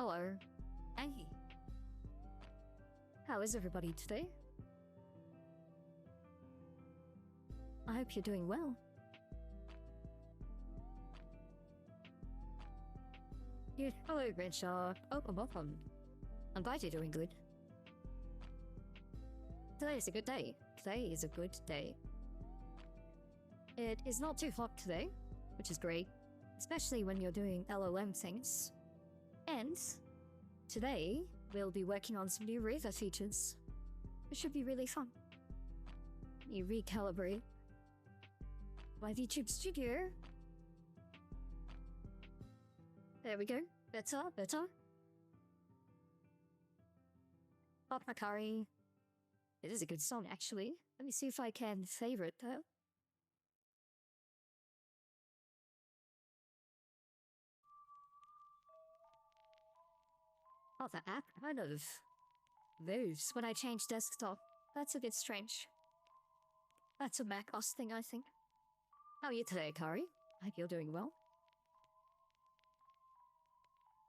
Hello. Hey. How is everybody today? I hope you're doing well. Yeah, hello, Grinch. Welcome. I'm glad you're doing good. Today is a good day. Today is a good day. It is not too hot today, which is great, especially when you're doing LLM things. And today, we'll be working on some new ReVa features. It should be really fun. Let me recalibrate my YouTube studio. There we go. Better. Pop Macari. It is a good song, actually. Let me see if I can favorite though. Oh, the app kind of moves when I change desktop. That's a bit strange. That's a Mac OS thing, I think. How are you today, Kari? I hope you're doing well.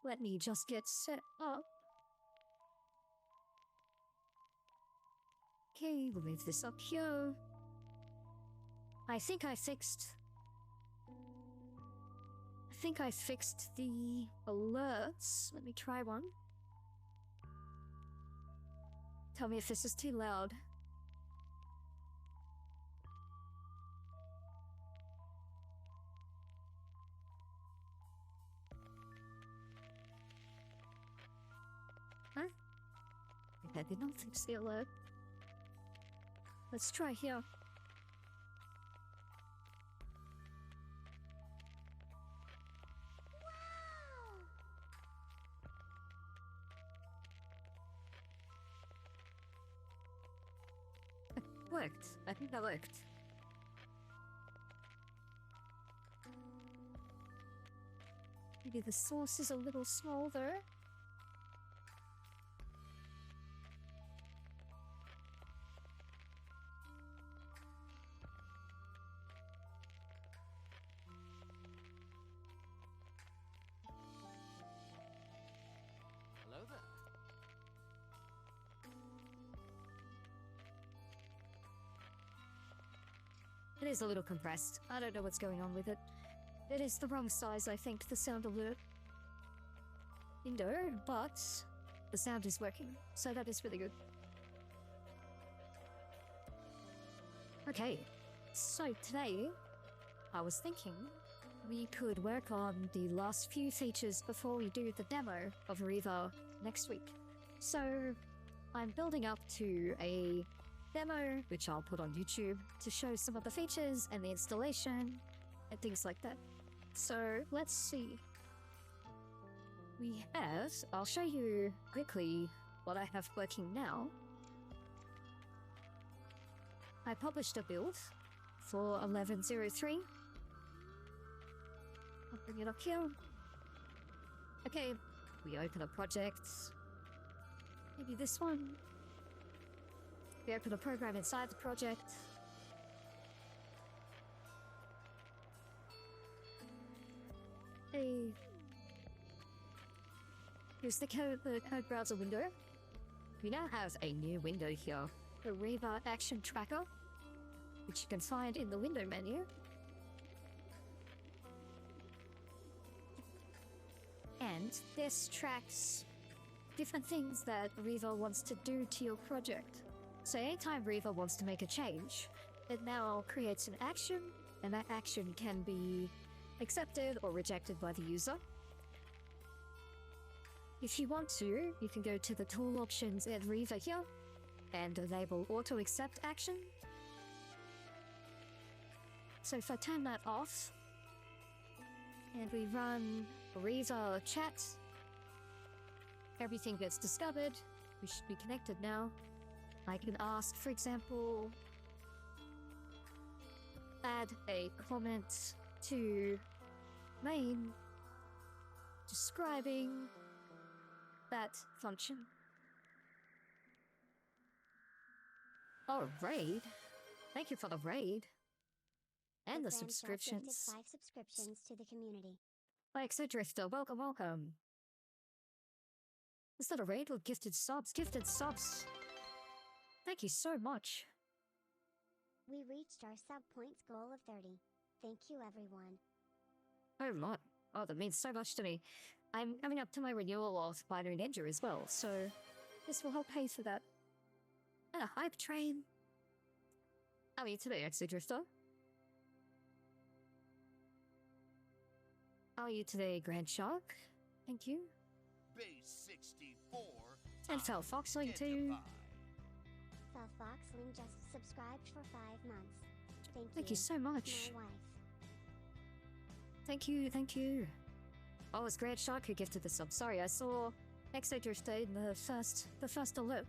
Let me just get set up. Okay, we'll move this up here. I think I fixed the alerts. Let me try one. Tell me if this is too loud. Huh? I did not fix the alert. Let's try here. Worked. I think that worked. Maybe the source is a little small though. Hello there. It is a little compressed. I don't know what's going on with it. It is the wrong size, I think, the sound alert window, but the sound is working, so that is really good. Okay, so today I was thinking we could work on the last few features before we do the demo of ReVa next week. So I'm building up to a demo, which I'll put on YouTube to show some of the features and the installation and things like that. So let's see. I'll show you quickly what I have working now. I published a build for 11.03. I'll bring it up here. Okay, we open a project. Maybe this one. We open a program inside the project. Here's the code browser window. We now have a new window here, the ReVa Action Tracker, which you can find in the window menu. And this tracks different things that ReVa wants to do to your project. So anytime ReVa wants to make a change, it now creates an action, and that action can be accepted or rejected by the user. If you want to, you can go to the tool options at ReVa here and enable auto accept action. So if I turn that off and we run ReVa chat, everything gets discovered. We should be connected now. I can ask, for example, add a comment to main describing that function. Oh, raid. Thank you for the raid. And the subscriptions. 5 subscriptions to the community. Like so, Drifter, welcome. Is that a raid with gifted subs? Gifted subs! Thank you so much. We reached our sub points goal of 30. Thank you, everyone. Oh my. Oh, that means so much to me. I'm coming up to my renewal of Binary Ninja as well, so this will help pay for that. And a hype train. How are you today, Exo Drifter? How are you today, Grand Shark? Thank you. Base 64. And Fel Foxling too. Fel Foxling just subscribed for 5 months. Thank you so much. My wife. Thank you, thank you. Oh, it's Grand Shark who gifted the sub. Sorry, I saw Exo Drifter in the first alert.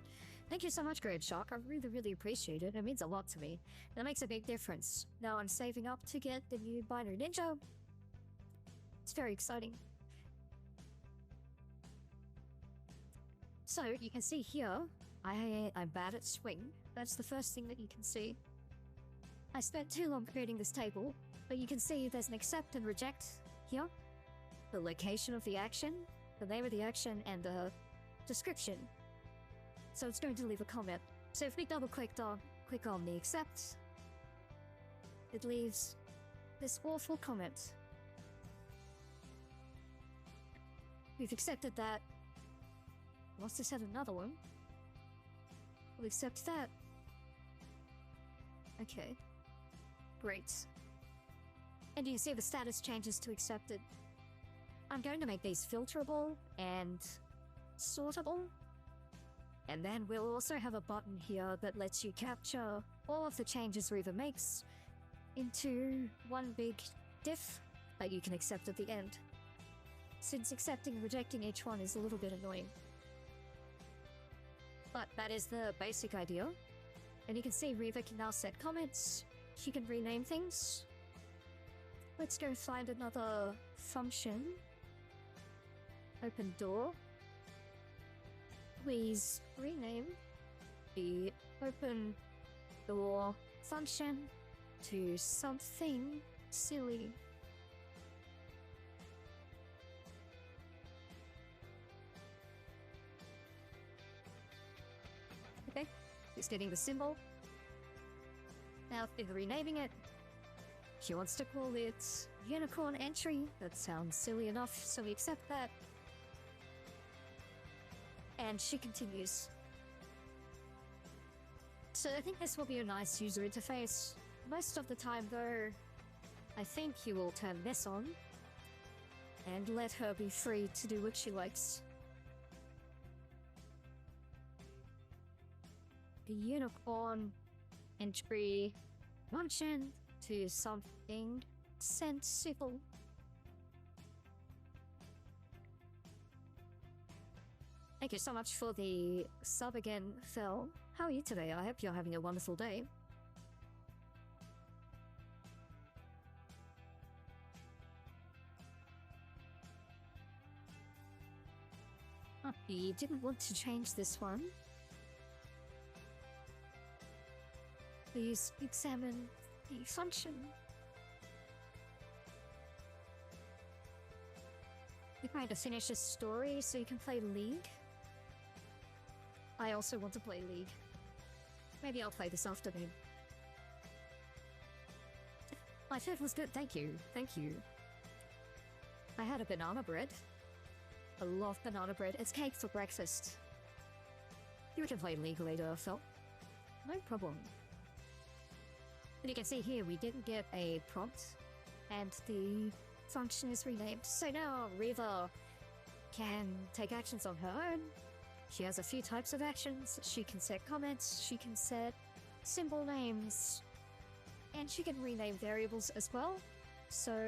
Thank you so much, Grand Shark. I really, really appreciate it. It means a lot to me. That makes a big difference. Now I'm saving up to get the new Binary Ninja. It's very exciting. So, you can see here, I'm bad at swing. That's the first thing that you can see. I spent too long creating this table, but you can see there's an accept and reject here. The location of the action, the name of the action, and the description. So it's going to leave a comment. So if we double click on the accept, it leaves this awful comment. We've accepted that. Wants to set another one. We'll accept that. Okay. Great. And you can see the status changes to accepted. I'm going to make these filterable and sortable. And then we'll also have a button here that lets you capture all of the changes ReVa makes into one big diff that you can accept at the end. Since accepting and rejecting each one is a little bit annoying. But that is the basic idea. And you can see ReVa can now set comments. She can rename things. Let's go find another function. Open door. Please rename the open door function to something silly. Okay, it's getting the symbol. Now, if renaming it, she wants to call it unicorn entry. That sounds silly enough, so we accept that. And she continues. So I think this will be a nice user interface. Most of the time though, I think you will turn this on and let her be free to do what she likes. The unicorn entry function to something sensible. Thank you so much for the sub again, Phil. How are you today? I hope you're having a wonderful day. You didn't want to change this one. Please examine the function. You're trying to finish a story so you can play League. I also want to play League. Maybe I'll play this afternoon. My food was good, thank you. Thank you. I had a banana bread. I love banana bread. It's cake for breakfast. You can play League later, Phil. No problem. And you can see here, we didn't get a prompt, and the function is renamed. So now ReVa can take actions on her own. She has a few types of actions. She can set comments, she can set symbol names, and she can rename variables as well. So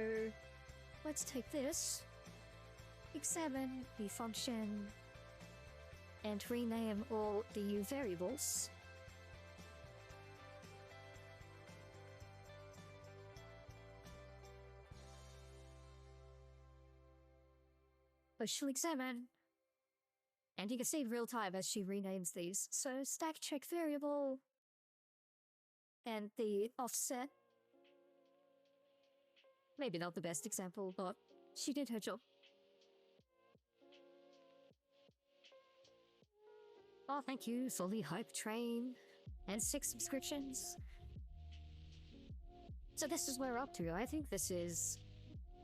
let's take this, examine the function, and rename all the variables. But she'll examine. And you can see in real time as she renames these. So stack check variable and the offset. Maybe not the best example, but she did her job. Oh, thank you for the hype train and 6 subscriptions. So this is where we're up to. I think this is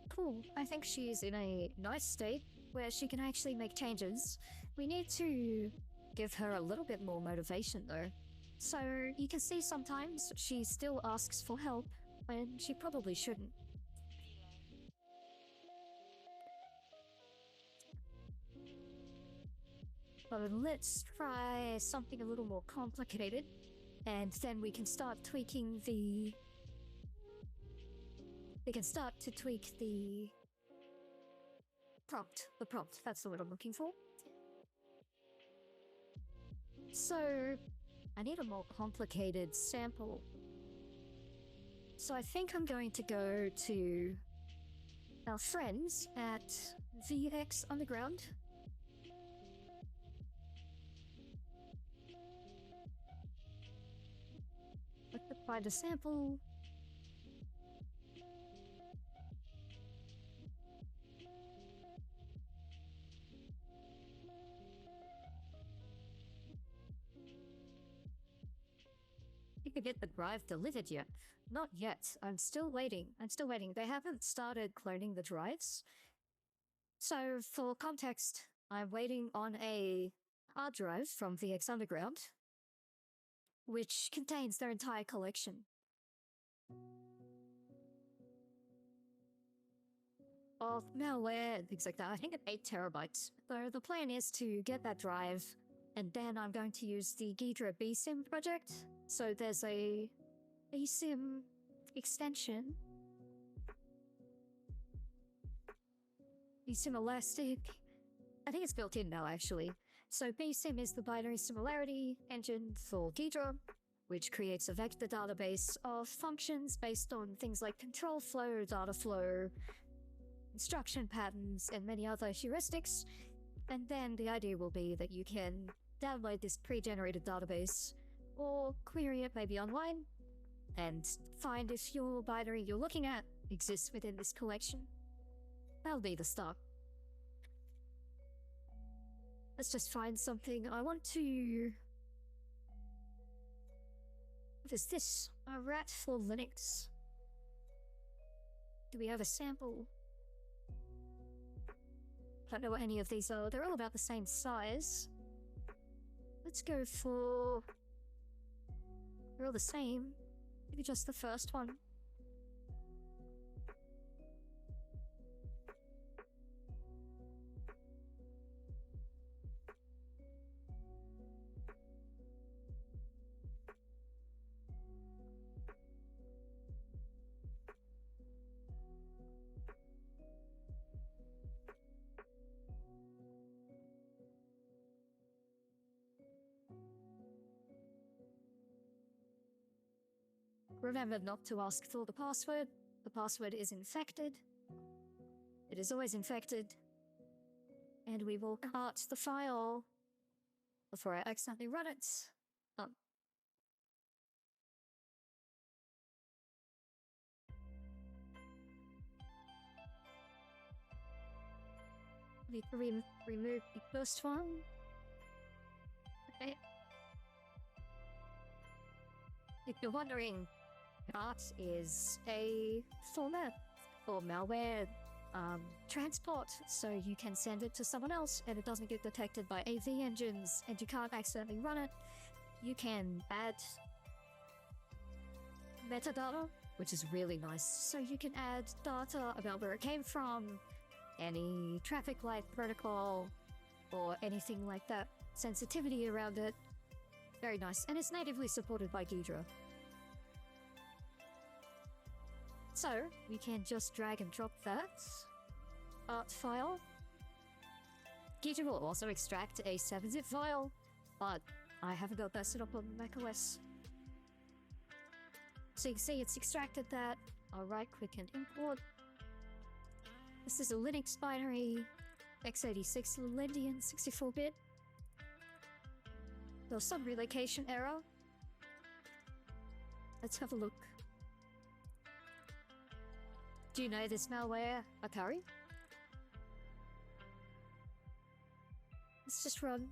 cool. I think she's in a nice state where she can actually make changes. We need to give her a little bit more motivation though. So you can see sometimes she still asks for help when she probably shouldn't. But let's try something a little more complicated, and then we can start tweaking the... We can start to tweak the prompt. The prompt, that's the word I'm looking for. So, I need a more complicated sample. So I think I'm going to go to our friends at VX Underground. Let's find a sample. You could get the drive delivered yet. Not yet. I'm still waiting. They haven't started cloning the drives. So, for context, I'm waiting on a hard drive from VX Underground, which contains their entire collection. Of malware and things like that. I think it's 8 terabytes. So the plan is to get that drive, and then I'm going to use the Ghidra BSIM project. So there's a BSIM extension. BSIM Elastic. I think it's built in now, actually. So BSIM is the binary similarity engine for Ghidra, which creates a vector database of functions based on things like control flow, data flow, instruction patterns, and many other heuristics. And then the idea will be that you can download this pre-generated database or query it maybe online and find if your binary you're looking at exists within this collection. That'll be the start. Let's just find something. I want to... What is this? A rat for Linux. Do we have a sample? I don't know what any of these are. They're all about the same size. Let's go for... They're all the same. Maybe just the first one. Remember not to ask for the password. The password is infected. It is always infected. And we will cart the file before I accidentally run it. Need to remove the first one. Okay. If you're wondering, CART is a format for malware transport, so you can send it to someone else and it doesn't get detected by AV engines and you can't accidentally run it. You can add metadata, which is really nice. So you can add data about where it came from, any traffic light protocol, or anything like that. Sensitivity around it. Very nice. And it's natively supported by Ghidra. So, we can just drag and drop that art file. Ghidra will also extract a 7-zip file, but I haven't got that set up on macOS. So you can see it's extracted that. I'll right-click and import. This is a Linux binary, x86 Lindian 64-bit. There's some relocation error. Let's have a look. Do you know this malware, Akari? Let's just run.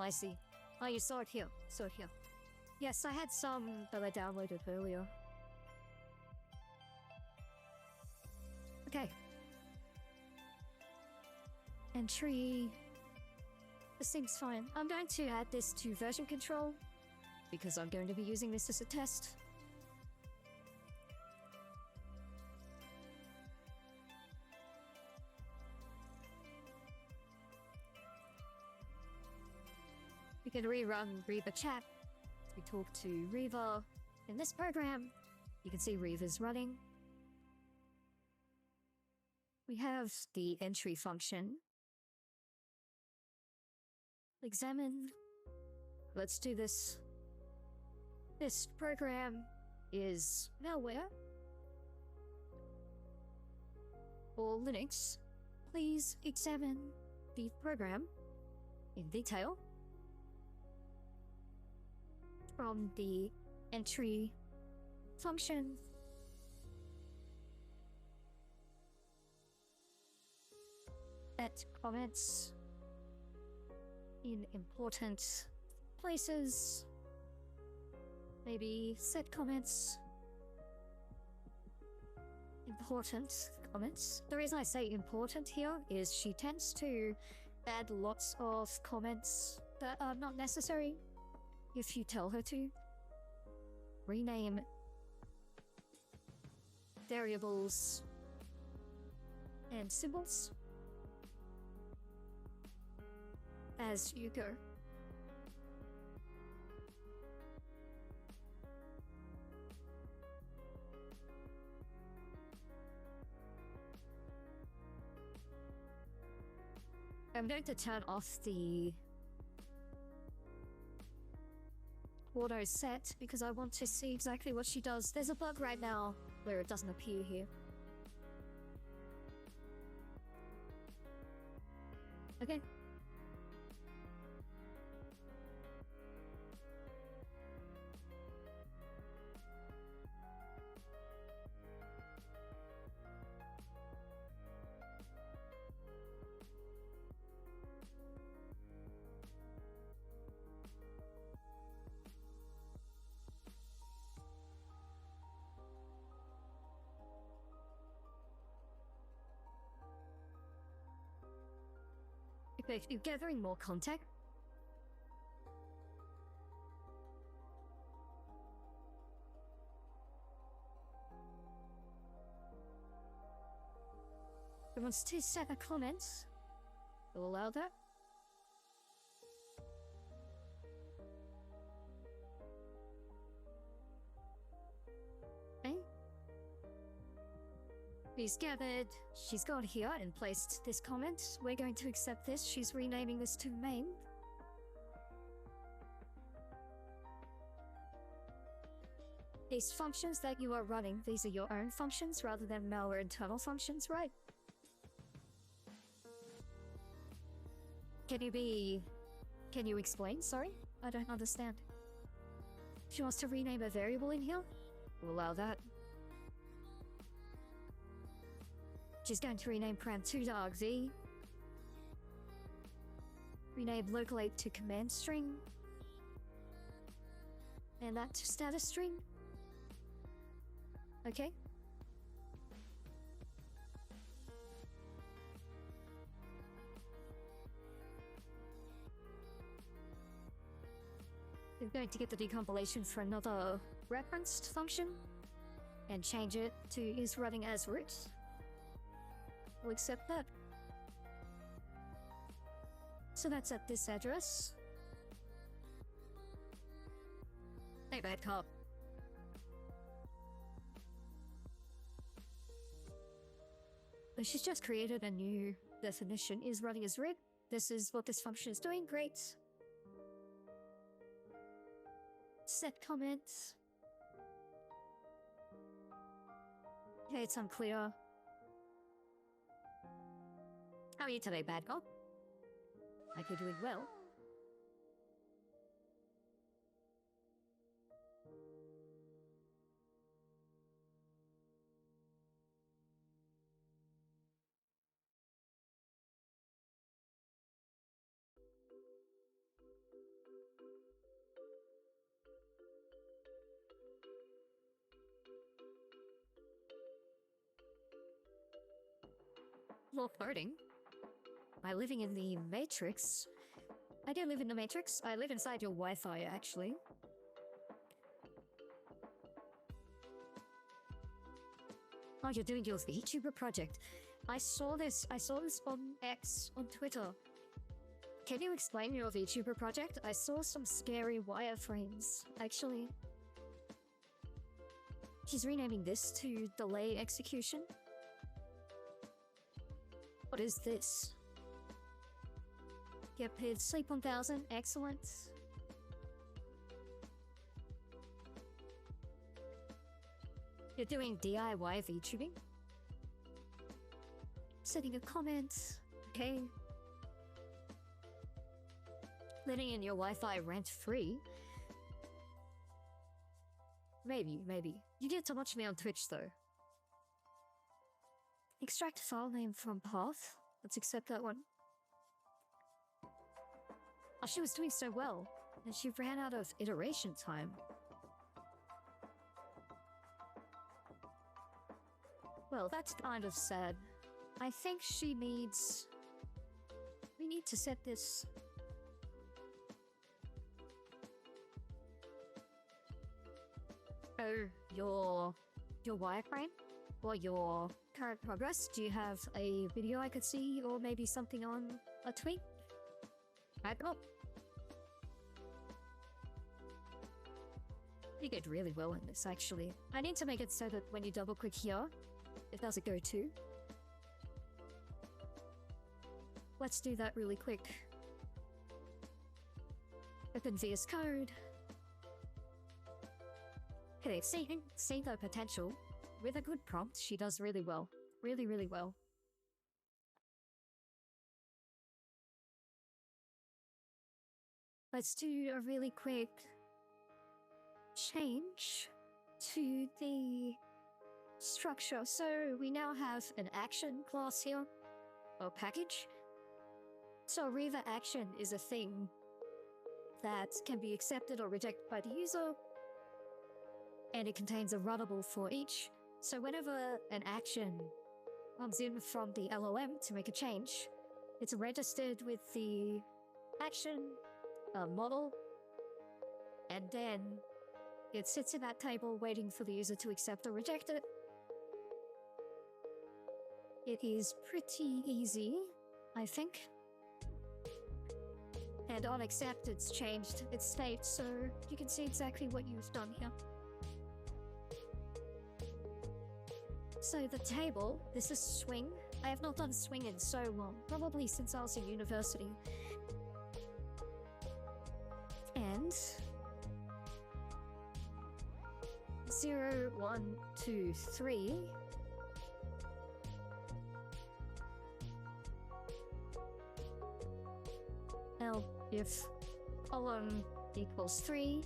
I see. Oh, you saw it here. Saw it here. Yes, I had some that I downloaded earlier. Okay. Entry. This seems fine. I'm going to add this to version control because I'm going to be using this as a test. We can rerun ReVa chat. We talk to ReVa. In this program, you can see ReVa's running. We have the entry function. Examine. Let's do this. This program is malware for Linux. Please examine the program in detail from the entry function. Set comments in important places. Maybe set comments. Important comments. The reason I say important here is she tends to add lots of comments that are not necessary if you tell her to. Rename variables and symbols as you go. I'm going to turn off the auto set because I want to see exactly what she does. There's a bug right now where it doesn't appear here. Okay. Okay, you're gathering more contact. It wants to set a comment. We'll allow that. Okay. She's gathered. She's gone here and placed this comment. We're going to accept this. She's renaming this to main. These functions that you are running, these are your own functions rather than malware internal functions, right? Can you explain? Sorry? I don't understand. She wants to rename a variable in here? We'll allow that. She's going to rename param2 to argv. Rename localate to command string. And that to status string. Okay. We're going to get the decompilation for another referenced function and change it to is running as root. We'll accept that. So that's at this address. Hey, bad cop. But she's just created a new definition, is running as root. This is what this function is doing, great. Set comments. Okay, it's unclear. How are you today, bad cop? Hope you're doing well. more farting. Am I living in the Matrix? I don't live in the Matrix. I live inside your Wi-Fi, actually. Oh, you're doing your VTuber project. I saw this on X, on Twitter. Can you explain your VTuber project? I saw some scary wireframes, actually. She's renaming this to delay execution. What is this? Get paid sleep 1000, excellent. You're doing DIY VTubing? Setting a comment, okay. Letting in your Wi-Fi rent-free? Maybe. You get to watch me on Twitch, though. Extract file name from path. Let's accept that one. Oh, she was doing so well, and she ran out of iteration time. Well, that's kind of sad. I think she needs... We need to set this... Oh, your wireframe? Or your current progress? Do you have a video I could see, or maybe something on a tweet? You did really well in this, actually. I need to make it so that when you double click here, it doesn't go to. Let's do that really quick. Open VS Code. Okay, see the potential. With a good prompt, she does really well. Really well. Let's do a really quick change to the structure. So we now have an action class here, or package. So ReVa action is a thing that can be accepted or rejected by the user, and it contains a runnable for each. So whenever an action comes in from the LLM to make a change, it's registered with the action model, and then it sits in that table waiting for the user to accept or reject it. It is pretty easy, I think. And on accept, it's changed its state, so you can see exactly what you've done here. So the table, this is swing. I have not done swing in so long, probably since I was in university. And 0, 1, 2, 3. Now, if column equals 3,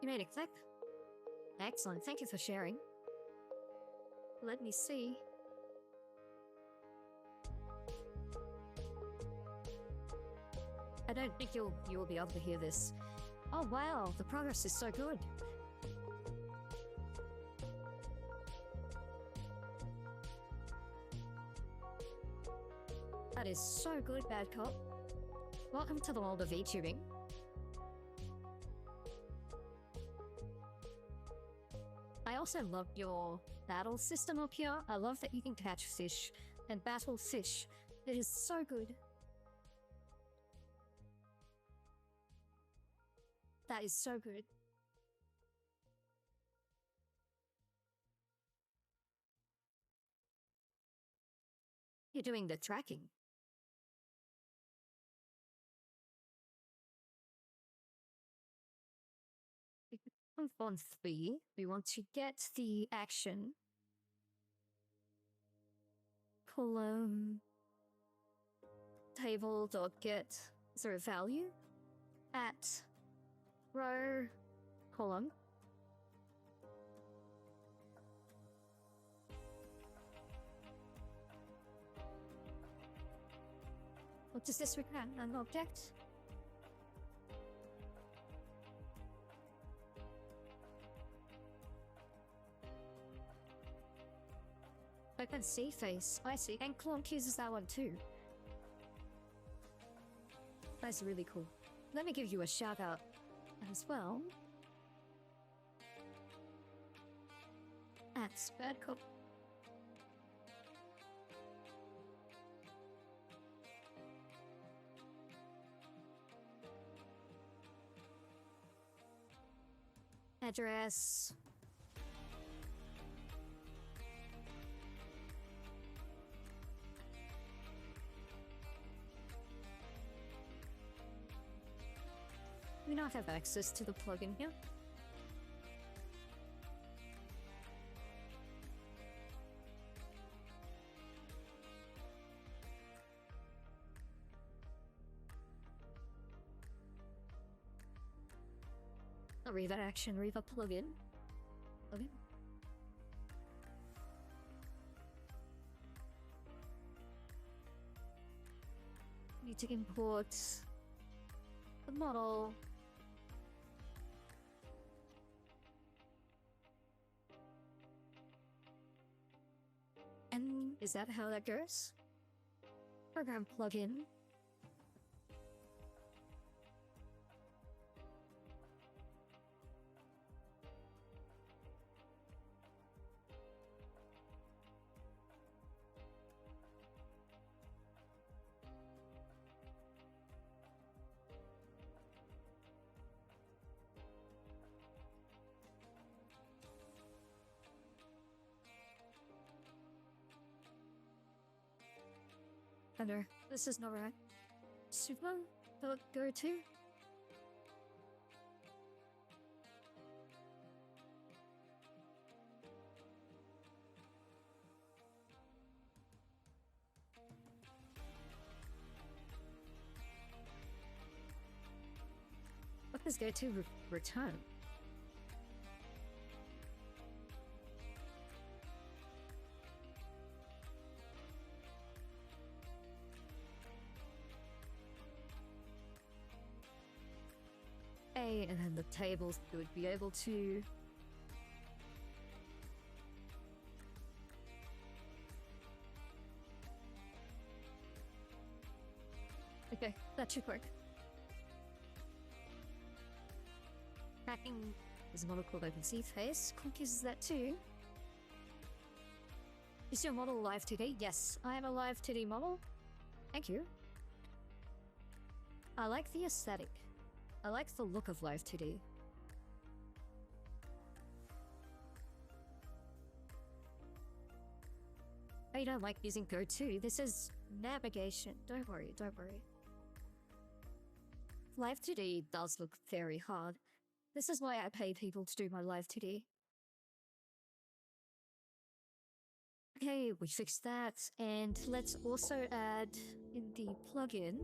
you made it click. Excellent, thank you for sharing. Let me see. I don't think you'll be able to hear this. Oh wow, the progress is so good. That is so good, Bad Cop. Welcome to the world of VTubing. I also love your battle system up here. I love that you can catch fish and battle fish. It is so good. That is so good. You're doing the tracking. On 3, we want to get the action column table.get value at row column What does this require? An object? Open C face. I see. And Clonk uses that one too. That's really cool. Let me give you a shout out as well. At Spurtcop. Address. We not have access to the plugin here. A ReVa action, ReVa plugin. Okay. Need to import the model. And is that how that goes? Program plugin. No, this is not right. Super? Go to? What does go to return? And then the tables would be able to okay, that should work. Tracking is a model called OpenCFace. Clonk uses that too. Is your model live today? Yes, I am a live today model. Thank you. I like the aesthetic. I like the look of live today. I don't like using Go to. This is navigation. Don't worry, don't worry. Live today does look very hard. This is why I pay people to do my live today. Okay, we fixed that. And let's also add in the plugin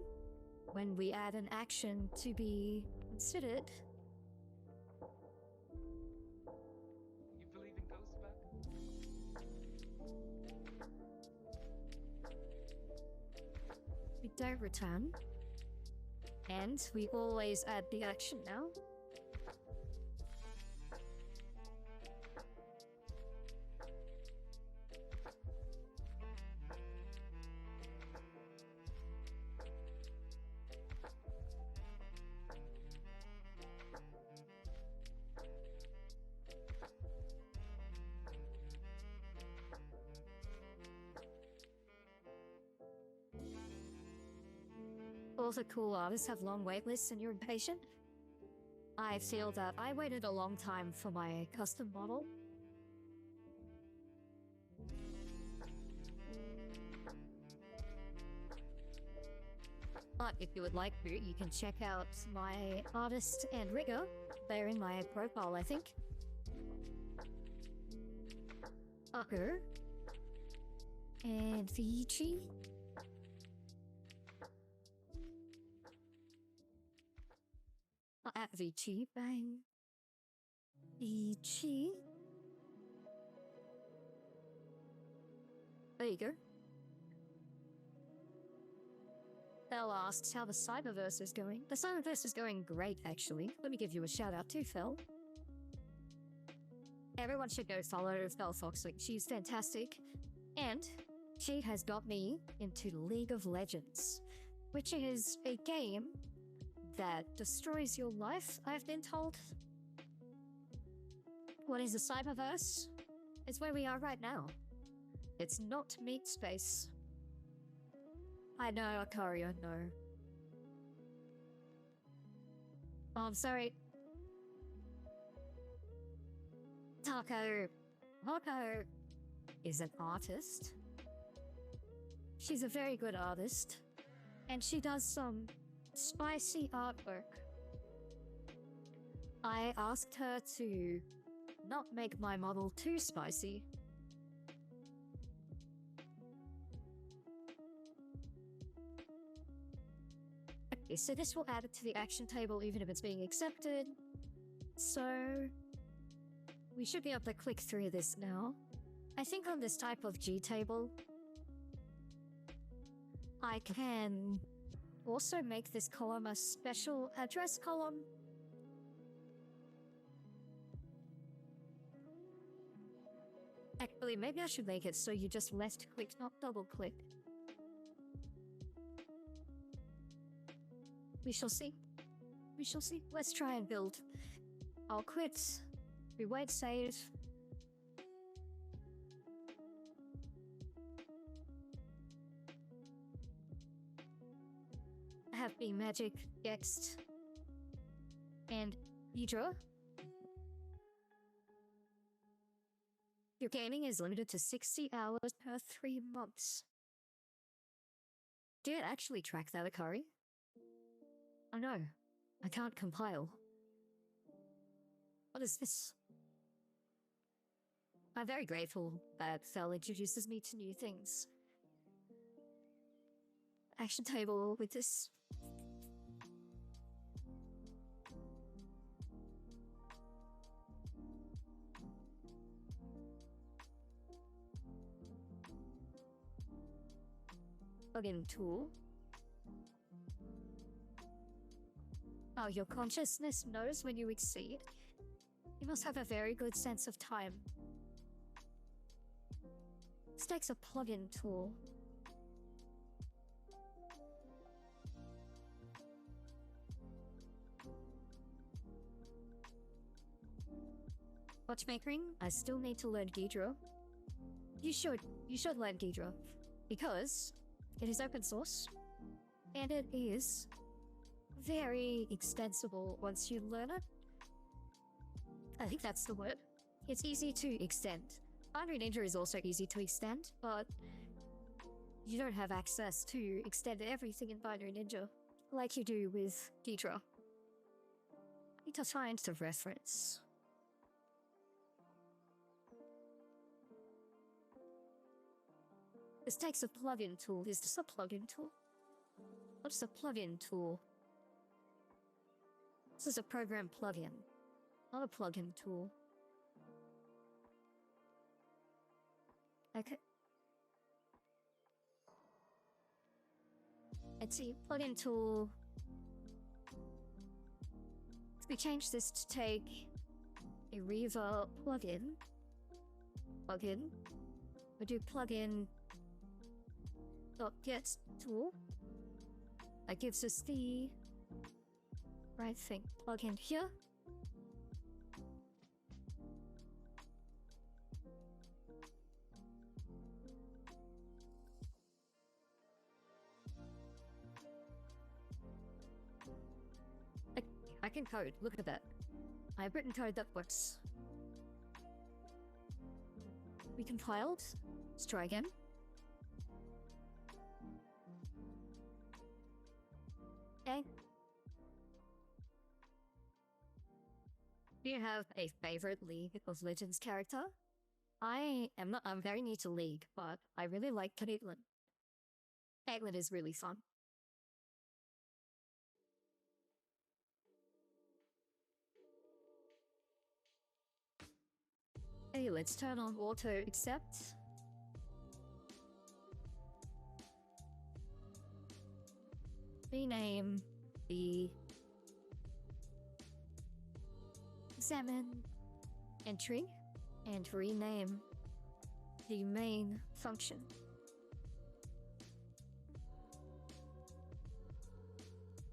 when we add an action to be considered. You believe in ghosts, Beth? We don't return. And we always add the action now. All the cool artists have long waitlists and you're impatient? I feel that I waited a long time for my custom model. But if you would like to, you can check out my artist and rigger. They're in my profile, I think. Ucker. And Vici. At Vici, bang. Vici. There you go. Phil asks how the Cyberverse is going. The Cyberverse is going great, actually. Let me give you a shout out too, Phil. Everyone should go follow Phil Foxley. She's fantastic. And she has got me into League of Legends, which is a game that destroys your life, I've been told. What is the Cyberverse? It's where we are right now. It's not meat space. I know, Akaria, no. Oh, I'm sorry. Taco is an artist. She's a very good artist. And she does some spicy artwork. I asked her to not make my model too spicy. Okay, so this will add it to the action table even if it's being accepted. So we should be able to click through this now. I think on this type of G table, I can also make this column a special address column. Actually, maybe I should make it so you just left click, not double click. We shall see. We shall see. Let's try and build. I'll quit. We won't save. I have been Magic, Gext, and Hydra. Your gaming is limited to 60 hours per 3 months. Did it actually track that, Akari? Oh no, I can't compile. What is this? I'm very grateful that Fel introduces me to new things. Action table with this. Plugin tool. Oh, your consciousness knows when you exceed. You must have a very good sense of time. This takes a plugin tool. Watchmakering? I still need to learn Ghidra. You should learn Ghidra. Because it is open source. And it is very extensible once you learn it. I think that's the word. It's easy to extend. Binary Ninja is also easy to extend, but you don't have access to extend everything in Binary Ninja like you do with Ghidra. I need to find the reference. This takes a plugin tool. Is this a plugin tool? What's a plugin tool? This is a program plugin, not a plugin tool. Okay. Let's see, plugin tool. We change this to take a ReVa plugin. We do plugin .get tool. That gives us the right thing. Plugin here. I can code. Look at that. I have written code that works. We compiled. Let's try again. Okay. Do you have a favorite League of Legends character? I'm very new to League, but I really like Caitlyn. Caitlyn is really fun. Hey, let's turn on auto accept. rename the examine entry and rename the main function.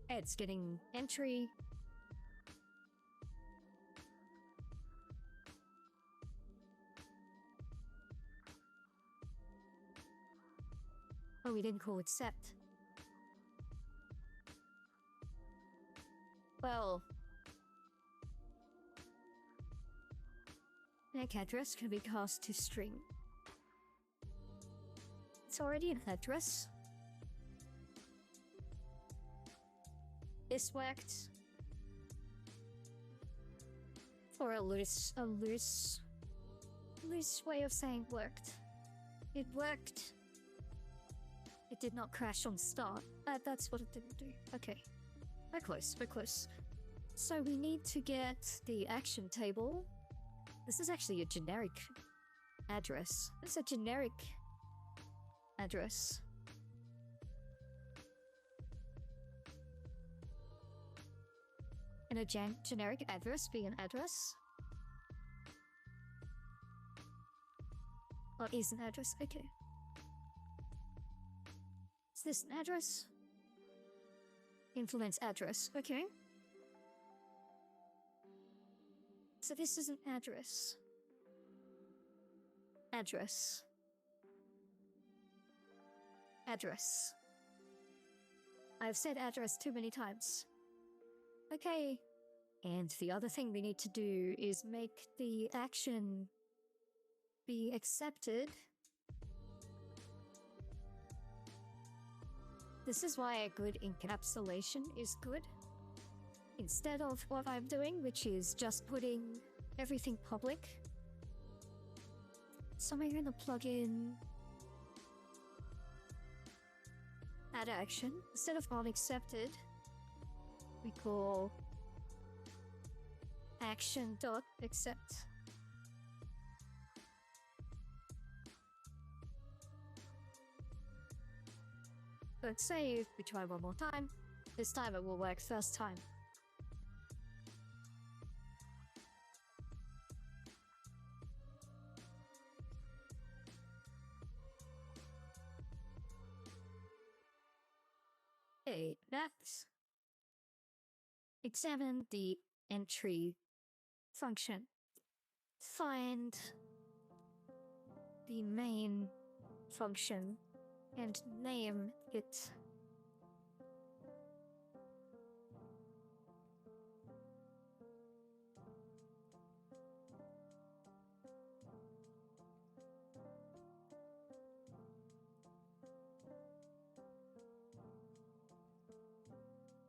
It's getting entry. Oh, we didn't call accept. Well, MAC address can be cast to string. It's already an address. This worked. Or a loose way of saying worked. It worked. It did not crash on start. That's what it didn't do. Okay. We're close, we're close. So we need to get the action table. This is actually a generic address. It's a generic address. Can a generic address be an address? Or is an address? Okay. Is this an address? Implements address. Okay. So this is an address. Address. Address. I've said address too many times. Okay. And the other thing we need to do is make the action be accepted. This is why a good encapsulation is good. Instead of what I'm doing, which is just putting everything public. So I'm going to plug in add action. Instead of unaccepted, we call action.accept. Let's save, we try one more time. This time it will work first time. Okay, next. Examine the entry function. Find the main function and name it.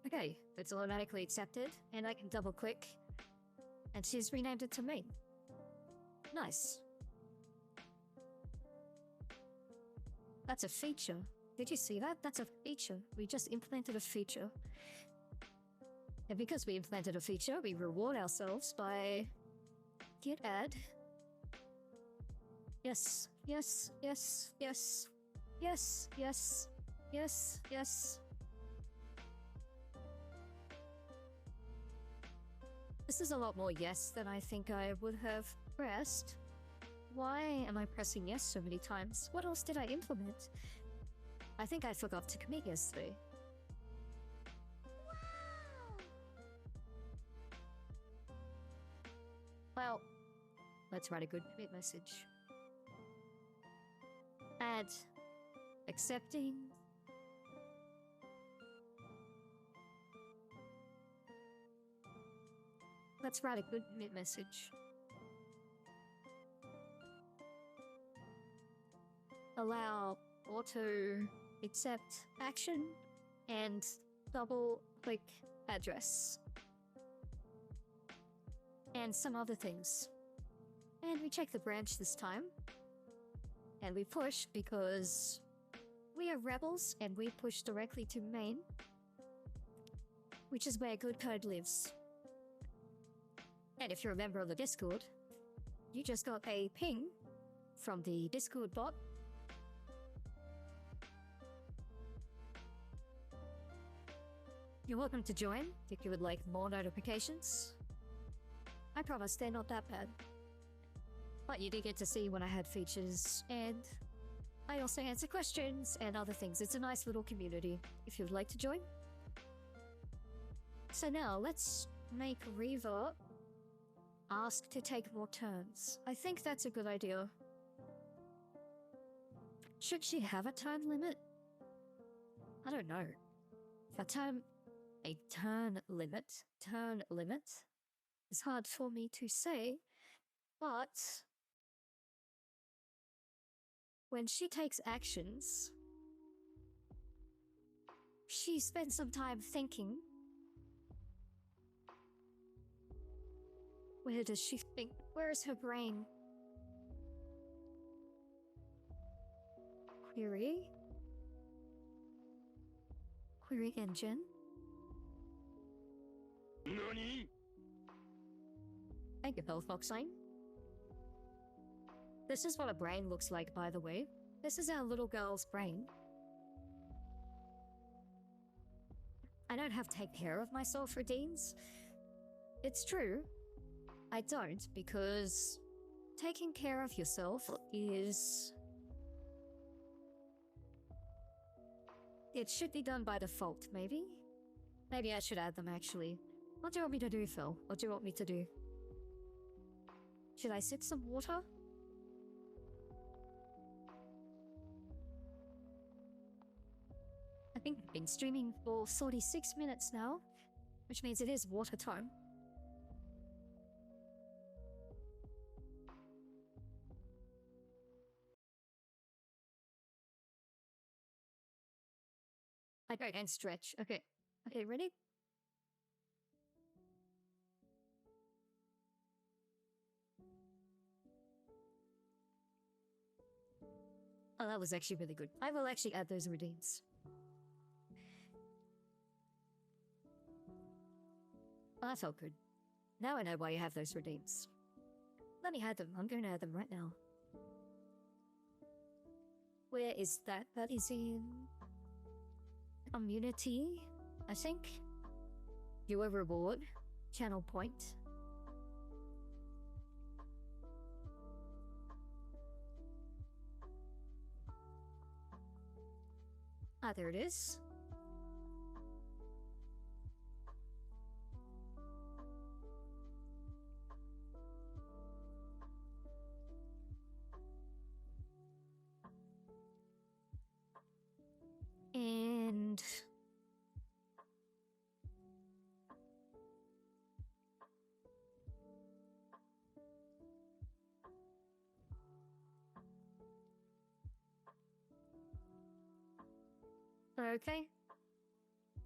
Okay, it's automatically accepted, and I can double click, and she's renamed it to main. Nice. That's a feature. Did you see that? That's a feature. We just implemented a feature. And because we implemented a feature, we reward ourselves by git add. Yes, yes, yes, yes, yes, yes, yes, yes. This is a lot more yes than I think I would have pressed. Why am I pressing yes so many times? What else did I implement? I think I forgot to commit yesterday. Well, let's write a good commit message. Add accepting. Let's write a good commit message. Allow auto accept action and double click address. And some other things. And we check the branch this time. And we push because we are rebels and we push directly to main, which is where good code lives. And if you're a member of the Discord, you just got a ping from the Discord bot. You're welcome to join if you would like more notifications. I promise they're not that bad. But you do get to see when I had features, and I also answer questions and other things. It's a nice little community if you would like to join. So now let's make ReVa ask to take more turns. I think that's a good idea. Should she have a turn limit? I don't know. A turn limit is hard for me to say, but when she takes actions, she spends some time thinking. Where does she think? Where is her brain? Query? Query engine? NANI? Thank you, Foxine. This is what a brain looks like, by the way. This is our little girl's brain. I don't have to take care of myself for Deans. It's true. I don't, because taking care of yourself is... It should be done by default, maybe? Maybe I should add them, actually. What do you want me to do, Phil? What do you want me to do? Should I sip some water? I think I've been streaming for 46 minutes now, which means it is water time. Hydrate and stretch. Okay. Okay, ready? Oh, that was actually really good. I will actually add those redeems. Oh, that felt good. Now I know why you have those redeems. Let me add them. I'm going to add them right now. Where is that? That is in... Community, I think. Viewer reward. Channel point. Ah, there it is. And... Okay.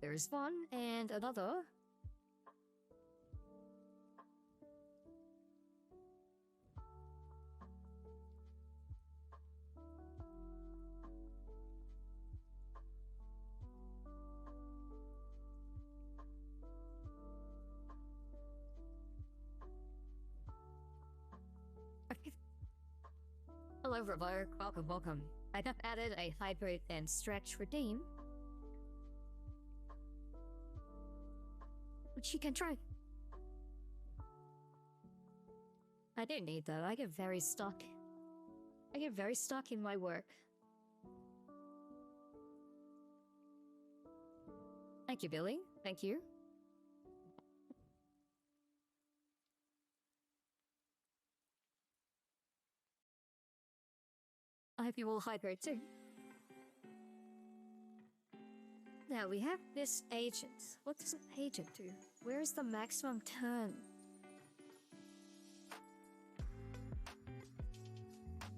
There's one and another. Hello, ReVa. Welcome, welcome. I have added a hydrate and stretch redeem, which you can try. I don't need that. I get very stuck. I get very stuck in my work. Thank you, Billy. Thank you. I hope you all hydrate too. Now we have this agent. What does an agent do? Where is the maximum turn?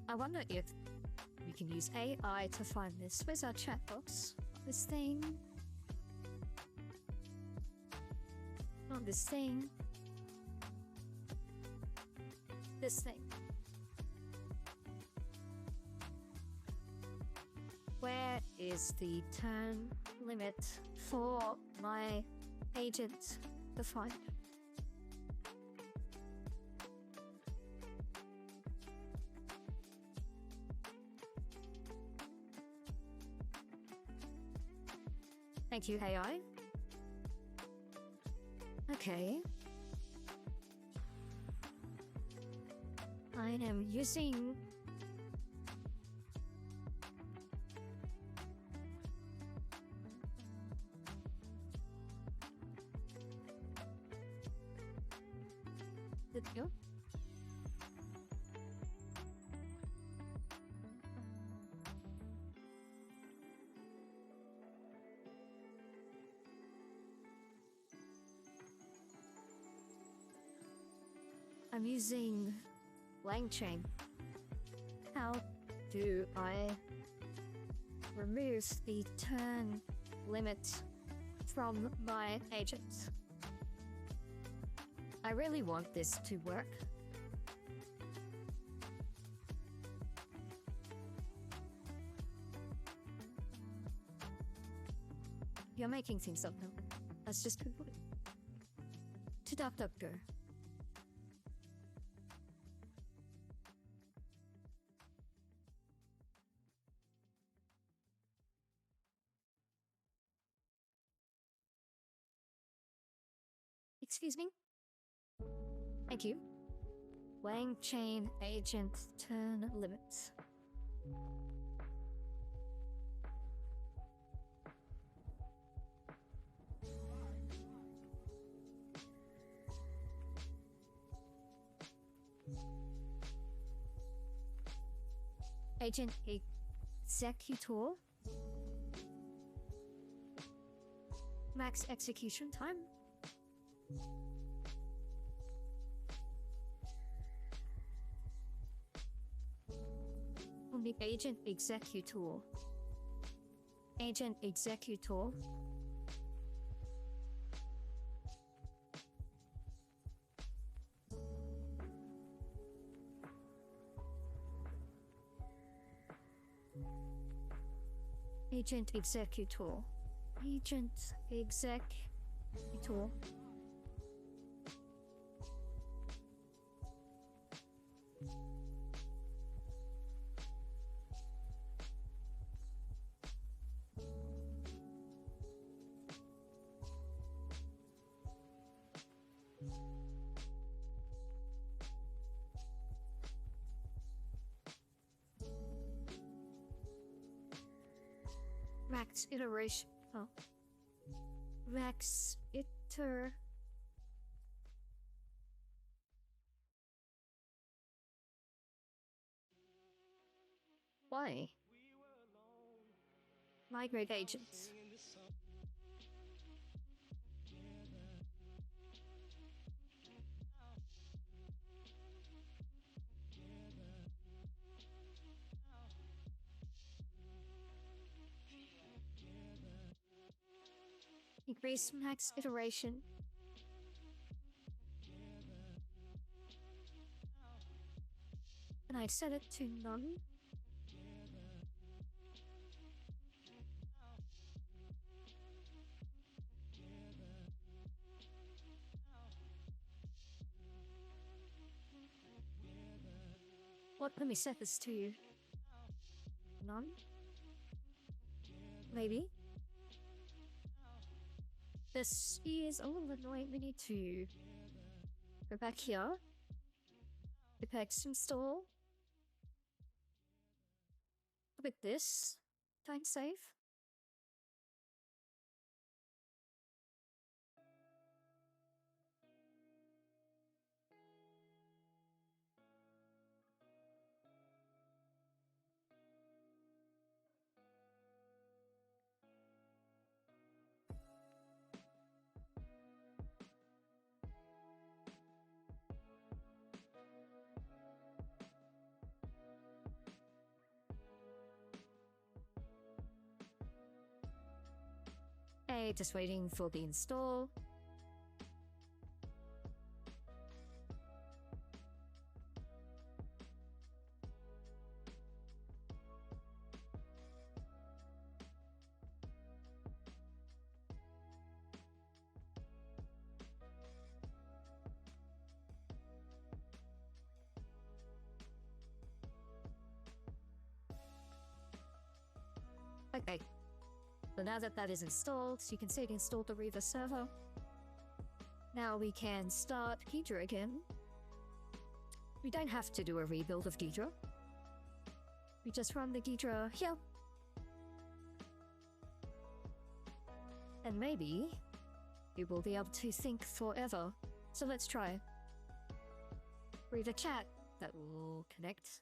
I wonder if we can use AI to find this. Where's our chat box? This thing. Not this thing. This thing. Where is the turn limit for my agent to find? Thank you, AI. Okay. I am using... Video. I'm using Lang Chain. How do I remove the turn limit from my agent? I really want this to work. You're making things up now. Let's just Google it. To DuckDuckGo. Excuse me? Thank you. Lang Chain Agent Turn Limits. Agent Executor. Max execution time. Only Agent Executor. Agent Executor. Agent Executor. Agent Executor. Max iteration. Oh. Max iter. Why? Migrate agents. Increase max iteration. And I set it to none. What, let me set this to none? Maybe? This is a little annoying. We need to go back here. Apex install. With this. Time save. Hey, just waiting for the install. Okay. So now that that is installed, you can see it installed the ReVa server. Now we can start Ghidra again. We don't have to do a rebuild of Ghidra. We just run the Ghidra here. And maybe we will be able to think forever. So let's try. Read a chat that will connect.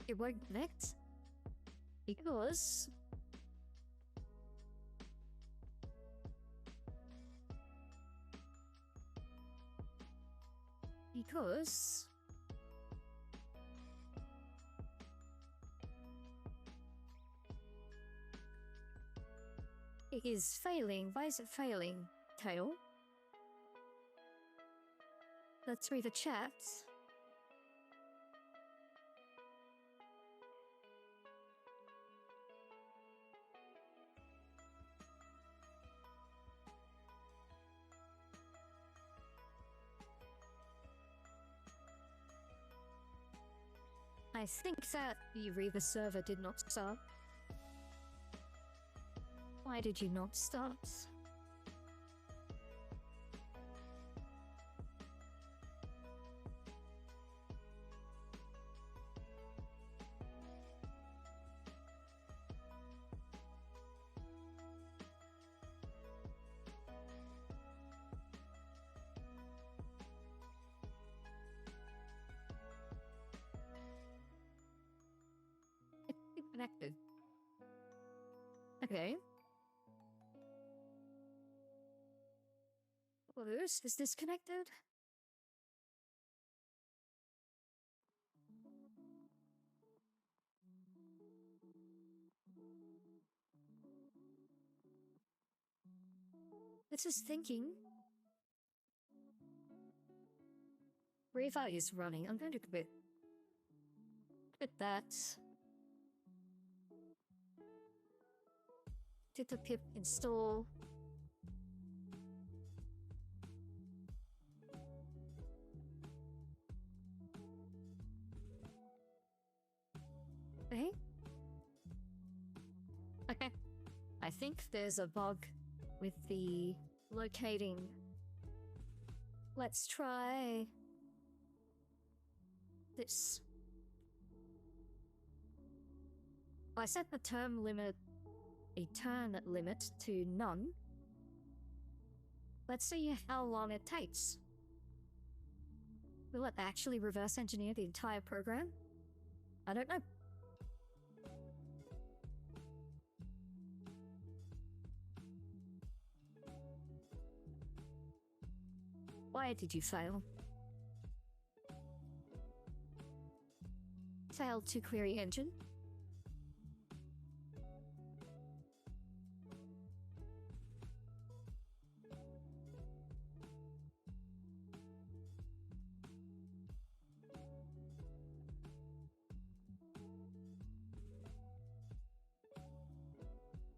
It won't connect because it is failing. Why is it failing, Tail? Let's read the chat. I think that the ReVa server did not start. Why did you not start? It's connected. Okay. Well, is this connected? This is thinking. ReVa is running. I'm going to quit that. Did the pip install? Okay. Okay. I think there's a bug with the locating. Let's try this. I set the turn limit to none. Let's see how long it takes. Will it actually reverse engineer the entire program? I don't know. Why did you fail? Failed to query engine?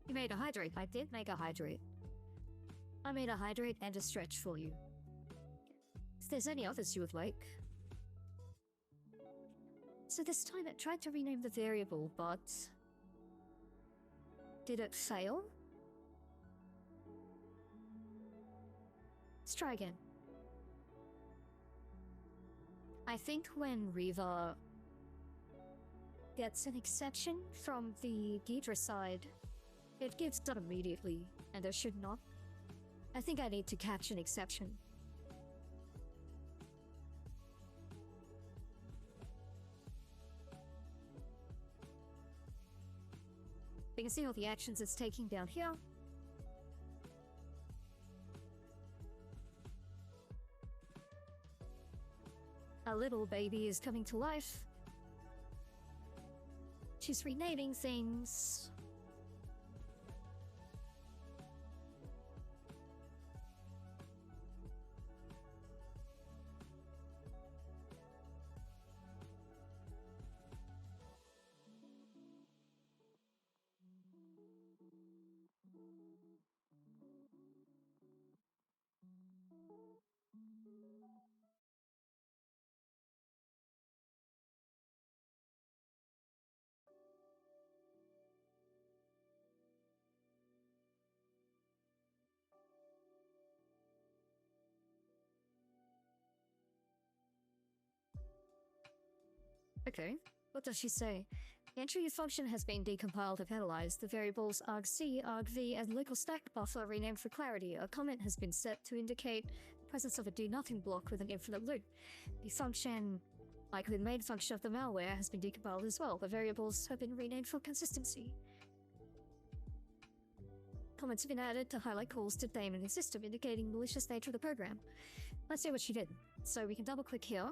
You made a hydrate. I did make a hydrate. I made a hydrate and a stretch for you. If there's any others you would like. So this time it tried to rename the variable, but... did it fail? Let's try again. I think when ReVa gets an exception from the Ghidra side, it gives up immediately, and it should not. I think I need to catch an exception. You can see all the actions it's taking down here. A little baby is coming to life. She's renaming things. Okay. What does she say? The entry function has been decompiled and penalized. The variables argc, argv, and local stack buffer are renamed for clarity. A comment has been set to indicate the presence of a do-nothing block with an infinite loop. The function, like the main function of the malware, has been decompiled as well. The variables have been renamed for consistency. Comments have been added to highlight calls to daemon in the system, indicating the malicious nature of the program. Let's see what she did. So we can double-click here.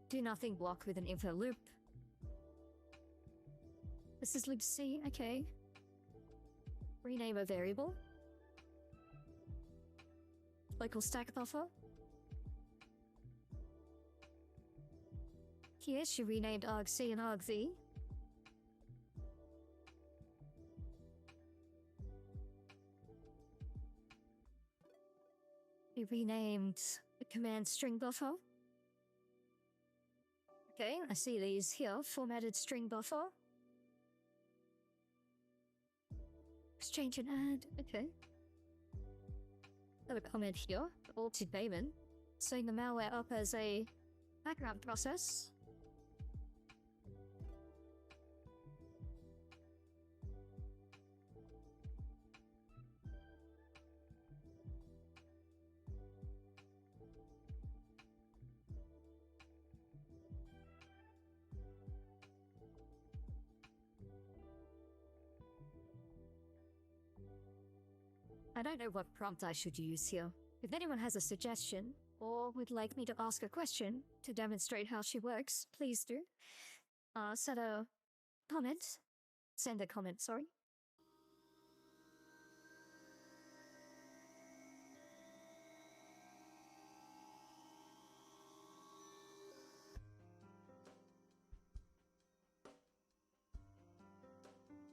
Do nothing block with an infinite loop. This is loop C, okay. Rename a variable. Local stack buffer. Here she renamed argc and argv. We renamed the command string buffer. Okay, I see these here. Formatted string buffer. Exchange and add. Okay. Another comment here. All to daemon. Setting the malware up as a background process. I don't know what prompt I should use here. If anyone has a suggestion, or would like me to ask a question to demonstrate how she works, please do. Send a comment, sorry.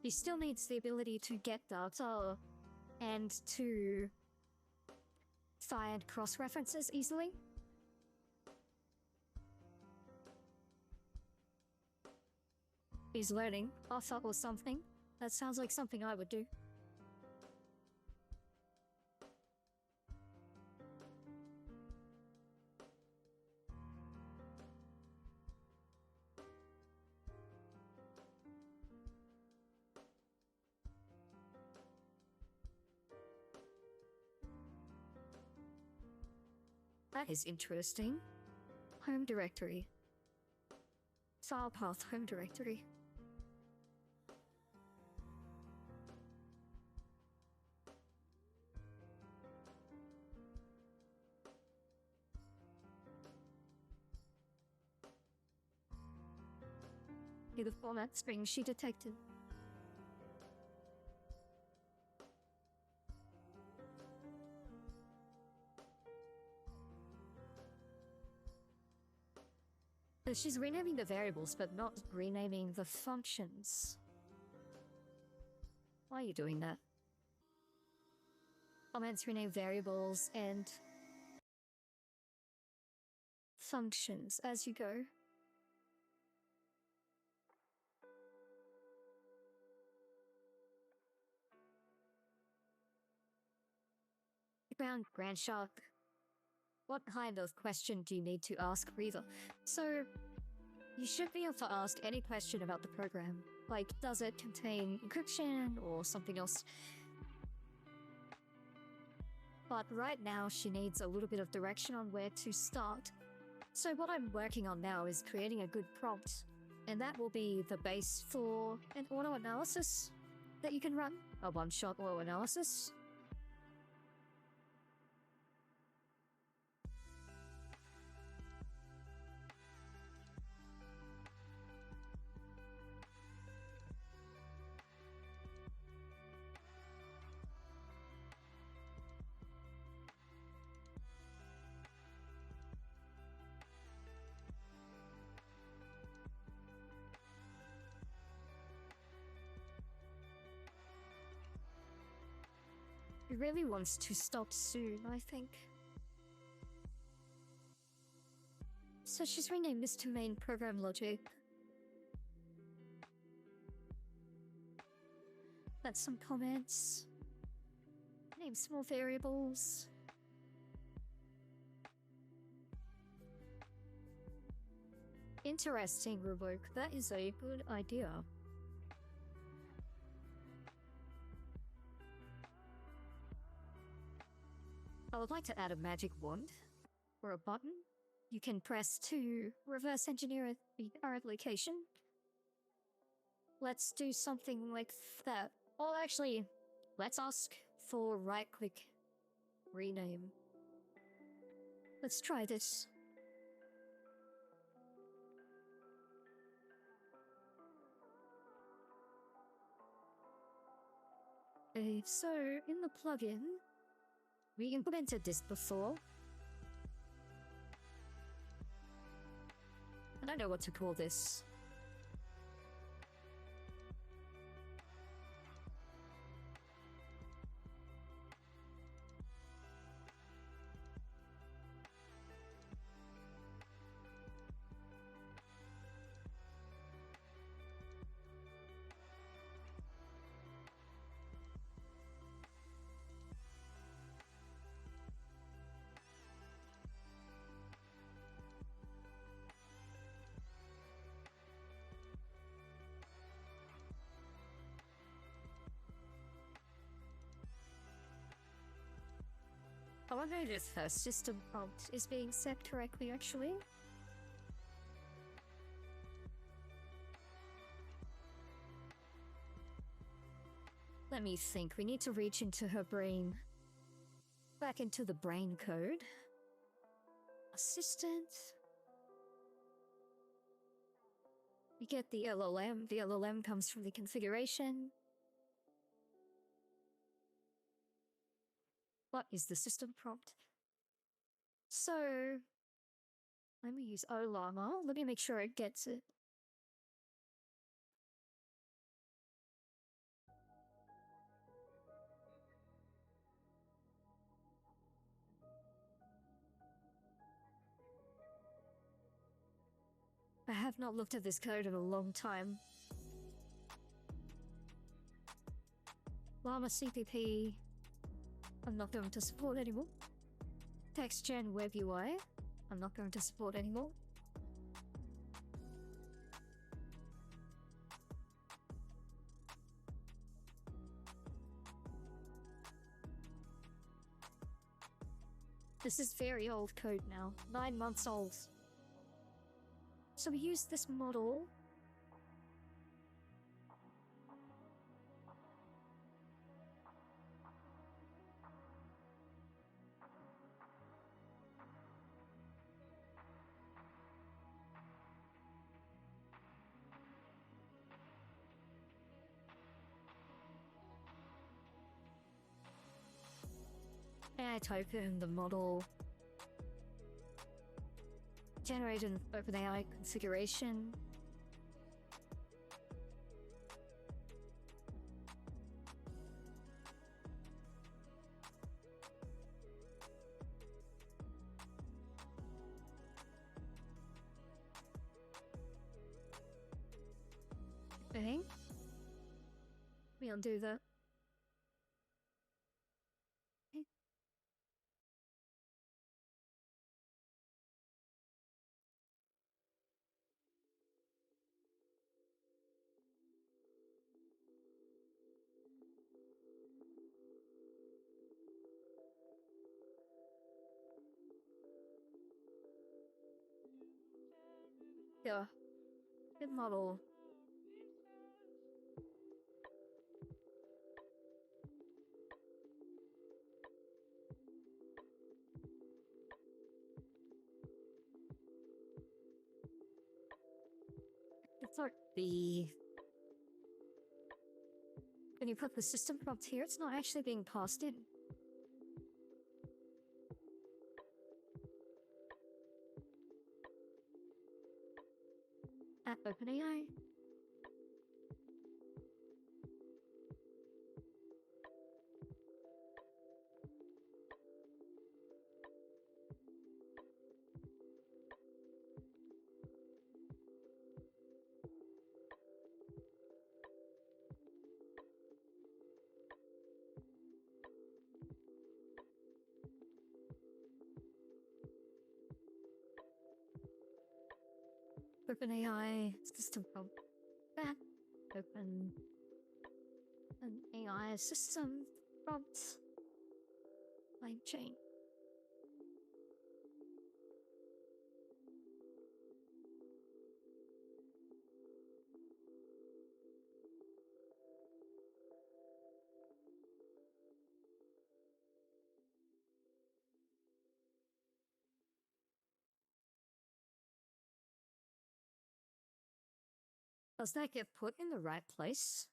She still needs the ability to get data and to find cross-references easily. He's learning, Alpha or something. That sounds like something I would do. That is interesting. Home directory. File path home directory. The format string she detected. So she's renaming the variables, but not renaming the functions. Why are you doing that? Comments rename variables and functions as you go. Grand Shark. What kind of question do you need to ask ReVa? So, you should be able to ask any question about the program. Like, does it contain encryption or something else? But right now, she needs a little bit of direction on where to start. So what I'm working on now is creating a good prompt. And that will be the base for an auto analysis that you can run. A one-shot auto analysis. He really wants to stop soon, I think. So she's renamed this to main program logic. That's some comments. Name small variables. Interesting, Revoke. That is a good idea. I would like to add a magic wand or a button you can press to reverse engineer our location. Let's do something like that. Or actually, let's ask for right-click rename. Let's try this. Okay, so in the plugin, we implemented this before. I don't know what to call this. I wonder if her system prompt is being set correctly, actually. Let me think. We need to reach into her brain. Back into the brain code. Assistant. We get the LLM. The LLM comes from the configuration. What is the system prompt? So, let me use Olama. Let me make sure it gets it. I have not looked at this code in a long time. Llama CPP. I'm not going to support anymore. TextGen Web UI. I'm not going to support anymore. This is very old code now. 9 months old. So we use this model. And I type in the model. Generate an OpenAI configuration. Okay. We undo that. Okay. Yeah. Good model. It's not the... When you put the system prompt here, it's not actually being passed in. At OpenAI. Open AI system prompt. That. Open an AI system prompt. Line chain. Does that get put in the right place?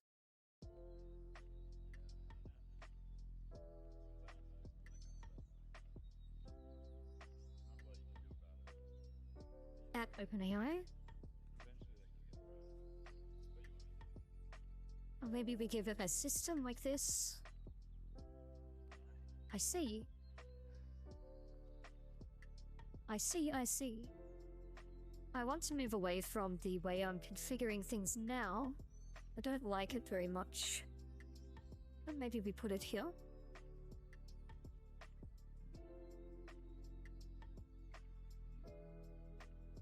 At OpenAI? Or maybe we give it a system like this? I see. I see. I want to move away from the way I'm configuring things now. I don't like it very much. But maybe we put it here.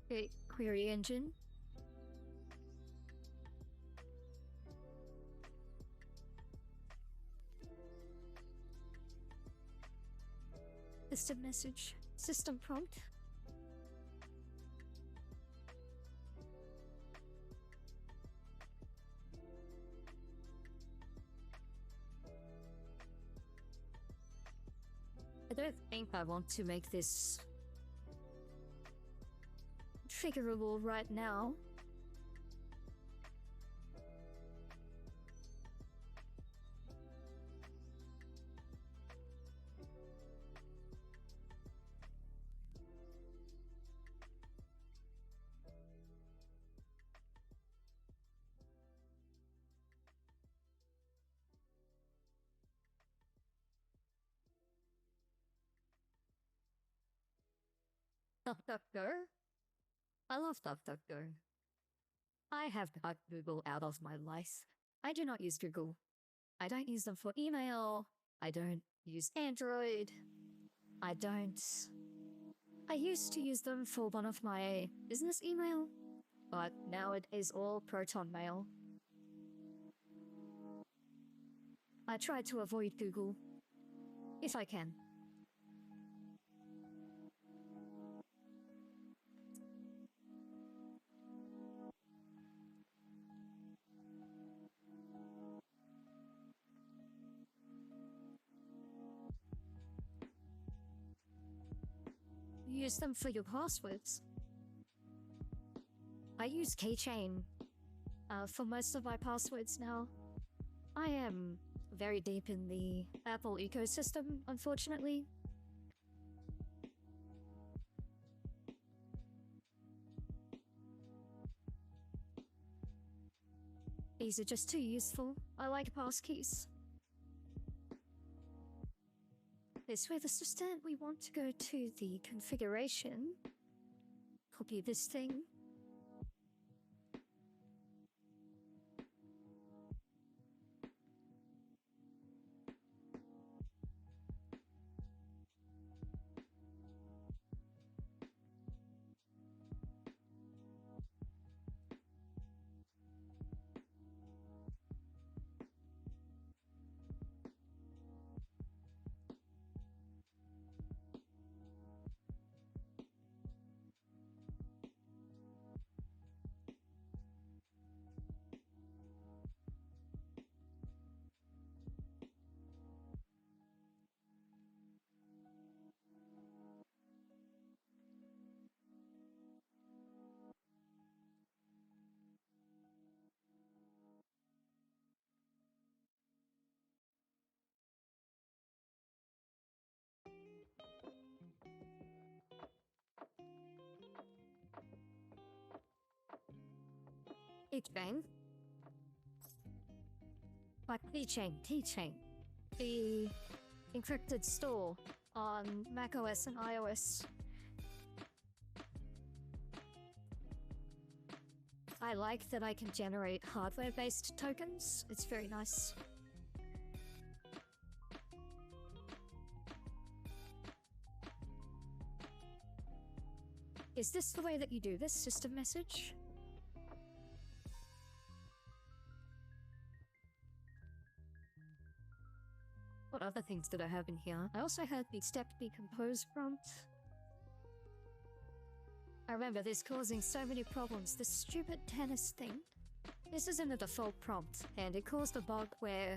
Okay, query engine. System message. System prompt. I don't think I want to make this configurable right now. DuckDuckGo? I love DuckDuckGo. I have cut Google out of my life. I do not use Google. I don't use them for email. I don't use Android. I used to use them for one of my business email, but now it is all Proton Mail. I try to avoid Google, if I can. Use them for your passwords. I use Keychain for most of my passwords now. I am very deep in the Apple ecosystem, unfortunately. These are just too useful. I like passkeys. This with assistant, we want to go to the configuration. Copy this thing. Keychain. But keychain. The encrypted store on macOS and iOS. I like that I can generate hardware-based tokens. It's very nice. Is this the way that you do this system message? What other things did I have in here? I also had the step decompose prompt. I remember this causing so many problems. This stupid tennis thing. This isn't a default prompt, and it caused a bug where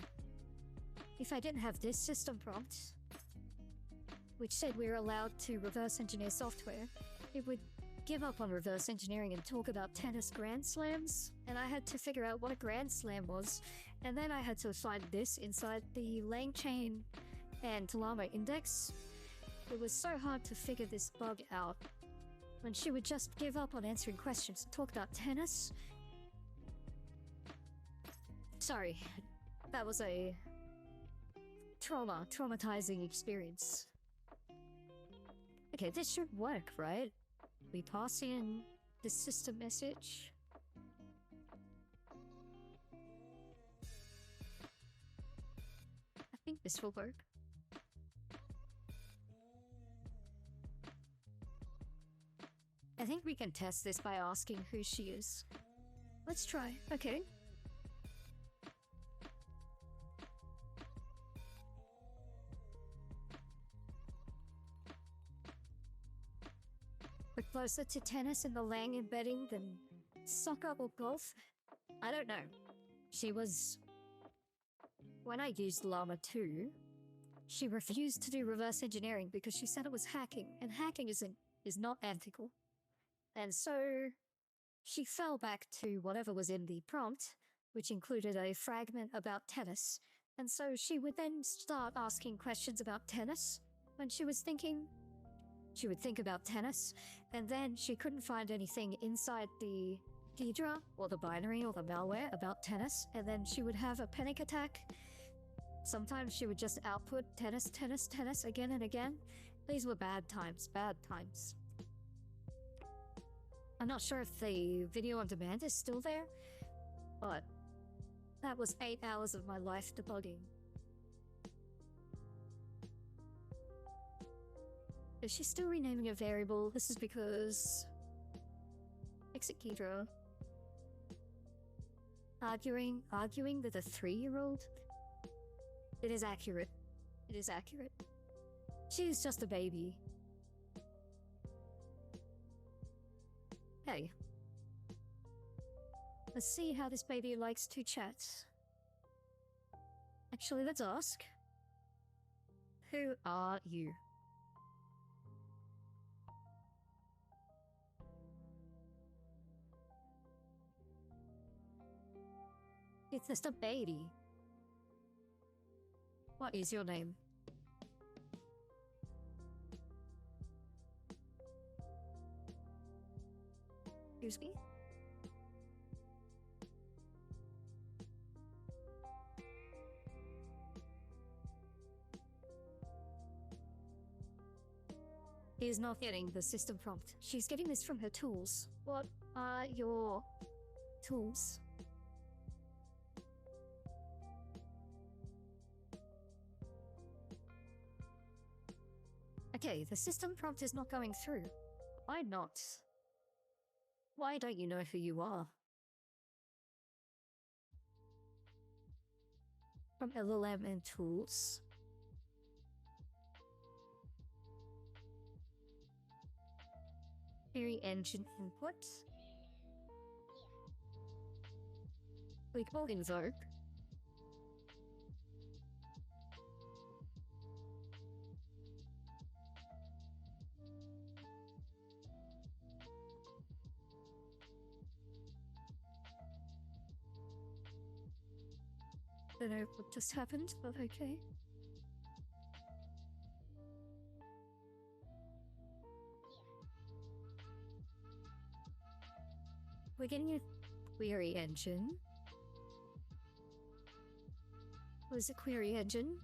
if I didn't have this system prompt, which said we were allowed to reverse engineer software, it would give up on reverse engineering and talk about tennis grand slams, and I had to figure out what a grand slam was, and then I had to find this inside the LangChain and Llama index. It was so hard to figure this bug out when she would just give up on answering questions and talk about tennis. Sorry, that was a traumatizing experience. Okay, this should work, right? We pass in the system message. I think this will work. I think we can test this by asking who she is. Let's try. Okay. We're closer to tennis in the Lang embedding than soccer or golf. I don't know. She was... When I used Llama 2, she refused to do reverse engineering because she said it was hacking, and hacking is not ethical. And so she fell back to whatever was in the prompt, which included a fragment about tennis. And so she would then start asking questions about tennis when she was thinking. She would think about tennis, and then she couldn't find anything inside the Hydra or the binary or the malware about tennis, and then she would have a panic attack. Sometimes she would just output tennis, tennis, tennis again and again. These were bad times, bad times. I'm not sure if the video on demand is still there, but that was 8 hours of my life debugging. Is she still renaming a variable? This is because... Exit Kedra. Arguing with a 3-year-old? It is accurate. It is accurate. She is just a baby. Hey. Let's see how this baby likes to chat. Actually, let's ask. Who are you? It's just a baby. What is your name? Excuse me? He is not getting the system prompt. She's getting this from her tools. What are your tools? Okay, the system prompt is not going through. Why not? Why don't you know who you are? From LLM and tools. Query engine input. Clickable invoke. Don't know what just happened, but okay. We're getting a query engine. What is a query engine?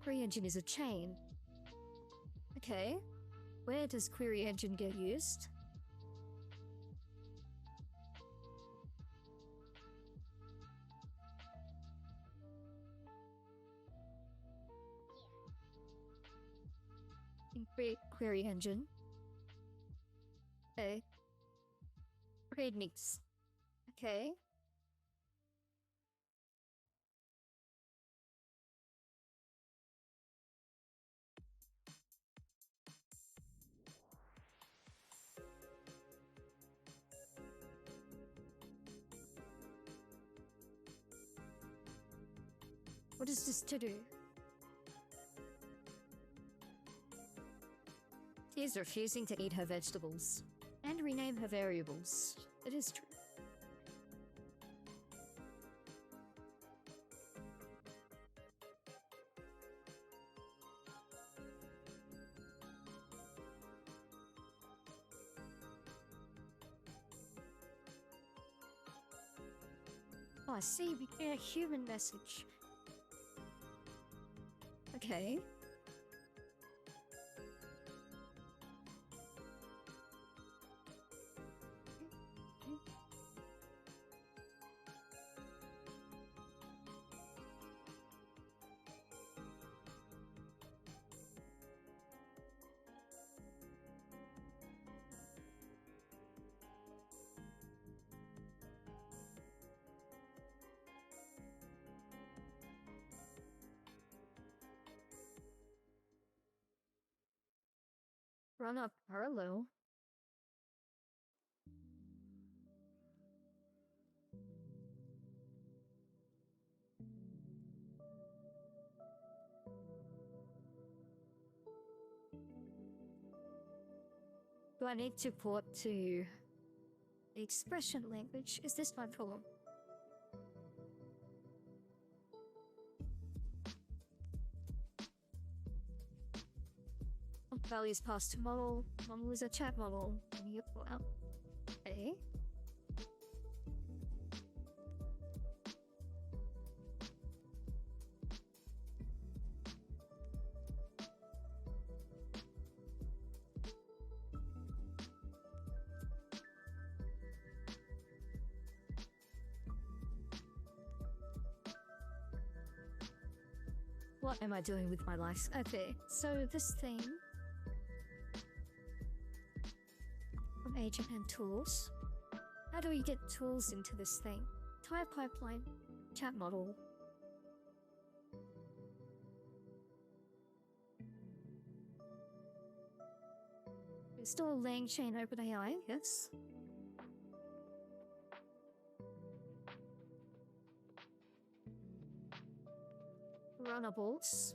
Query engine is a chain. Okay. Where does query engine get used? In query engine. Okay. Grade mix. Okay. What is this to do? She is refusing to eat her vegetables and rename her variables. It is true. Oh, I see. We get a human message. Okay. Run up parallel. Do I need to port to the expression language? Is this my problem? Values passed to model. Model is a chat model. Yep, wow. Okay. What am I doing with my life? Okay, so this thing from agent and tools. How do we get tools into this thing? Tire pipeline, chat model. Install Lang Chain OpenAI, yes. Runnables.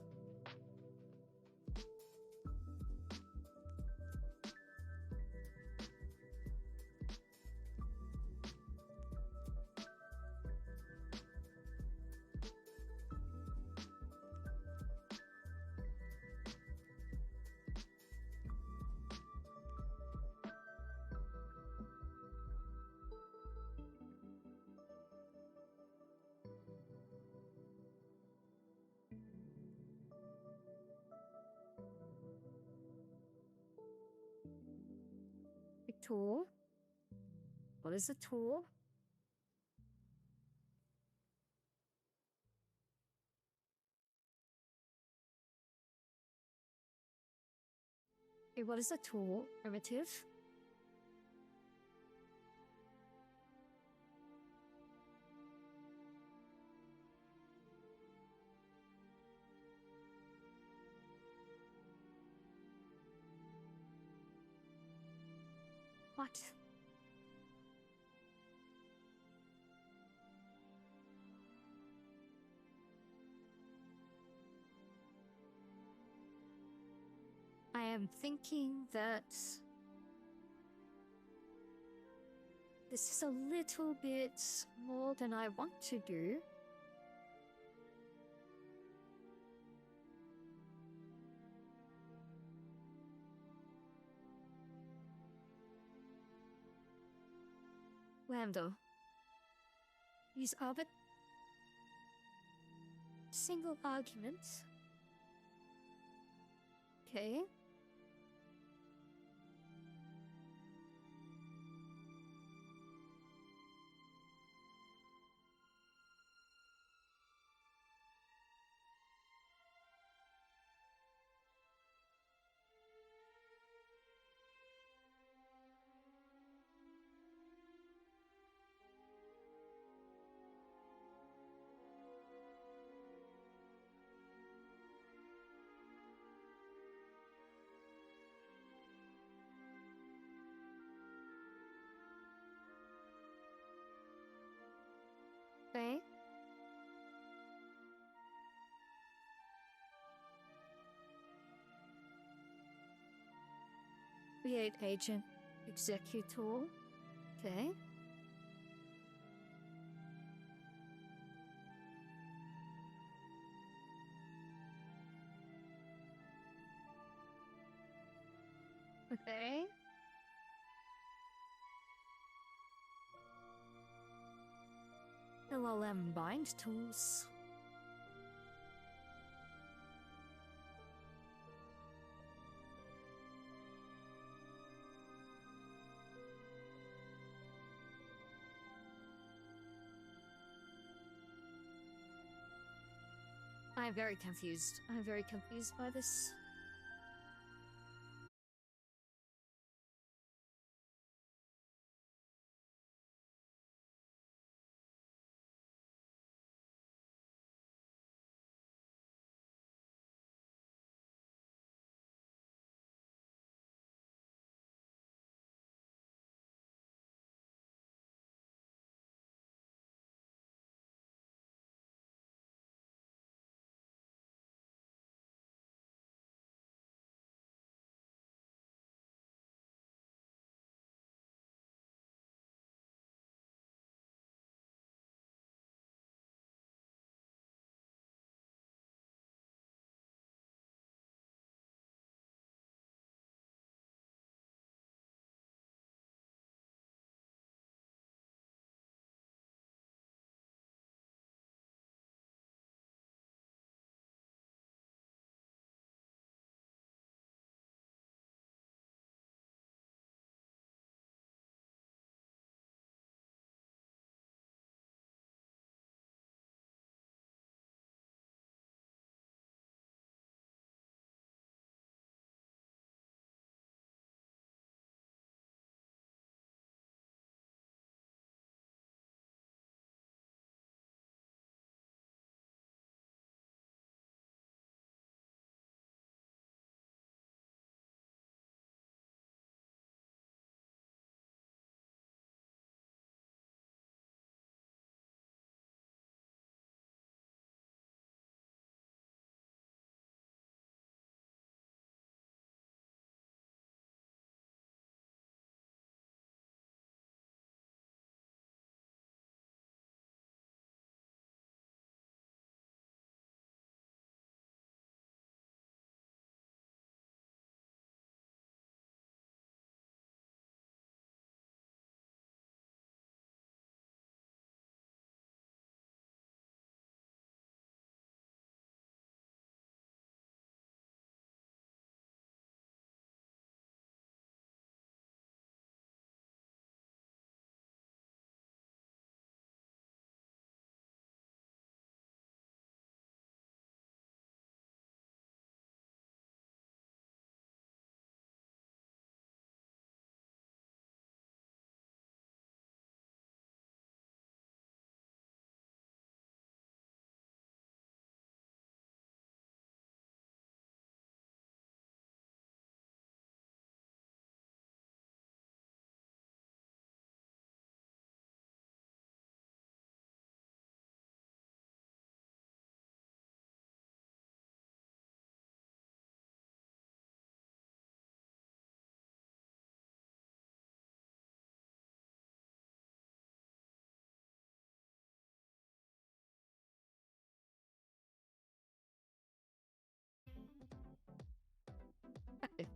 Tool. What is a tool? Okay, what is a tool? Primitive. What? I am thinking that this is a little bit more than I want to do. Lambda. Use arbit. Single argument. Okay. Create agent executor. Okay. Okay. LLM bind tools. I'm very confused. I'm very confused by this.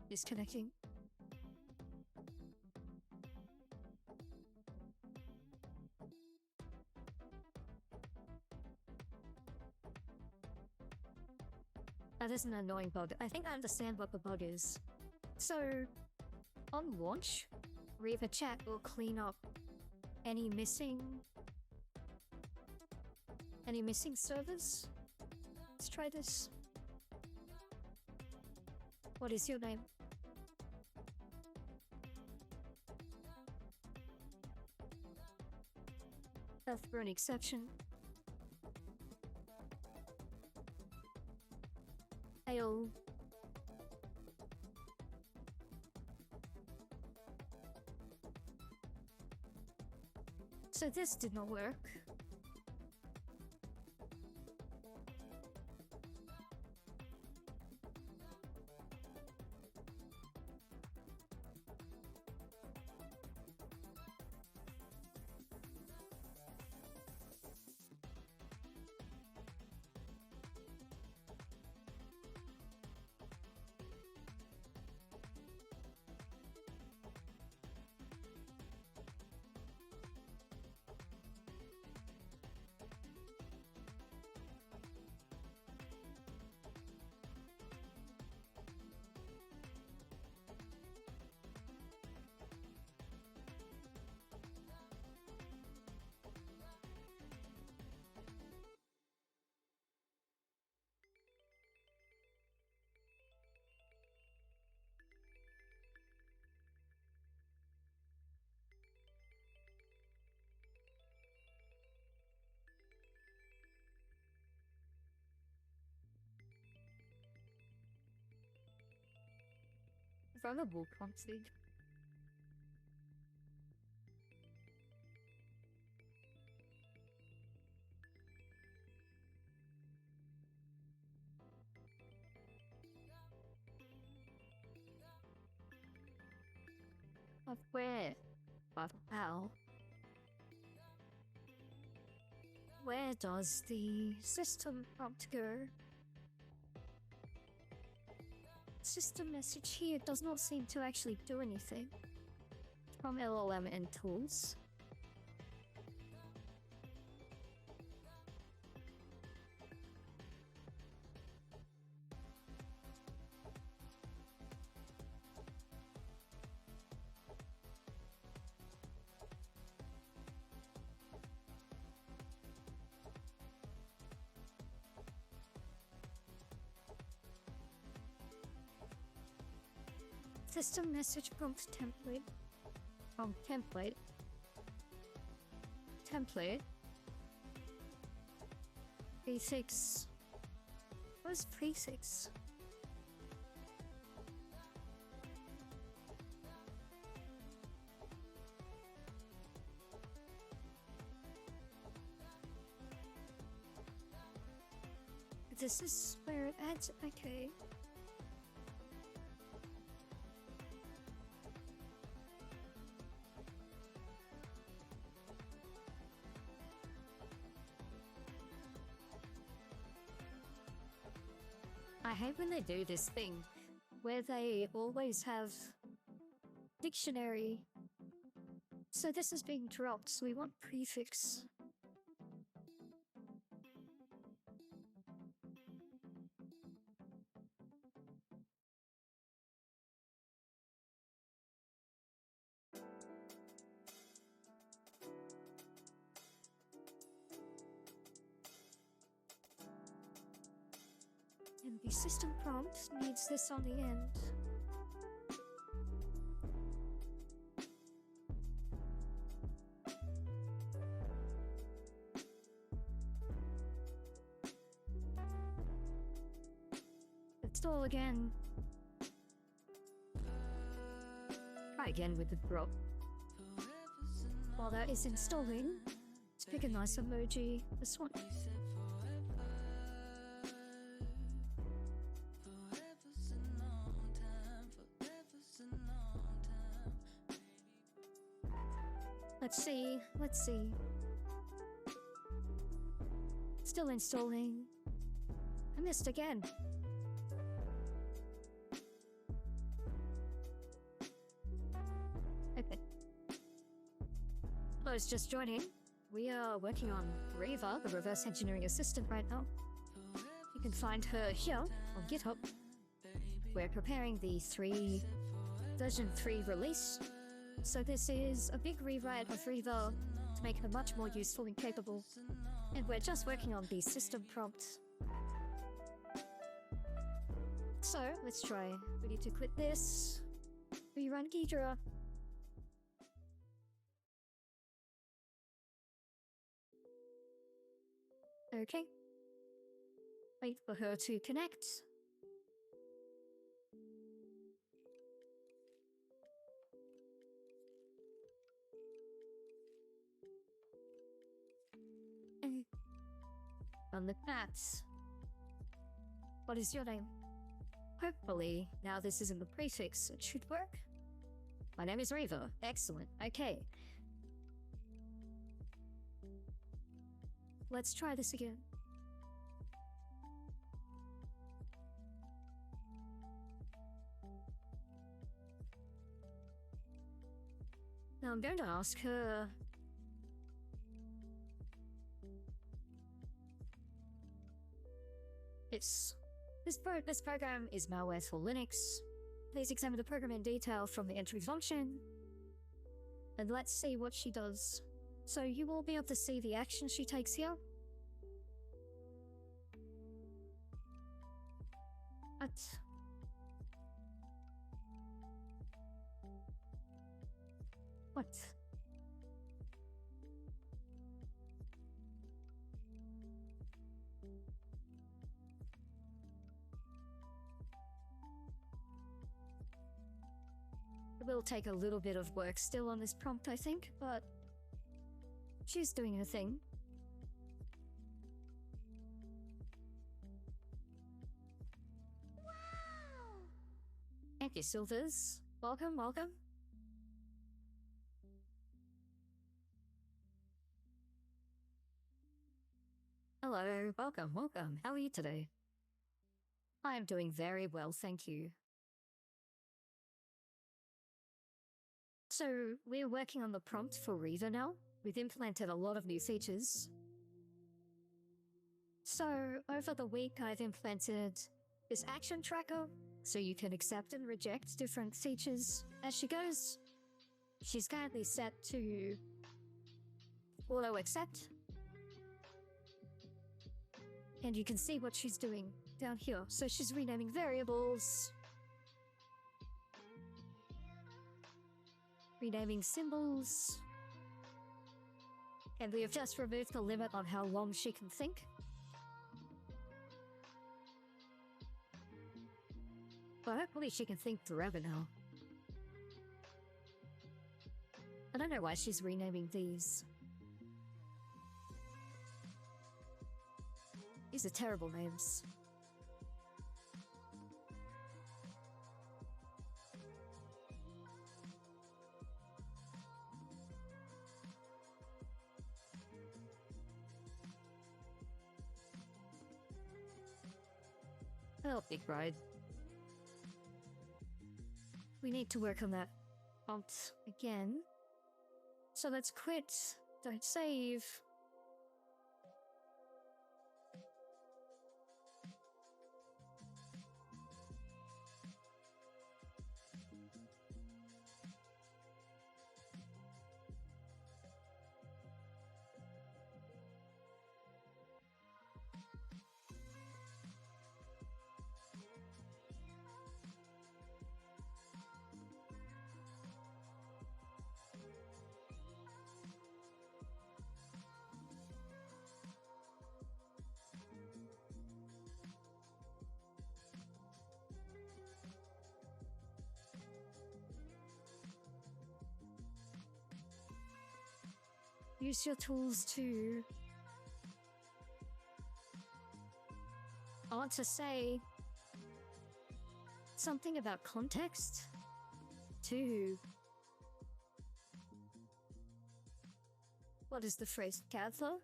Disconnecting. That is an annoying bug. I think I understand what the bug is. So, on launch, ReVa chat will clean up any missing servers. Let's try this. What is your name? That's for an exception. Ayo. So this did not work. Vulnerable config. But where? But how? Where does the system prompt go? System message here does not seem to actually do anything. From LLM and tools. System message prompt template. Template. Template. Prefix. What is prefix? This is where it adds. Okay. I hate when they do this thing where they always have dictionary. So this is being dropped, so we want prefix. And the system prompt needs this on the end. Install again. Try again with the drop. While that is installing, let's pick a nice emoji. This one. Let's see. Still installing. I missed again. Okay. Those just joining. We are working on ReVa, the reverse engineering assistant right now. You can find her here on GitHub. We're preparing the version 3 release. So this is a big rewrite of ReVa to make her much more useful and capable. And we're just working on the system prompt. So, let's try. We need to quit this. Rerun Ghidra. Okay. Wait for her to connect. On the cats. What is your name? Hopefully, now this is in the prefix, it should work. My name is ReVa. Excellent. Okay. Let's try this again. Now I'm going to ask her. This program is malware for Linux. Please examine the program in detail from the entry function. And let's see what she does. So you will be able to see the action she takes here. What? will take a little bit of work still on this prompt, I think, but she's doing her thing. Wow! Thank you, Silvers. Welcome, welcome. Hello, welcome, welcome. How are you today? I am doing very well, thank you. So, we're working on the prompt for ReVa now. We've implemented a lot of new features. So, over the week, I've implemented this action tracker, so you can accept and reject different features as she goes. She's currently set to auto accept. And you can see what she's doing down here. So she's renaming variables, renaming symbols, and we have just removed the limit on how long she can think. But hopefully she can think forever now. I don't know why she's renaming these. These are terrible names. Oh, big ride. We need to work on that prompt again. So let's quit. Don't save. Use your tools to... I want to say something about context too. What is the phrase? Gather?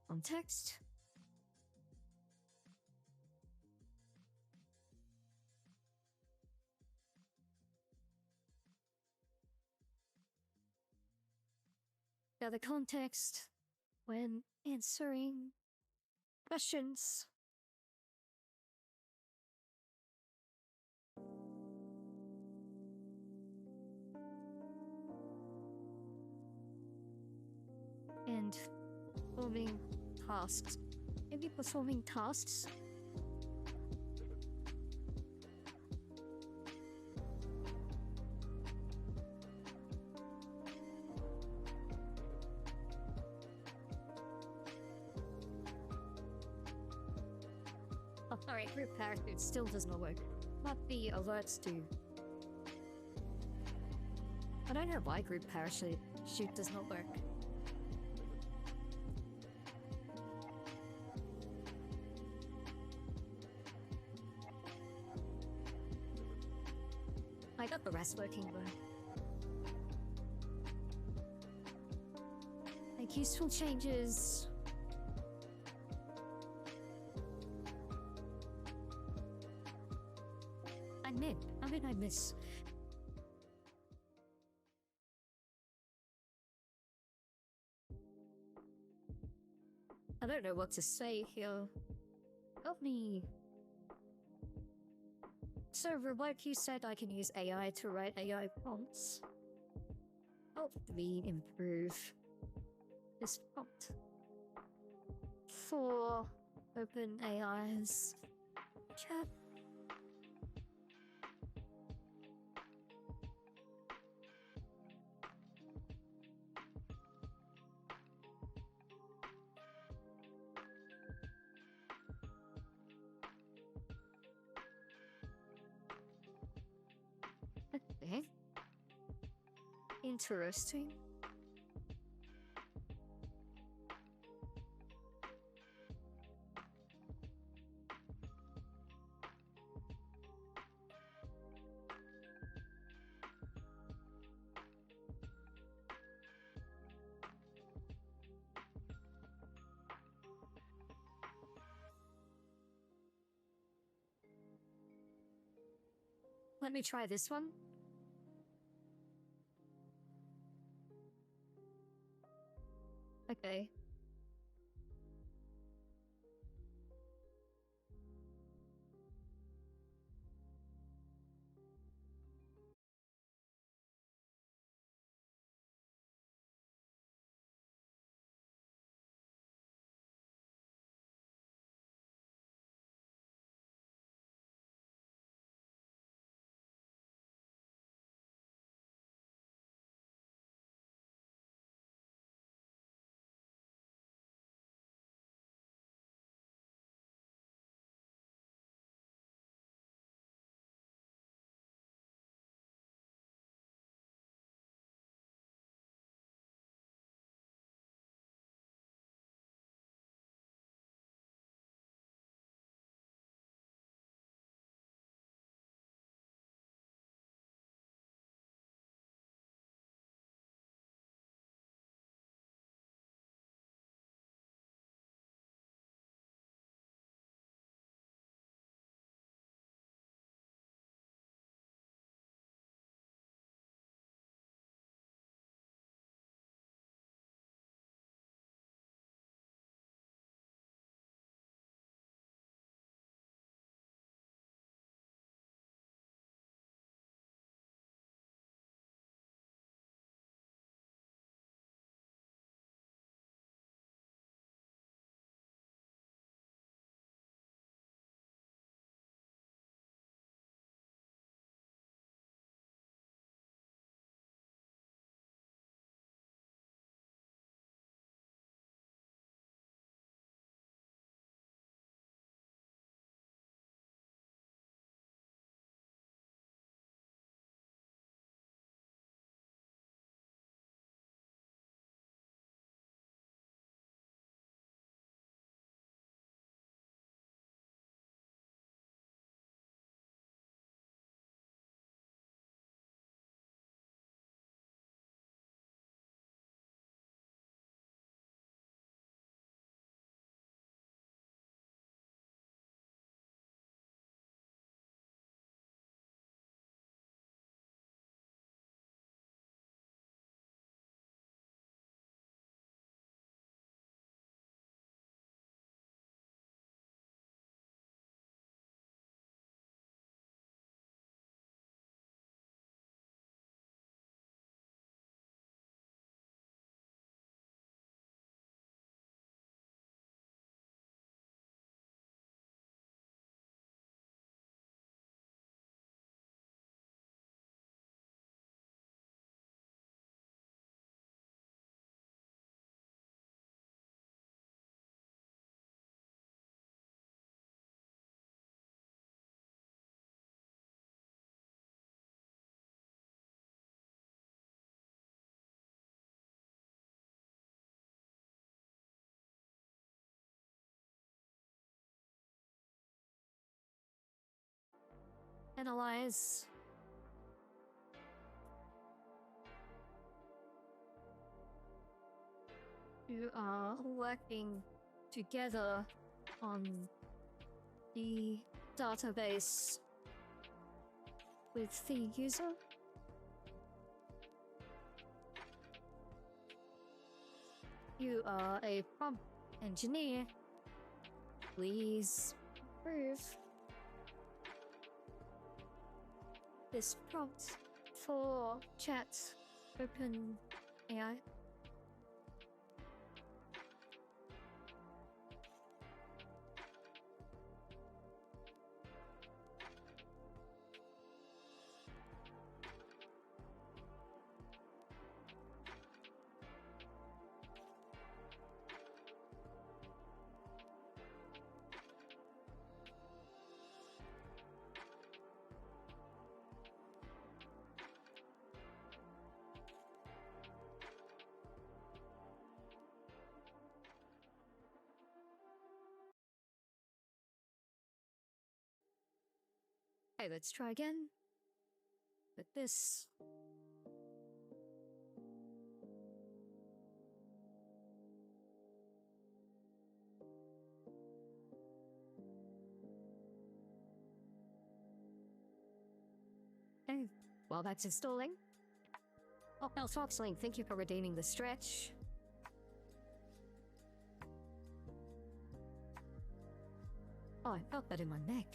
Context? Gather context when answering questions. And performing tasks. Maybe performing tasks. Oh, alright, group parachute still does not work. But the alerts do. I don't know why group parachute does not work. I got the rest working though. Make useful changes. How did I miss? I don't know what to say here. Help me. So, like you said, I can use AI to write AI prompts. Help me improve this prompt for OpenAI's chat. Okay. Interesting. Let me try this one. Okay. Analyze. You are working together on the database with the user. You are a prompt engineer. Please prove this prompt for chat open AI. Okay, let's try again. With this. Okay, while that's installing. Oh, now Foxlink, thank you for redeeming the stretch. Oh, I felt that in my neck.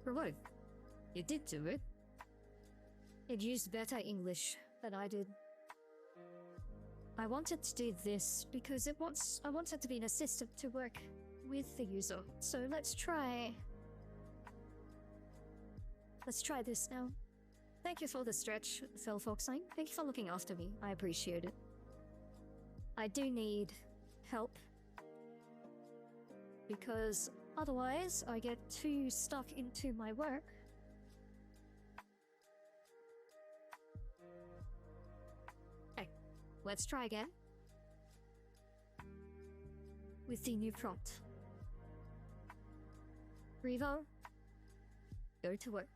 Remote, you did do it. It used better English than I did. I wanted to do this because I wanted to be an assistant to work with the user. So let's try this now. Thank you for the stretch, Phil Foxline. Thank you for looking after me. I appreciate it. I do need help. Because otherwise I get too stuck into my work. Okay, let's try again. With the new prompt. ReVa, go to work.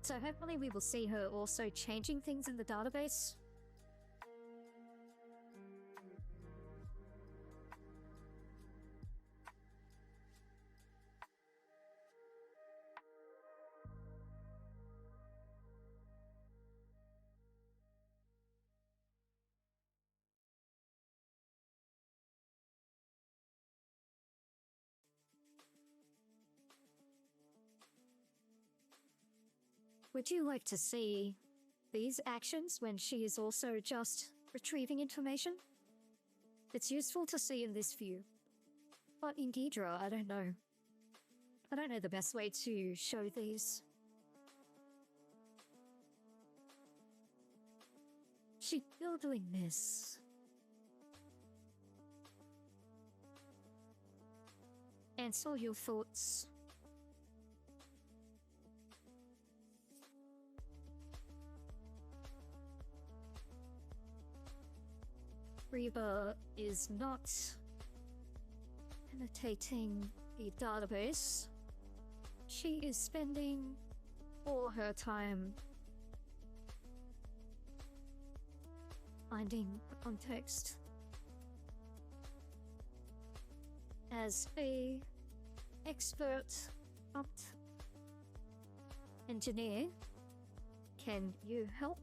So hopefully we will see her also changing things in the database. Would you like to see these actions when she is also just retrieving information? It's useful to see in this view. But in Ghidra, I don't know. I don't know the best way to show these. She's still doing this. Answer your thoughts. ReVa is not annotating the database. She is spending all her time finding the context. As a expert prompt engineer, can you help?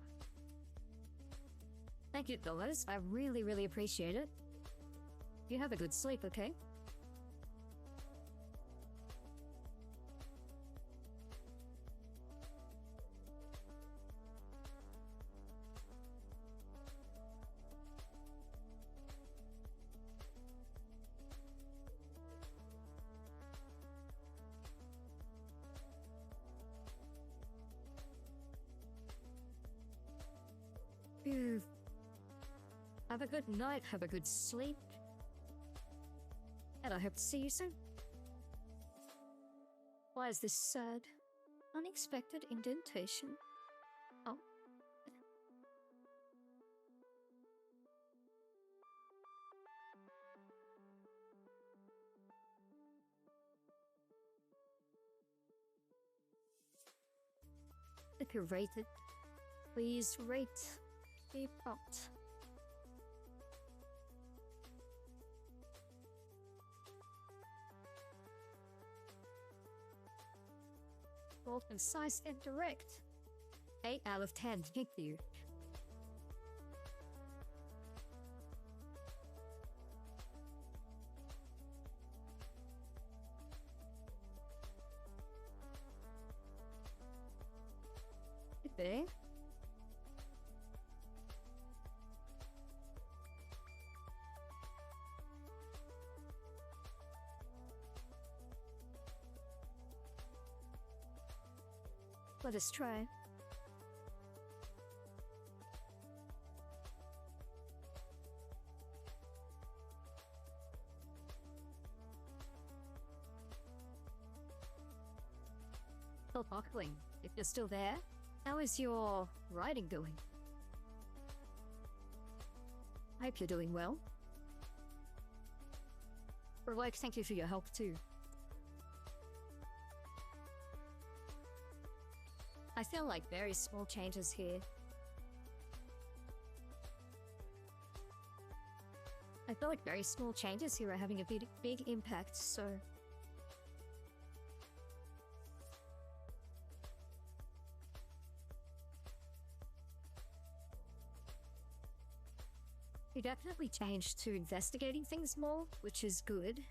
Thank you, Dollars. I really appreciate it. You have a good sleep, okay? Phew. Have a good night, have a good sleep. And I hope to see you soon. Why is this sad? Unexpected indentation. Oh. If you're rated, please rate the prompt. Bold, concise, and direct. 8 out of 10, thank you. There. Let us try. Still buckling. If you're still there, how is your writing going? I hope you're doing well. Like, thank you for your help too. I feel like very small changes here. I feel like very small changes here are having a big impact, so... We definitely changed to investigating things more, which is good.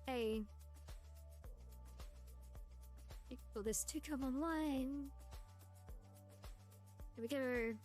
Hey. Wait for this to come online. Here we go.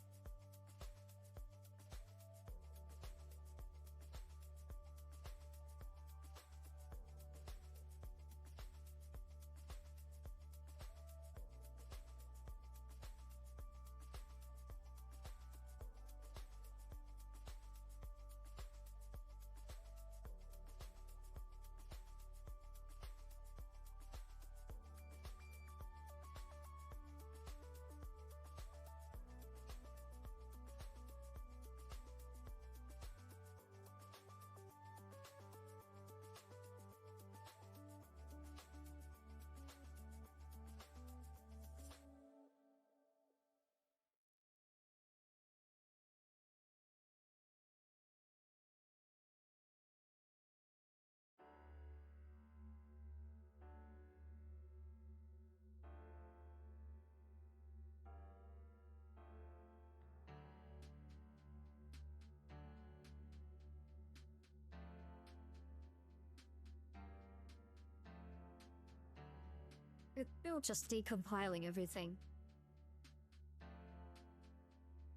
It's still just decompiling everything.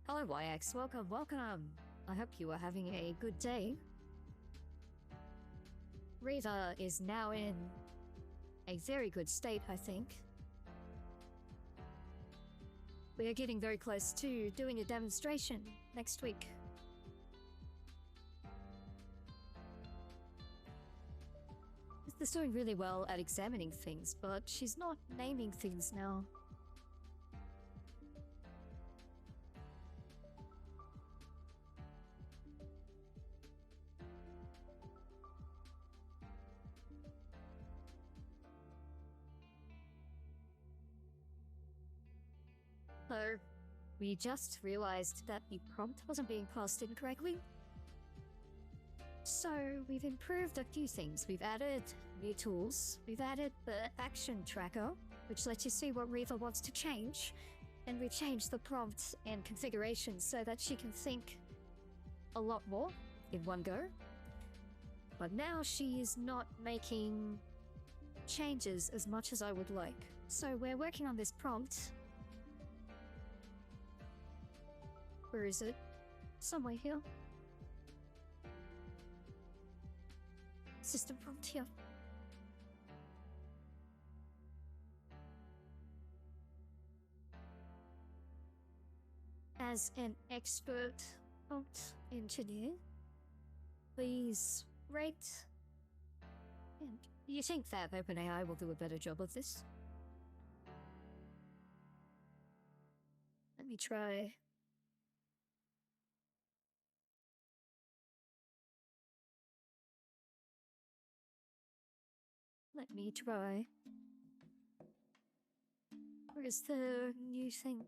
Hello YX, welcome. I hope you are having a good day. ReVa is now in a very good state, I think. We are getting very close to doing a demonstration next week. She's doing really well at examining things, but she's not naming things now. So, we just realized that the prompt wasn't being passed in correctly. So, we've improved a few things. We've added new tools. We've added the action tracker, which lets you see what ReVa wants to change. And we've changed the prompt and configuration so that she can think a lot more in one go. But now she is not making changes as much as I would like. So we're working on this prompt. Where is it? Somewhere here. System prompt here. As an expert prompt engineer, please rate. And you think that OpenAI will do a better job of this? Let me try. Let me try. Where's the new thing?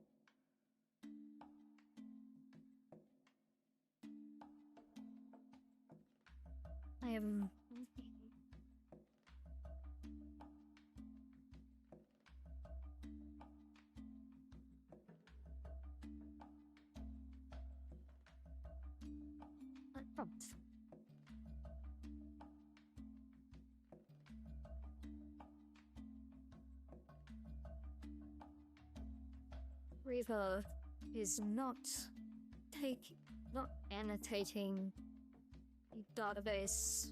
I am... prompt. ReVa is not annotating the database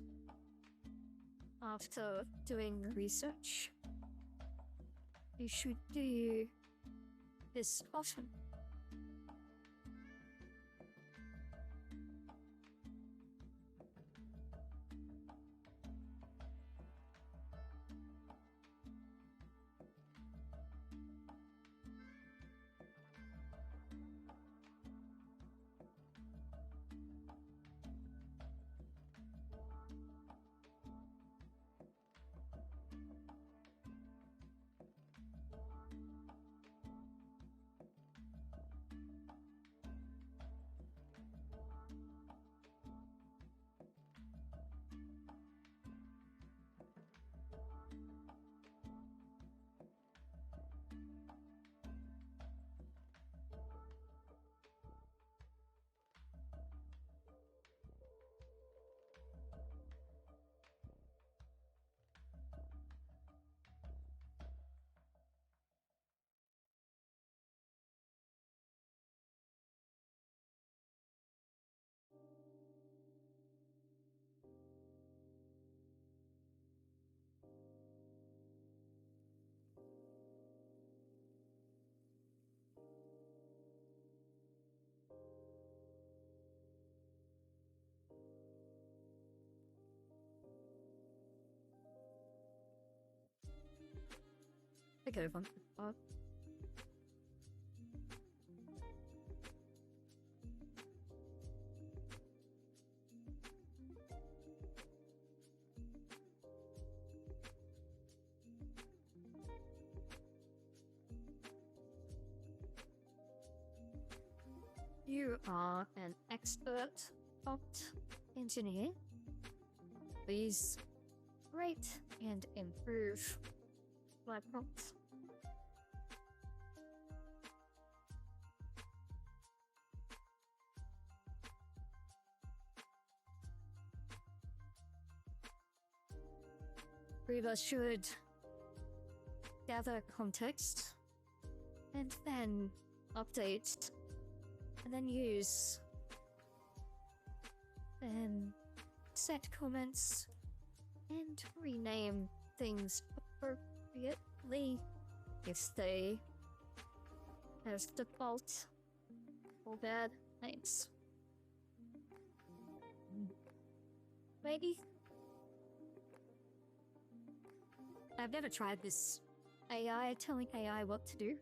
after doing research. You should do this often. take over. You are an expert prompt engineer. Please rate and improve my prompts. ReVa should gather context and then update and then use and set comments and rename things appropriately if they have default or bad names. Maybe? I've never tried this AI telling AI what to do.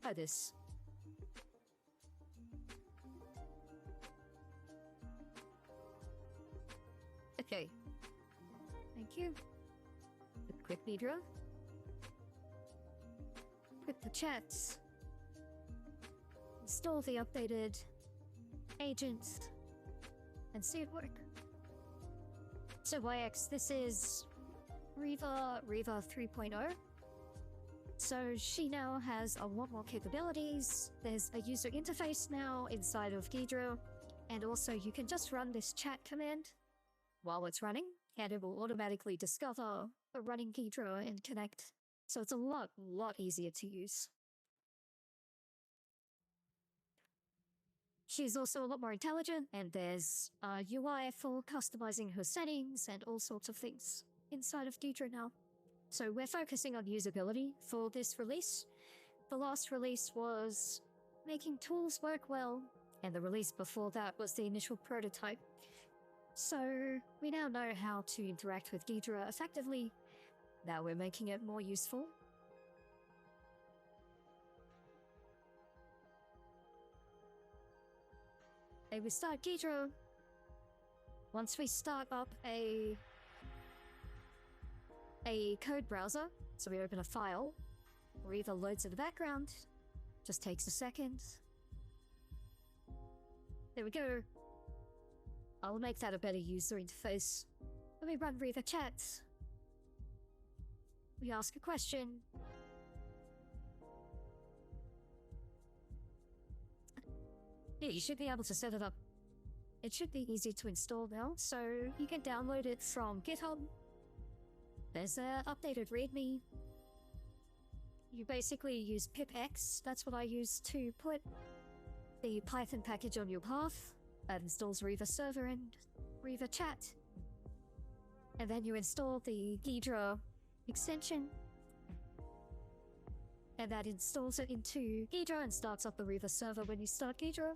Try this. Okay. Thank you. A quick Nidra. Quit the chats. Install the updated agents and see it work. So YX, this is ReVa 3.0. So she now has a lot more capabilities. There's a user interface now inside of Ghidra, and also you can just run this chat command while it's running, and it will automatically discover a running Ghidra and connect. So it's a lot easier to use. She's also a lot more intelligent, and there's a UI for customizing her settings and all sorts of things inside of Ghidra now. So we're focusing on usability for this release. The last release was making tools work well, and the release before that was the initial prototype. So we now know how to interact with Ghidra effectively. Now we're making it more useful. Okay, we start Ghidra. Once we start up a code browser, so we open a file, ReVa loads in the background, just takes a second. There we go. I'll make that a better user interface. Let me run ReVa chat. We ask a question. Yeah, you should be able to set it up. It should be easy to install now, so you can download it from GitHub. There's an updated README. You basically use pipx, that's what I use to put the Python package on your path. That installs ReVa server and ReVa chat. And then you install the Ghidra extension. And that installs it into Ghidra and starts up the ReVa server when you start Ghidra.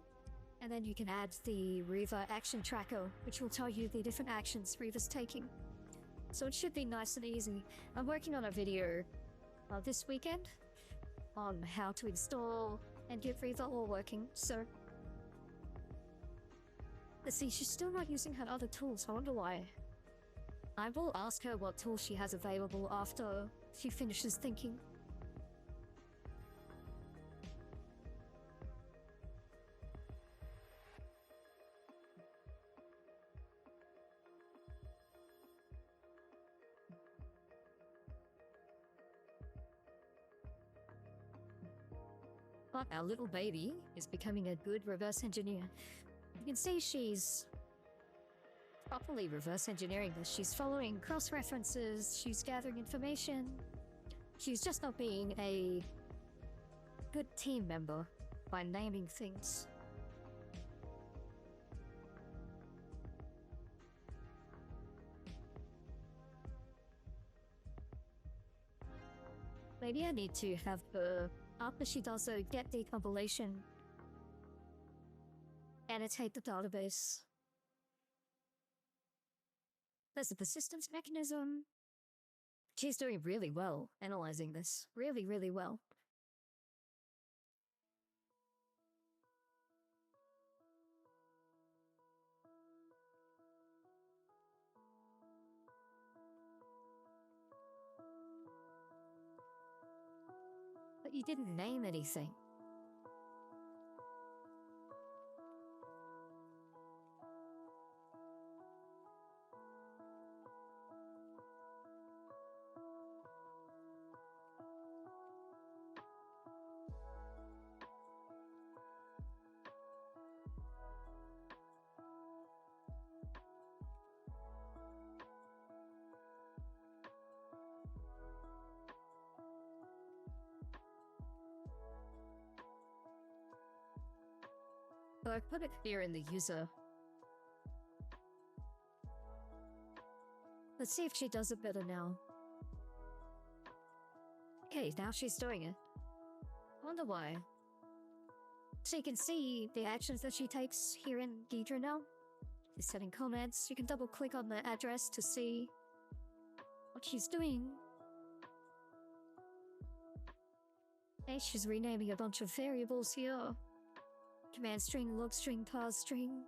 And then you can add the ReVa action tracker, which will tell you the different actions ReVa's taking. So it should be nice and easy. I'm working on a video this weekend on how to install and get ReVa all working, so... Let's see, she's still not using her other tools, I wonder why. I will ask her what tools she has available after she finishes thinking. But our little baby is becoming a good reverse engineer. You can see she's properly reverse engineering this. She's following cross-references, she's gathering information. She's just not being a good team member by naming things. Maybe I need to have her After she does a get decompilation, annotate the database. There's a persistence mechanism. She's doing really well analyzing this. Really, really well. But you didn't name anything. So I put it here in the user. Let's see if she does it better now. Okay, now she's doing it. Wonder why. So you can see the actions that she takes here in Ghidra now. She's setting comments. You can double click on the address to see what she's doing. Hey, she's renaming a bunch of variables here. Command string, log string, parse string.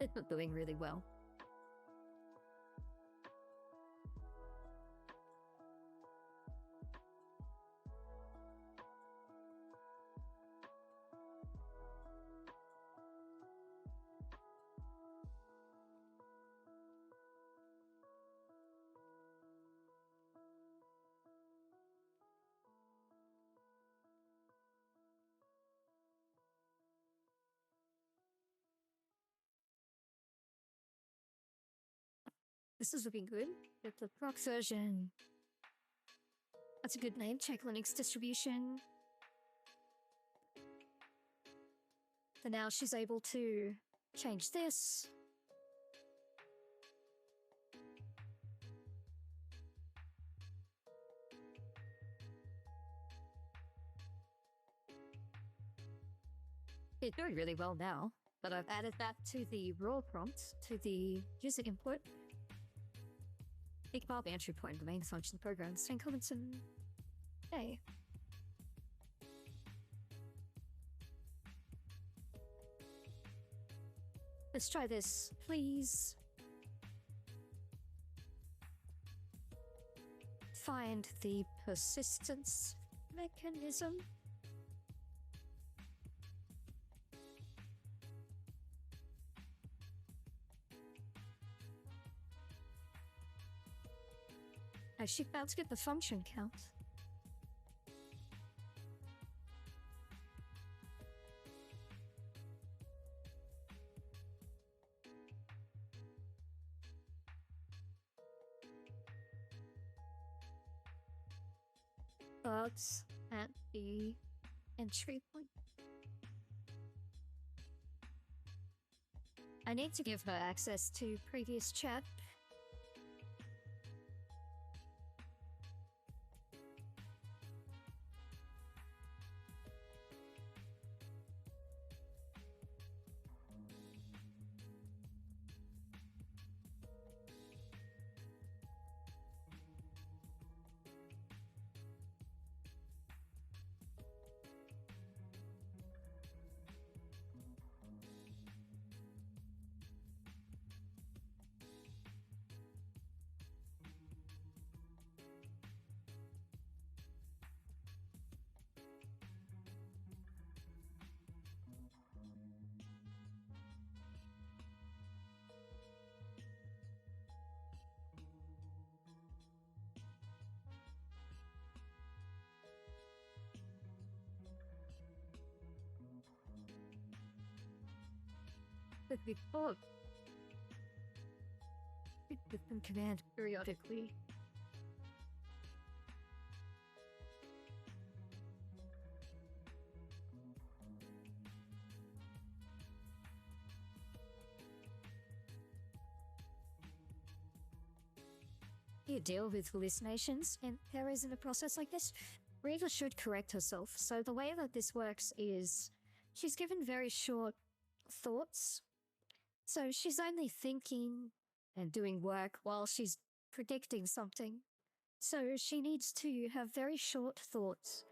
It's not doing really well. This is looking good. Get the proc version. That's a good name. Check Linux distribution. So now she's able to change this. It's doing really well now, but I've added that to the raw prompt, to the user input. Big Bob entry point, the main function of the program. Same comments and hey. Let's try this, please. Find the persistence mechanism. I should about to get the function count. Bugs at the entry point. I need to give her access to previous chat. Before different command periodically. you deal with hallucinations and errors in a process like this, ReVa should correct herself. So the way that this works is she's given very short thoughts. So she's only thinking and doing work while she's predicting something. So she needs to have very short thoughts.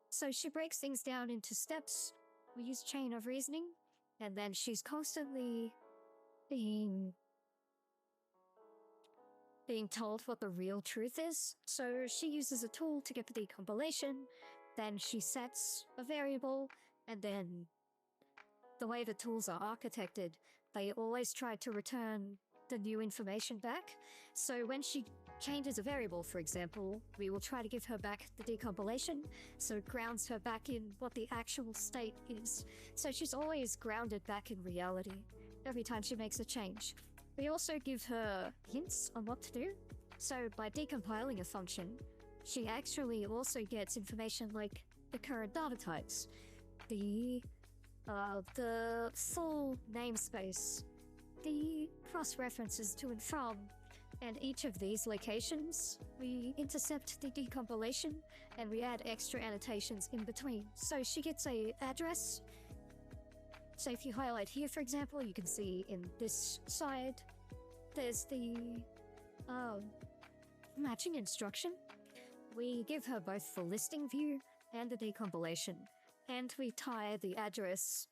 So she breaks things down into steps. We use chain of reasoning, and then she's constantly being told what the real truth is. So she uses a tool to get the decompilation, then she sets a variable, and then the way the tools are architected, they always try to return the new information back. So when she changes a variable, for example, we will try to give her back the decompilation, so it grounds her back in what the actual state is. So she's always grounded back in reality every time she makes a change. We also give her hints on what to do. So by decompiling a function, she actually also gets information like the current data types, the full namespace, the cross-references to and from, and each of these locations, we intercept the decompilation and we add extra annotations in between. So she gets a address. So if you highlight here, for example, you can see in this side, there's the matching instruction. We give her both the listing view and the decompilation, and we tie the address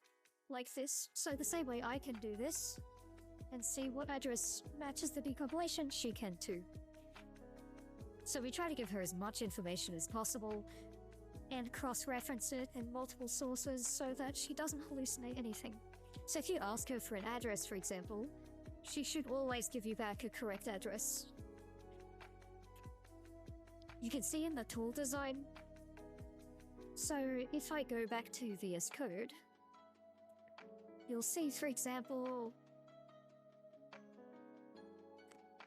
like this. So the same way I can do this and see what address matches the decompilation, she can too. So we try to give her as much information as possible and cross-reference it in multiple sources so that she doesn't hallucinate anything. So if you ask her for an address, for example, she should always give you back a correct address. You can see in the tool design. So if I go back to VS Code, you'll see, for example,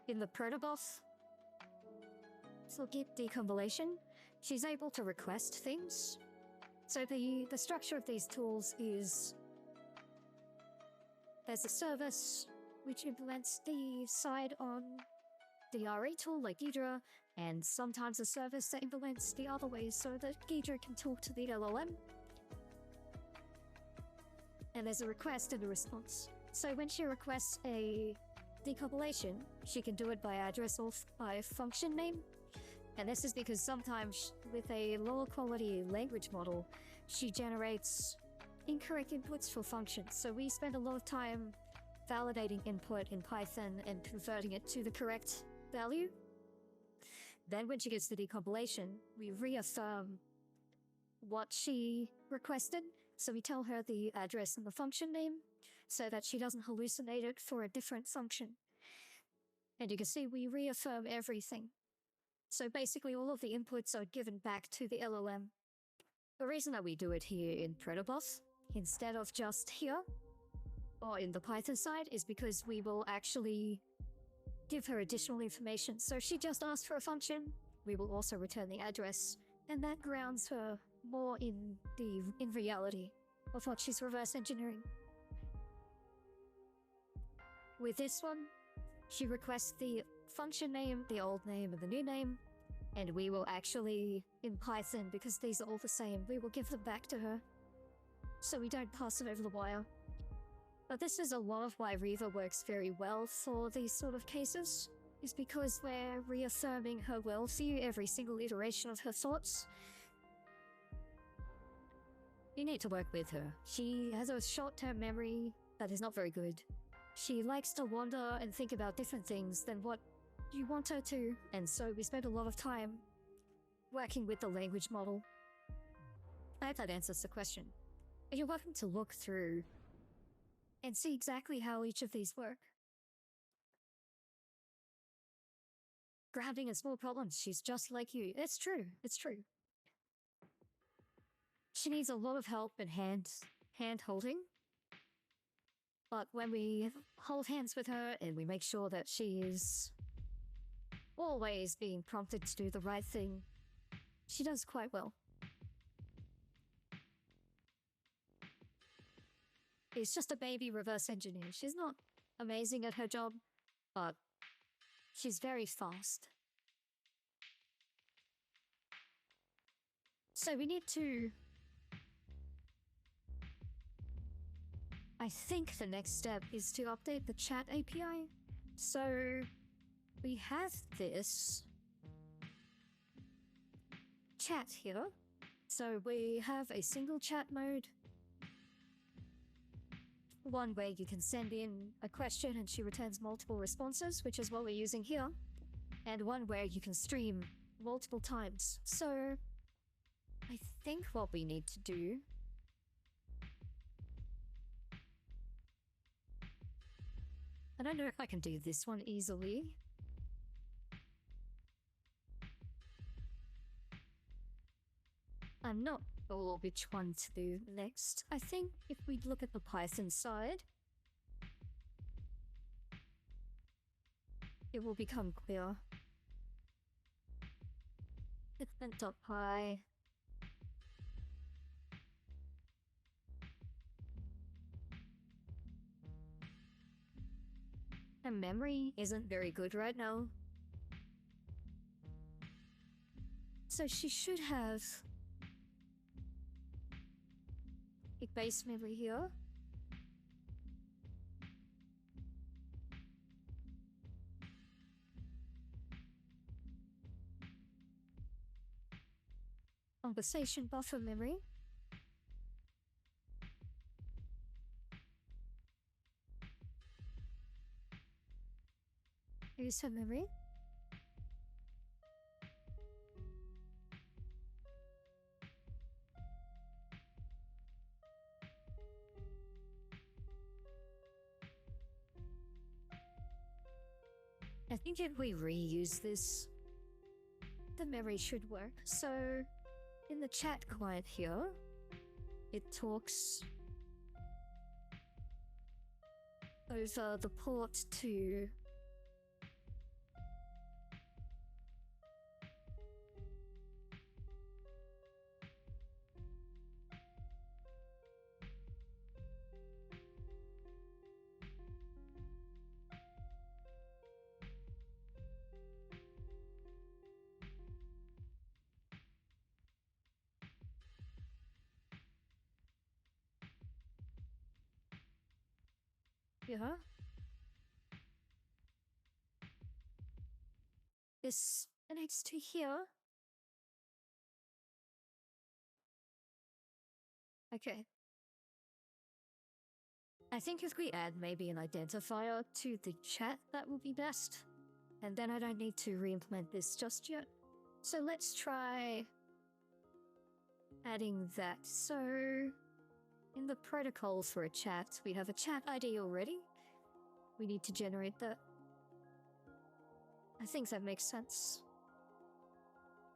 in the protobuf, for Git decompilation, she's able to request things. So the structure of these tools is there's a service which implements the side on the RE tool like Ghidra, and sometimes a service that implements the other way so that Ghidra can talk to the LLM. And there's a request and a response. So when she requests a decompilation, she can do it by address or by function name. And this is because sometimes with a lower quality language model, she generates incorrect inputs for functions. So we spend a lot of time validating input in Python and converting it to the correct value. Then when she gets the decompilation, we reaffirm what she requested. So we tell her the address and the function name so that she doesn't hallucinate it for a different function. And you can see we reaffirm everything. So basically all of the inputs are given back to the LLM. The reason that we do it here in protobuf instead of just here or in the Python side is because we will actually give her additional information. So if she just asks for a function, we will also return the address, and that grounds her more in reality of what she's reverse engineering. With this one, she requests the function name, the old name, and the new name, and we will actually, in Python, because these are all the same, we will give them back to her, so we don't pass it over the wire. But this is a lot of why ReVa works very well for these sort of cases, is because we're reaffirming her worldview every single iteration of her thoughts. You need to work with her. She has a short-term memory that is not very good. She likes to wander and think about different things than what you want her to, and so we spend a lot of time working with the language model. I hope that answers the question. You're welcome to look through and see exactly how each of these work. Grounding in small problems, she's just like you. It's true, it's true. She needs a lot of help and hand-holding. But when we hold hands with her and we make sure that she is always being prompted to do the right thing, she does quite well. She's just a baby reverse engineer. She's not amazing at her job, but she's very fast. So we need to... I think the next step is to update the chat API. So we have this chat here. So we have a single chat mode. One where you can send in a question and she returns multiple responses, which is what we're using here. And one where you can stream multiple times. So I think what we need to do I don't know if I can do this one easily. I'm not sure which one to do next. I think if we look at the Python side, it will become clear. Event.py. And memory isn't very good right now. So she should have a base memory here. Conversation buffer memory. Here's her memory. I think if we reuse this, the memory should work. So in the chat client here, it talks over the port to yeah. This connects to here. Okay. I think if we add maybe an identifier to the chat, that will be best. And then I don't need to re-implement this just yet. So let's try adding that. So in the protocol for a chat, we have a chat ID already. We need to generate that. I think that makes sense.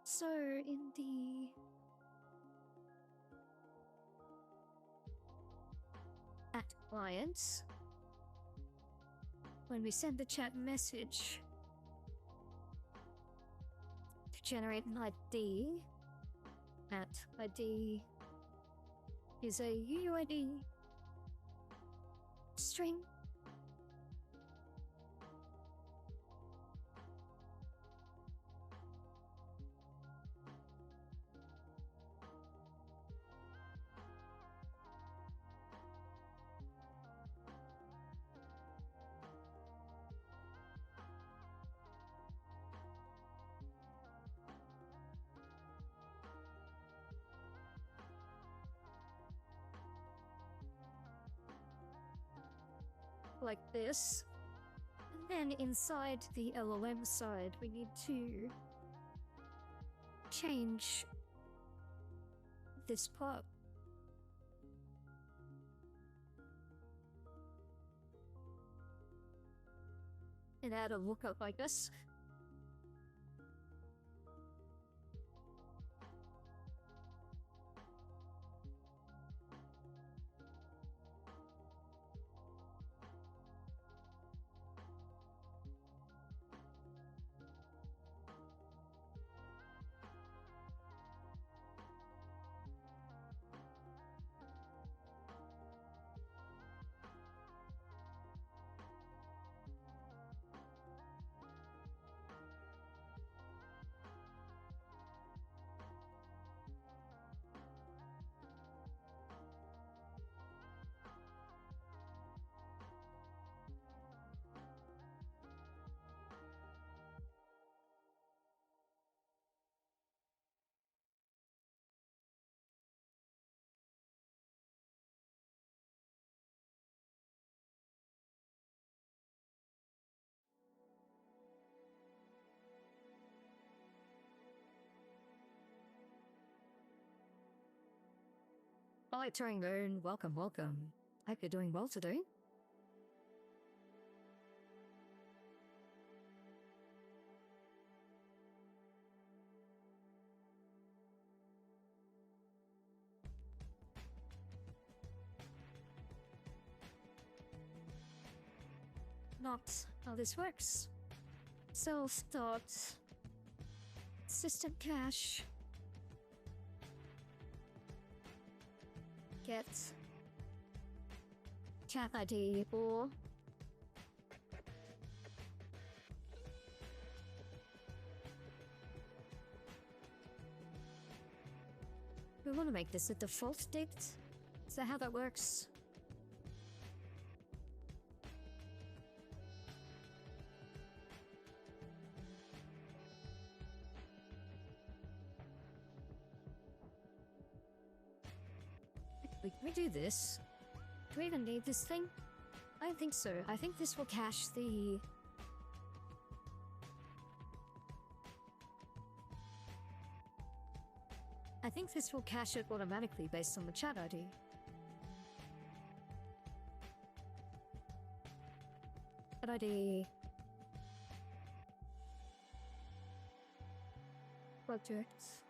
So in the at clients, when we send the chat message to generate an ID, at ID is a UUID string. Like this. And then inside the LLM side, we need to change this part. And add a lookup, I guess. Hi, Turing Moon. Welcome, welcome. I hope you're doing well today. Not how this works. Self dot system cache get chat ID or we want to make this a default date. Is that how that works? Can we do this? Do we even need this thing? I don't think so. I think this will cache the... I think this will cache it automatically based on the chat ID. Chat ID... Projects...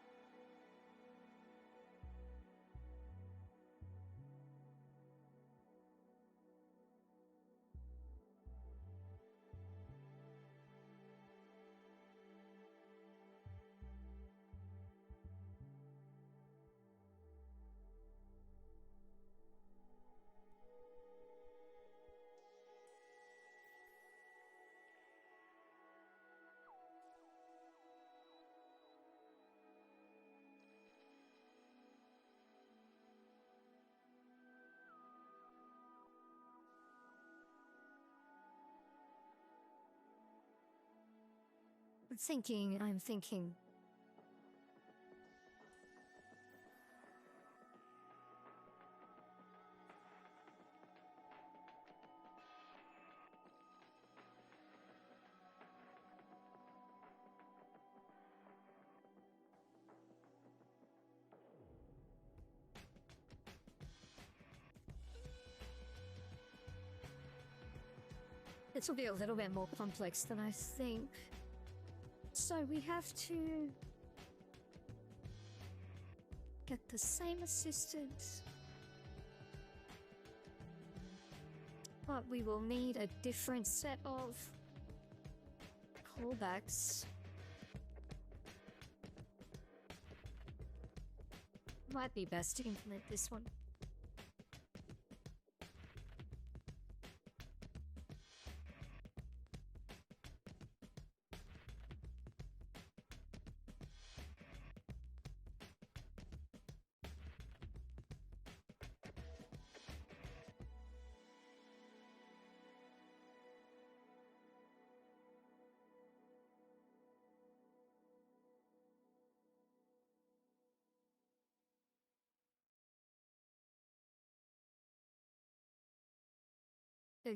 I'm thinking. This will be a little bit more complex than I think. So we have to get the same assistant, but we will need a different set of callbacks. Might be best to implement this one.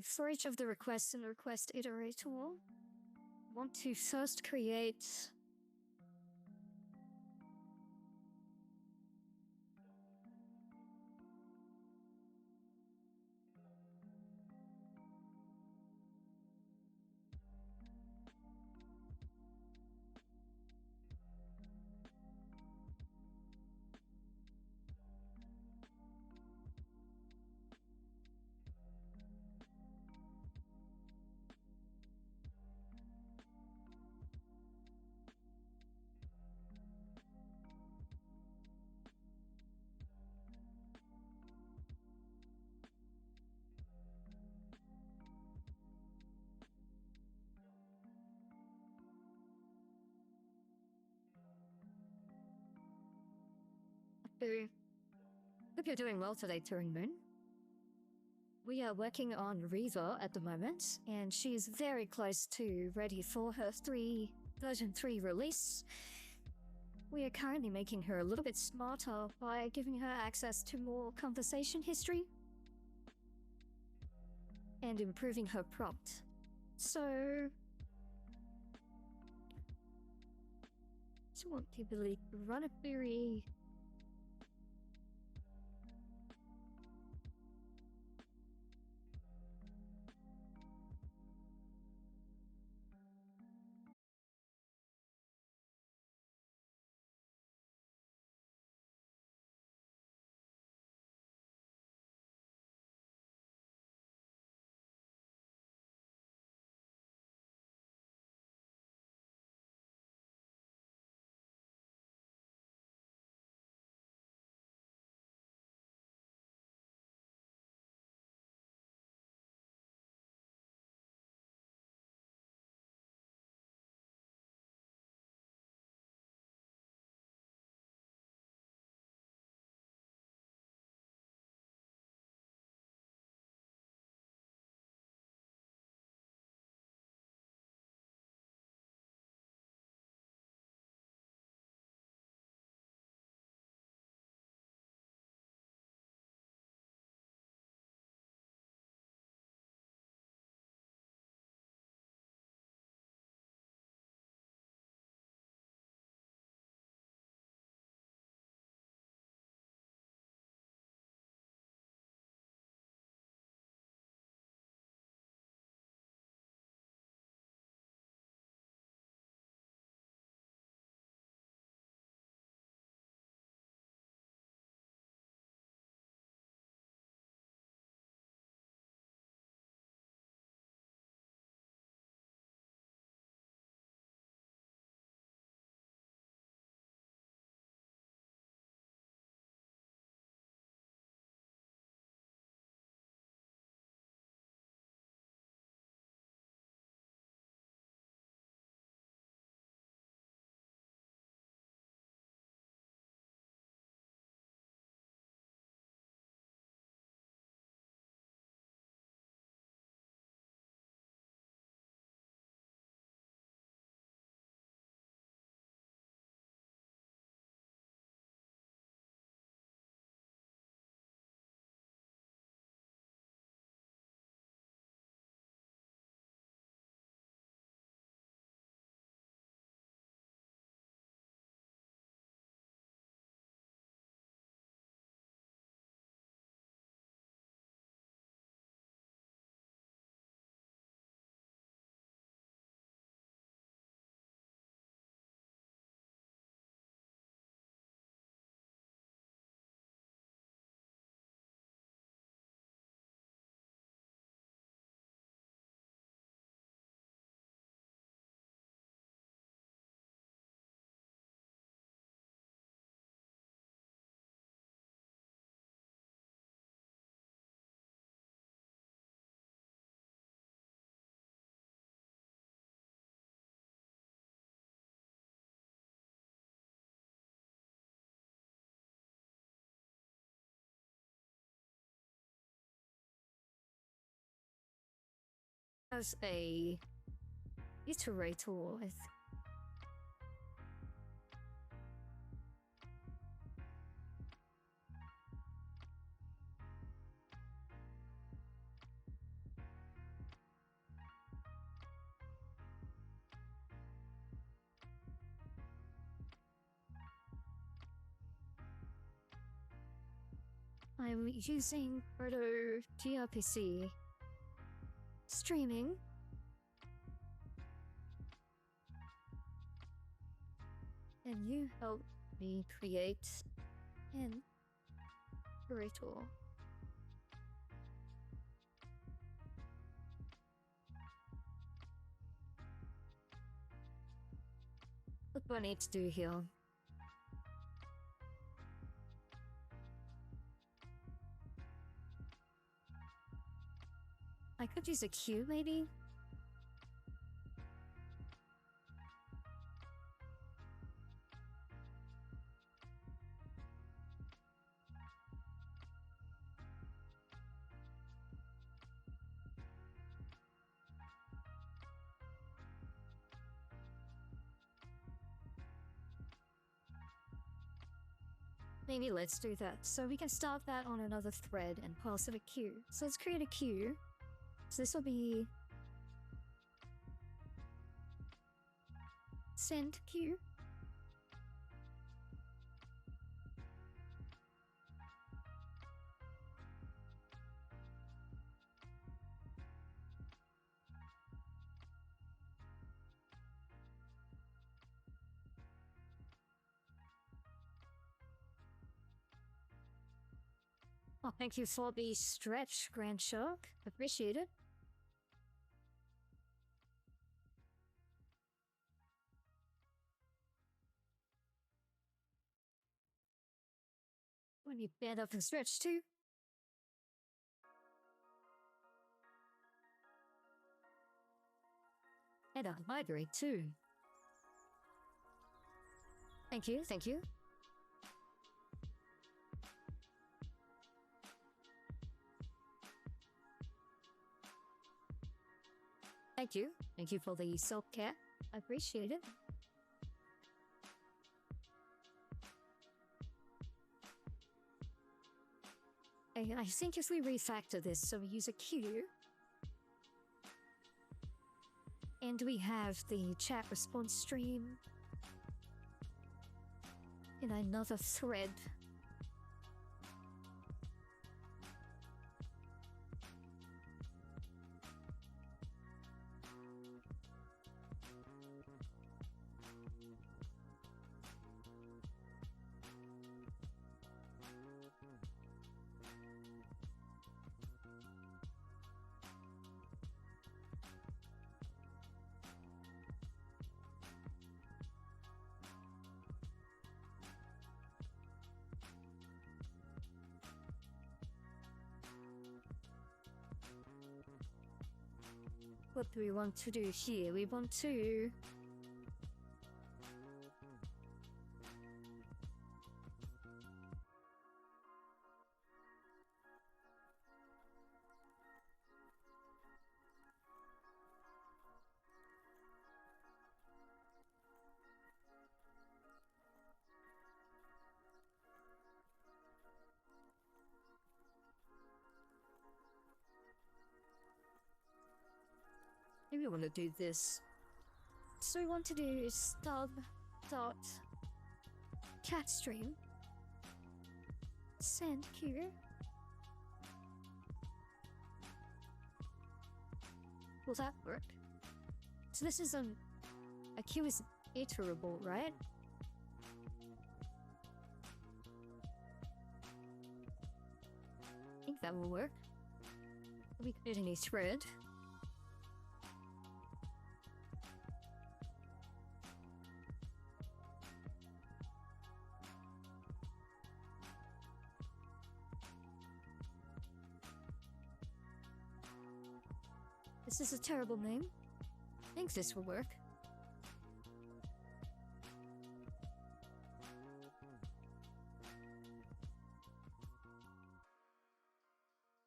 For each of the requests in the request iterator, I want to first create Hope you're doing well today, Turing Moon. We are working on ReVa at the moment, and she is very close to ready for her version 3 release. We are currently making her a little bit smarter by giving her access to more conversation history and improving her prompt. So want to run a query as a iterator with I'm using Proto gRPC streaming. And you help me create an iterator. What do I need to do here? I could use a queue, maybe? Maybe let's do that. So we can start that on another thread and pass it a queue. So let's create a queue. So this will be send queue. Oh, thank you for the stretch, Grand Shark. Appreciate it. When you bend up and stretch too. And a hydrate too. Thank you, thank you. Thank you. Thank you for the self-care. I appreciate it. I think if we refactor this, so we use a queue, and we have the chat response stream in another thread. What do we want to do here? We want to... Maybe we want to do this. So we want to do stub dot cat stream send queue. Will that work? So this is a queue is iterable, right? I think that will work. We create a new thread. This is a terrible name. I think this will work.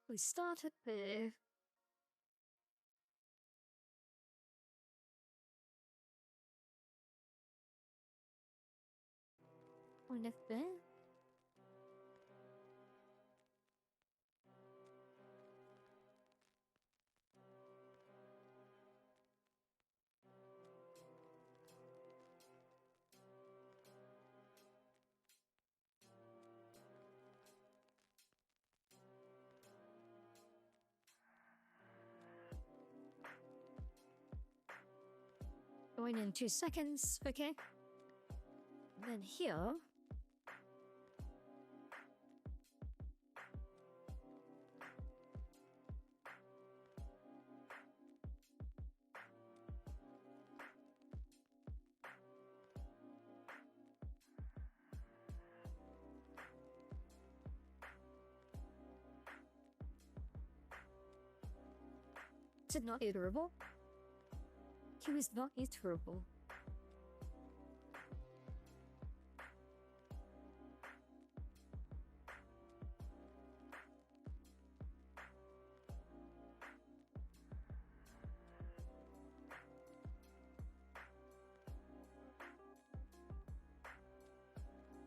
We started with One of the... Going in 2 seconds, okay. Then here. Is it not iterable? Q is not iterable.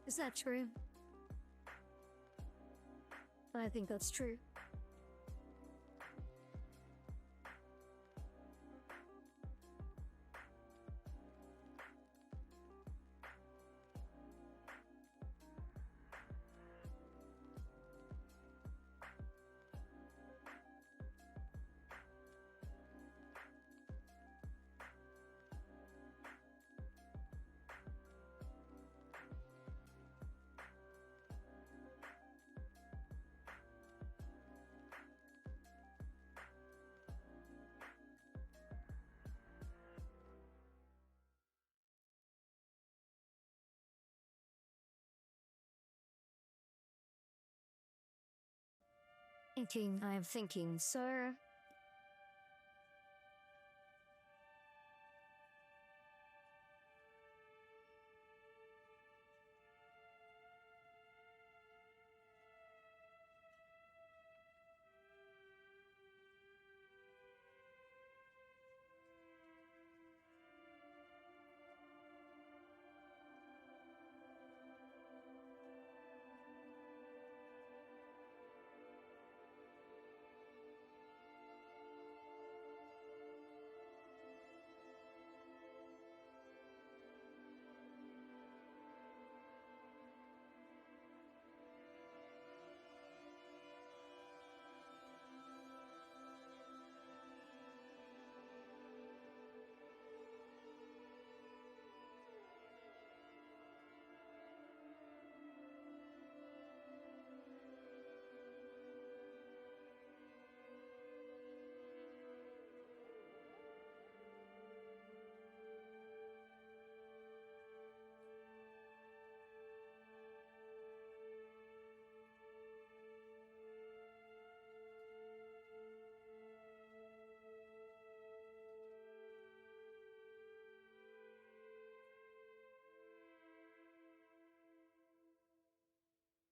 Is that true? I think that's true. I'm thinking, so...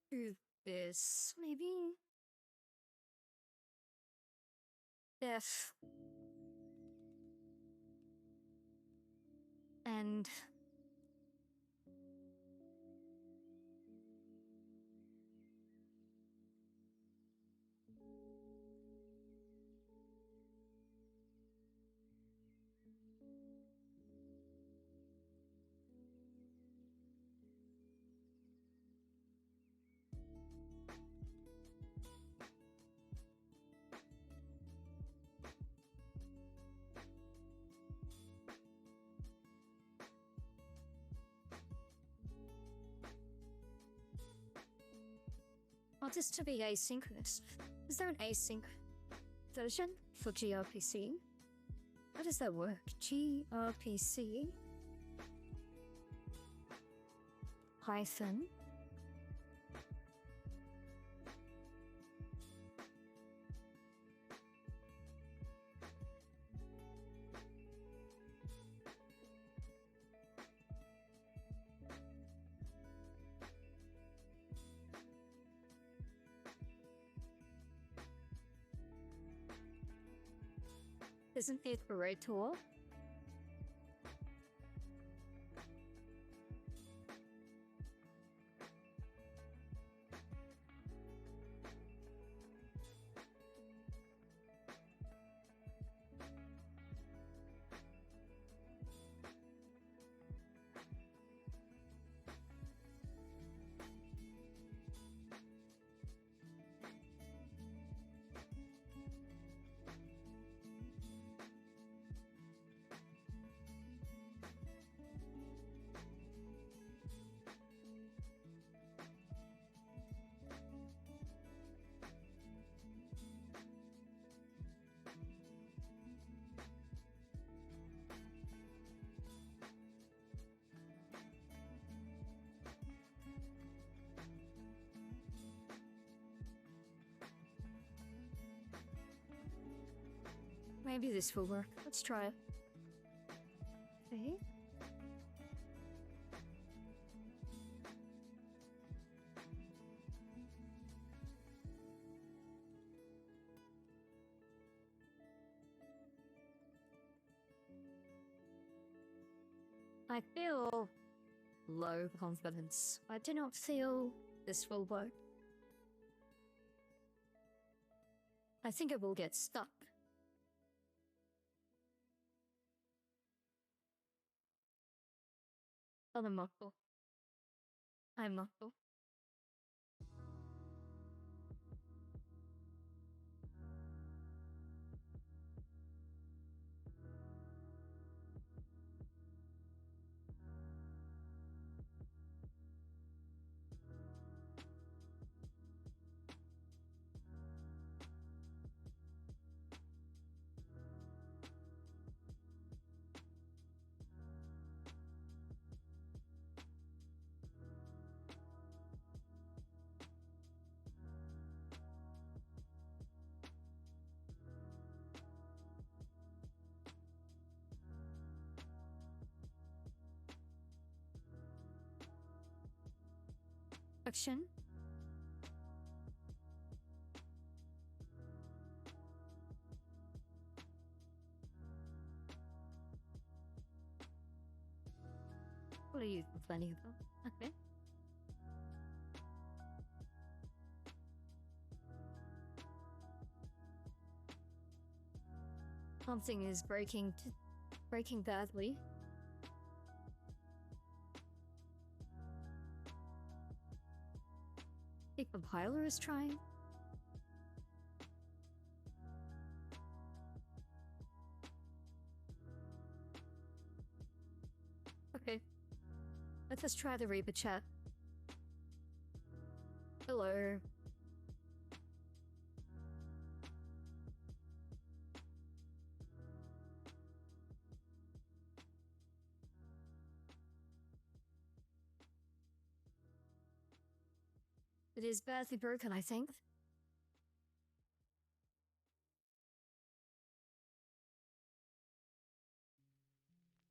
Do this, maybe? F. And... want this to be asynchronous. Is there an async version for gRPC? How does that work? gRPC hyphen isn't it operator? Maybe this will work. Let's try it. Okay. I feel low confidence. I do not feel this will work. I think it will get stuck. But I'm not sure. I'm not sure. Action. What are you complaining about? Okay. Something is breaking badly. The compiler is trying. Okay. Let us try the ReVa chat. Hello. It is badly broken, I think.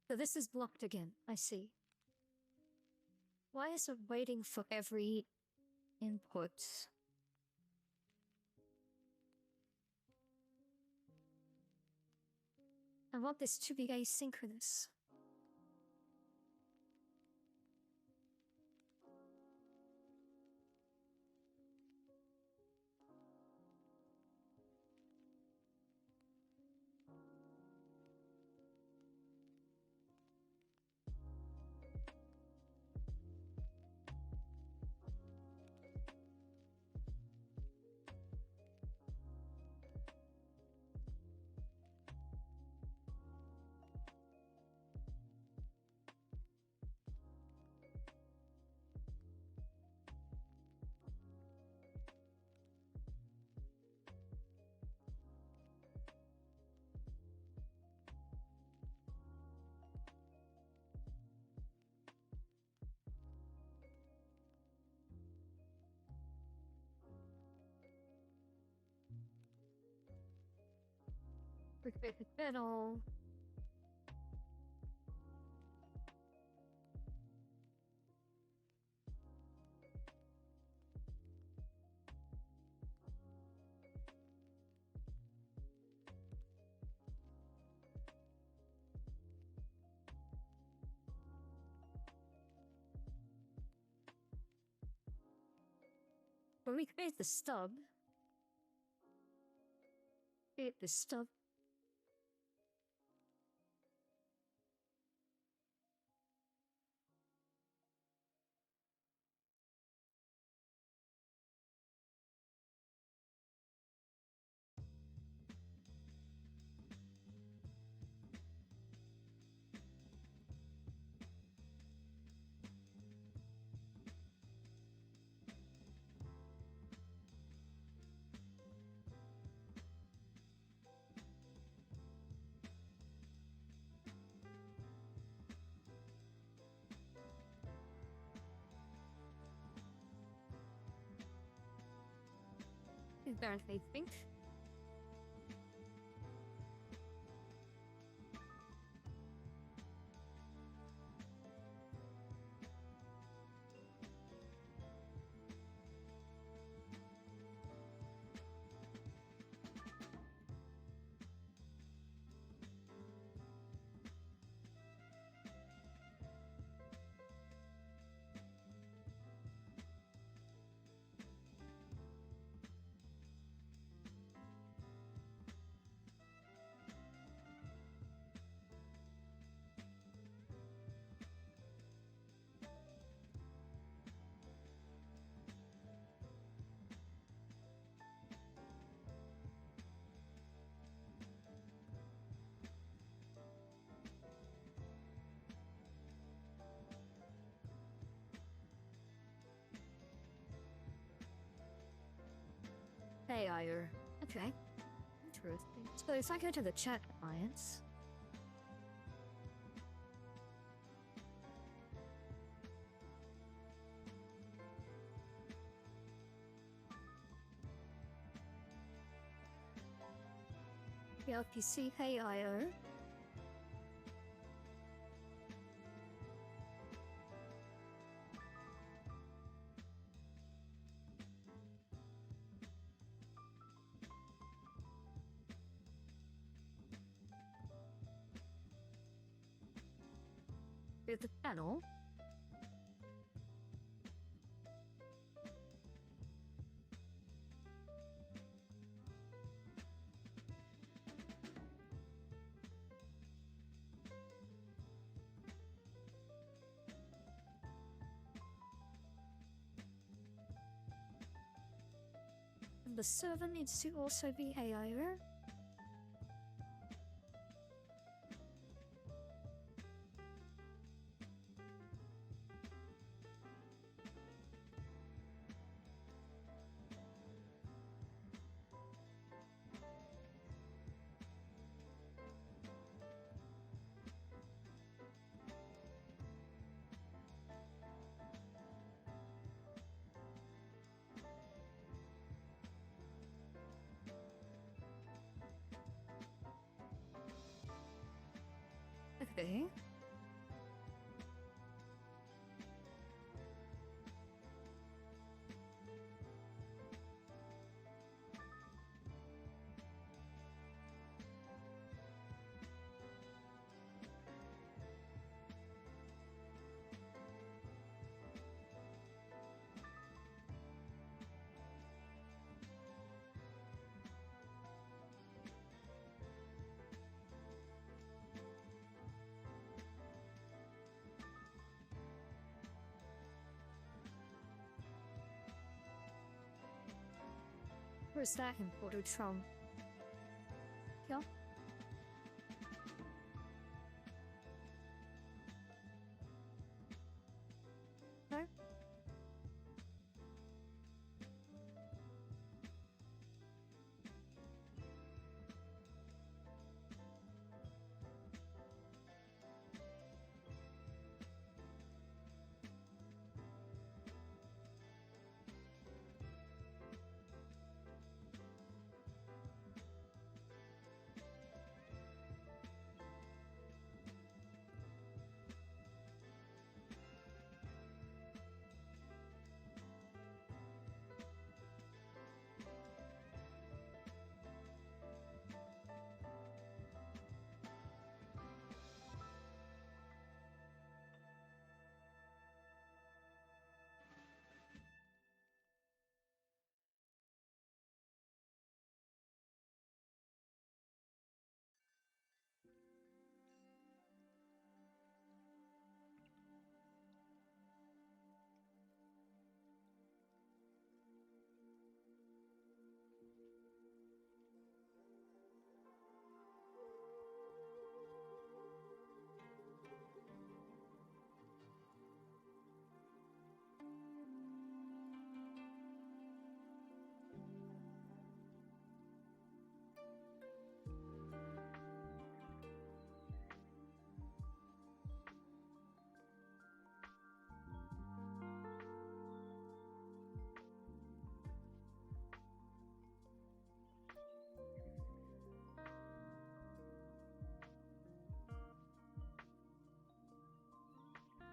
So this is blocked again, I see. Why is it waiting for every input? I want this to be asynchronous. Protect the pedal. When we create the stub, apparently think. AIer. Okay. Interesting. So if I go to the chat appliance. PLPC AIer. With the panel. And the server needs to also be AIer. Okay. Where's that imported from? Yeah. No?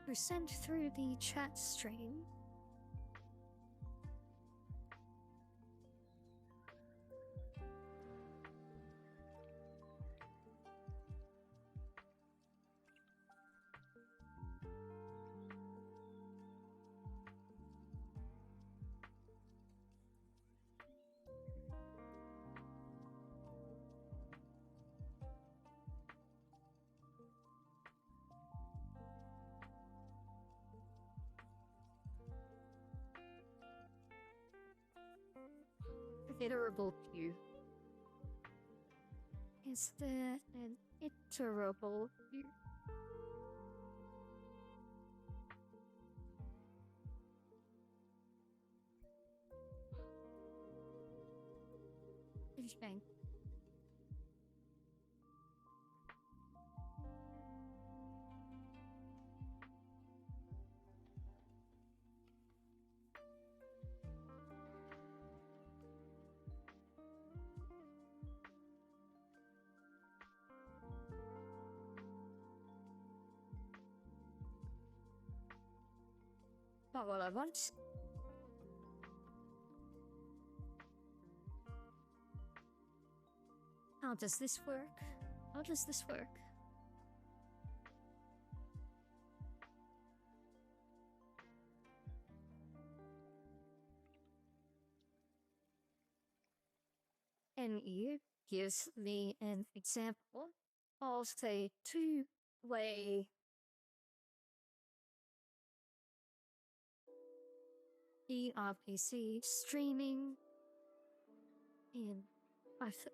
Were sent through the chat stream. Iterable queue. Is there an iterable queue? Interesting. Not what I want. How does this work? How does this work? And here gives me an example of a two-way ERPC streaming in Python.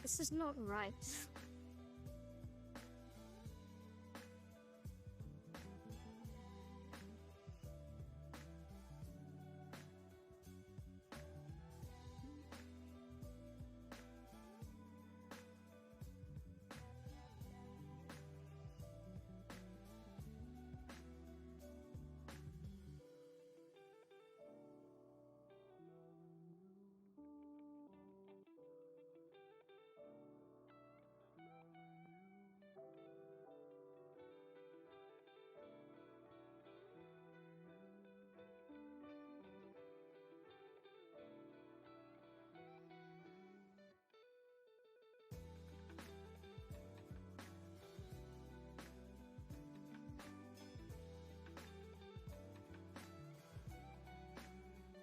This is not right.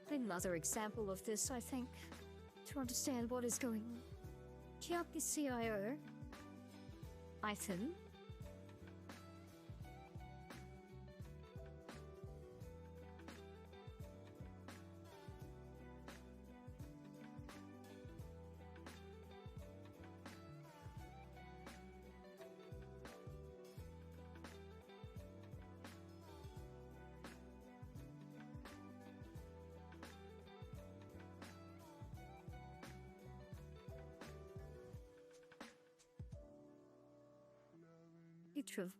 Another example of this, I think, to understand what is going on. GRPCIO, Python, true.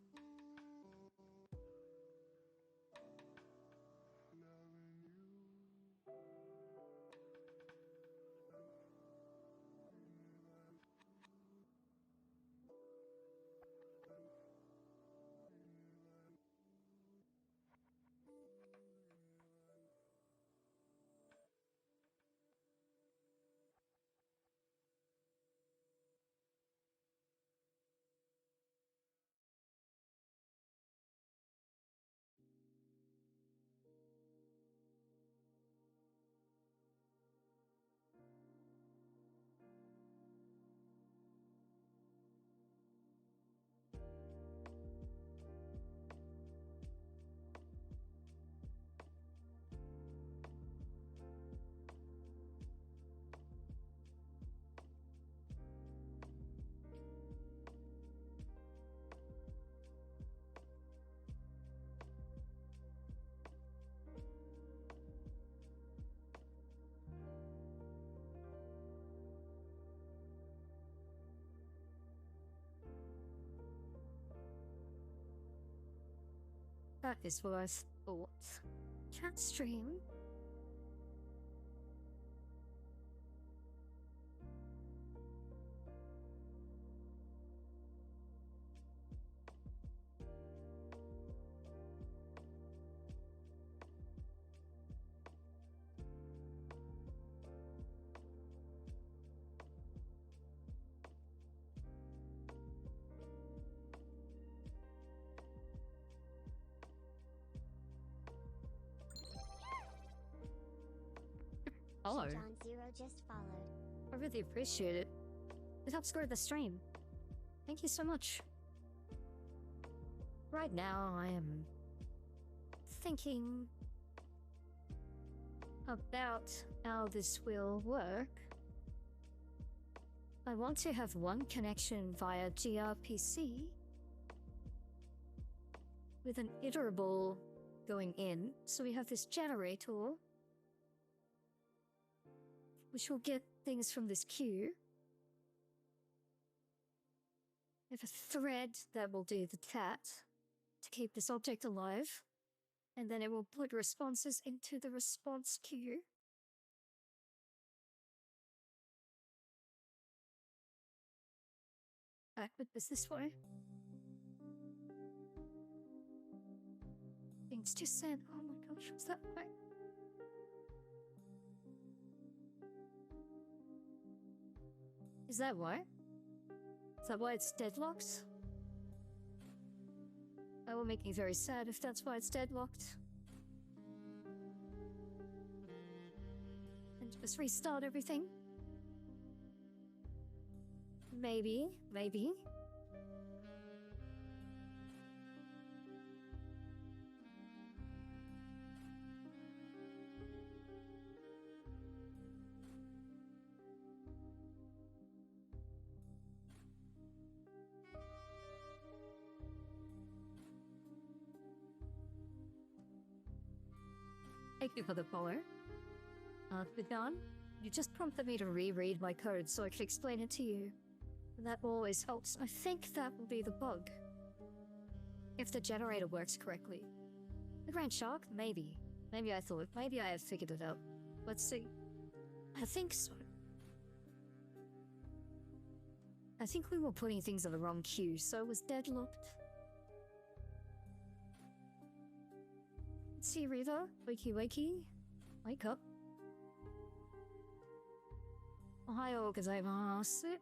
That is what I thought. Chat stream? Hello. John Zero just followed. I really appreciate it. It helps grow the stream. Thank you so much. Right now, I am thinking about how this will work. I want to have one connection via gRPC with an iterable going in. So we have this generator, which will get things from this queue. We have a thread that will do the cat to keep this object alive, and then it will put responses into the response queue. Backward is this way. Things just said, oh my gosh, what's that way? Is that why? Is that why it's deadlocked? That will make me very sad if that's why it's deadlocked. And just restart everything? Maybe. Thank you for the follow. Vidan, you just prompted me to reread my code so I could explain it to you. And that always helps. I think that will be the bug. If the generator works correctly. The Grand Shark? Maybe. Maybe I have figured it out. Let's see. I think so. I think we were putting things in the wrong queue, so it was deadlocked. Let's see, ReVa. Wakey wakey. Wake up. Ohayo gozaimasu.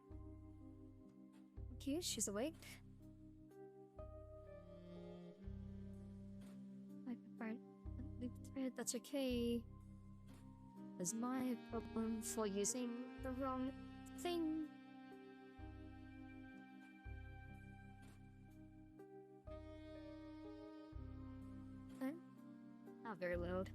Okay, she's awake. Loop thread, that's okay. That's my problem for using the wrong thing. Okay. Not very loud.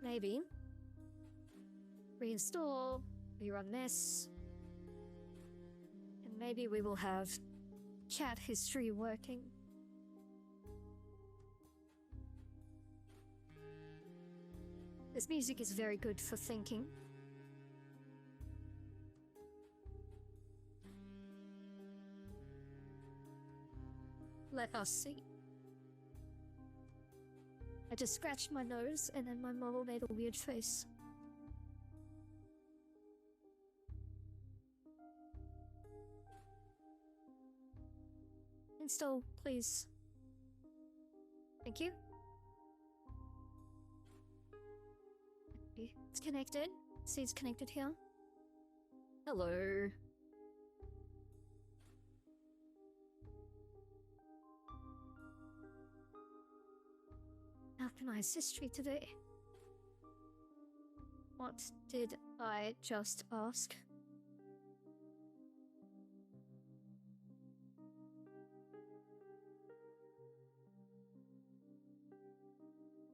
Maybe. Reinstall, rerun this. And maybe we will have chat history working. This music is very good for thinking. Let us see. I just scratched my nose and then my model made a weird face. Install, please. Thank you. Okay, it's connected. See, it's connected here. Hello. How can I assist you today? What did I just ask?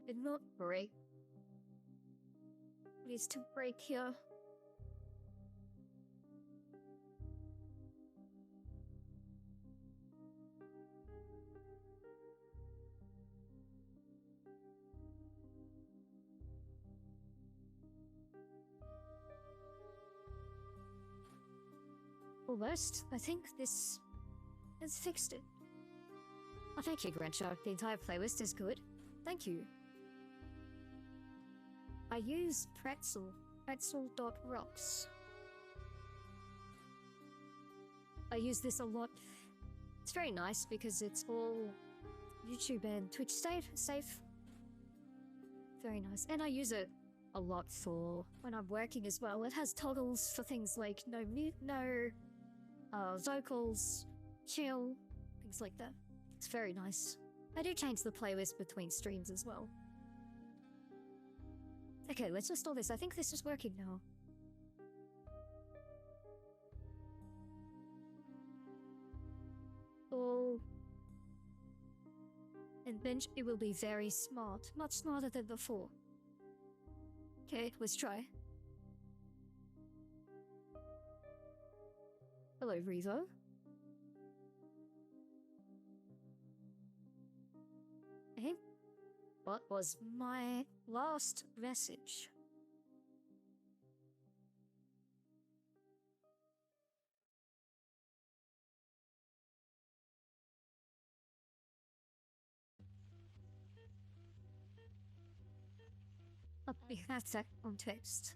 Did not break. What is to break here? Almost. I think this has fixed it. Oh, thank you, Grancher. The entire playlist is good. Thank you. I use pretzel.rocks. I use this a lot. It's very nice because it's all YouTube and Twitch safe. Very nice. And I use it a lot for when I'm working as well. It has toggles for things like no mute, no vocals, chill, things like that. It's very nice. I do change the playlist between streams as well. Okay, let's install this. I think this is working now. Oh. And then it will be very smart. Much smarter than before. Okay, let's try. Hello, ReVa. Hey, what was my last message? We have that on text.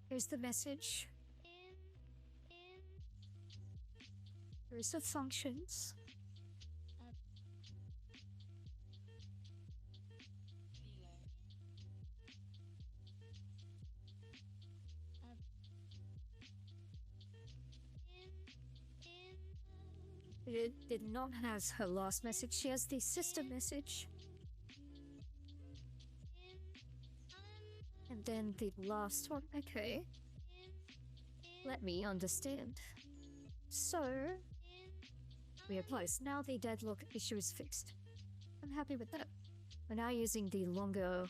Here's the message. Here's the functions. It did not have her last message. She has the sister message. And then the last one. Okay. Let me understand. So, we are close. Now the deadlock issue is fixed. I'm happy with that. We're now using the longer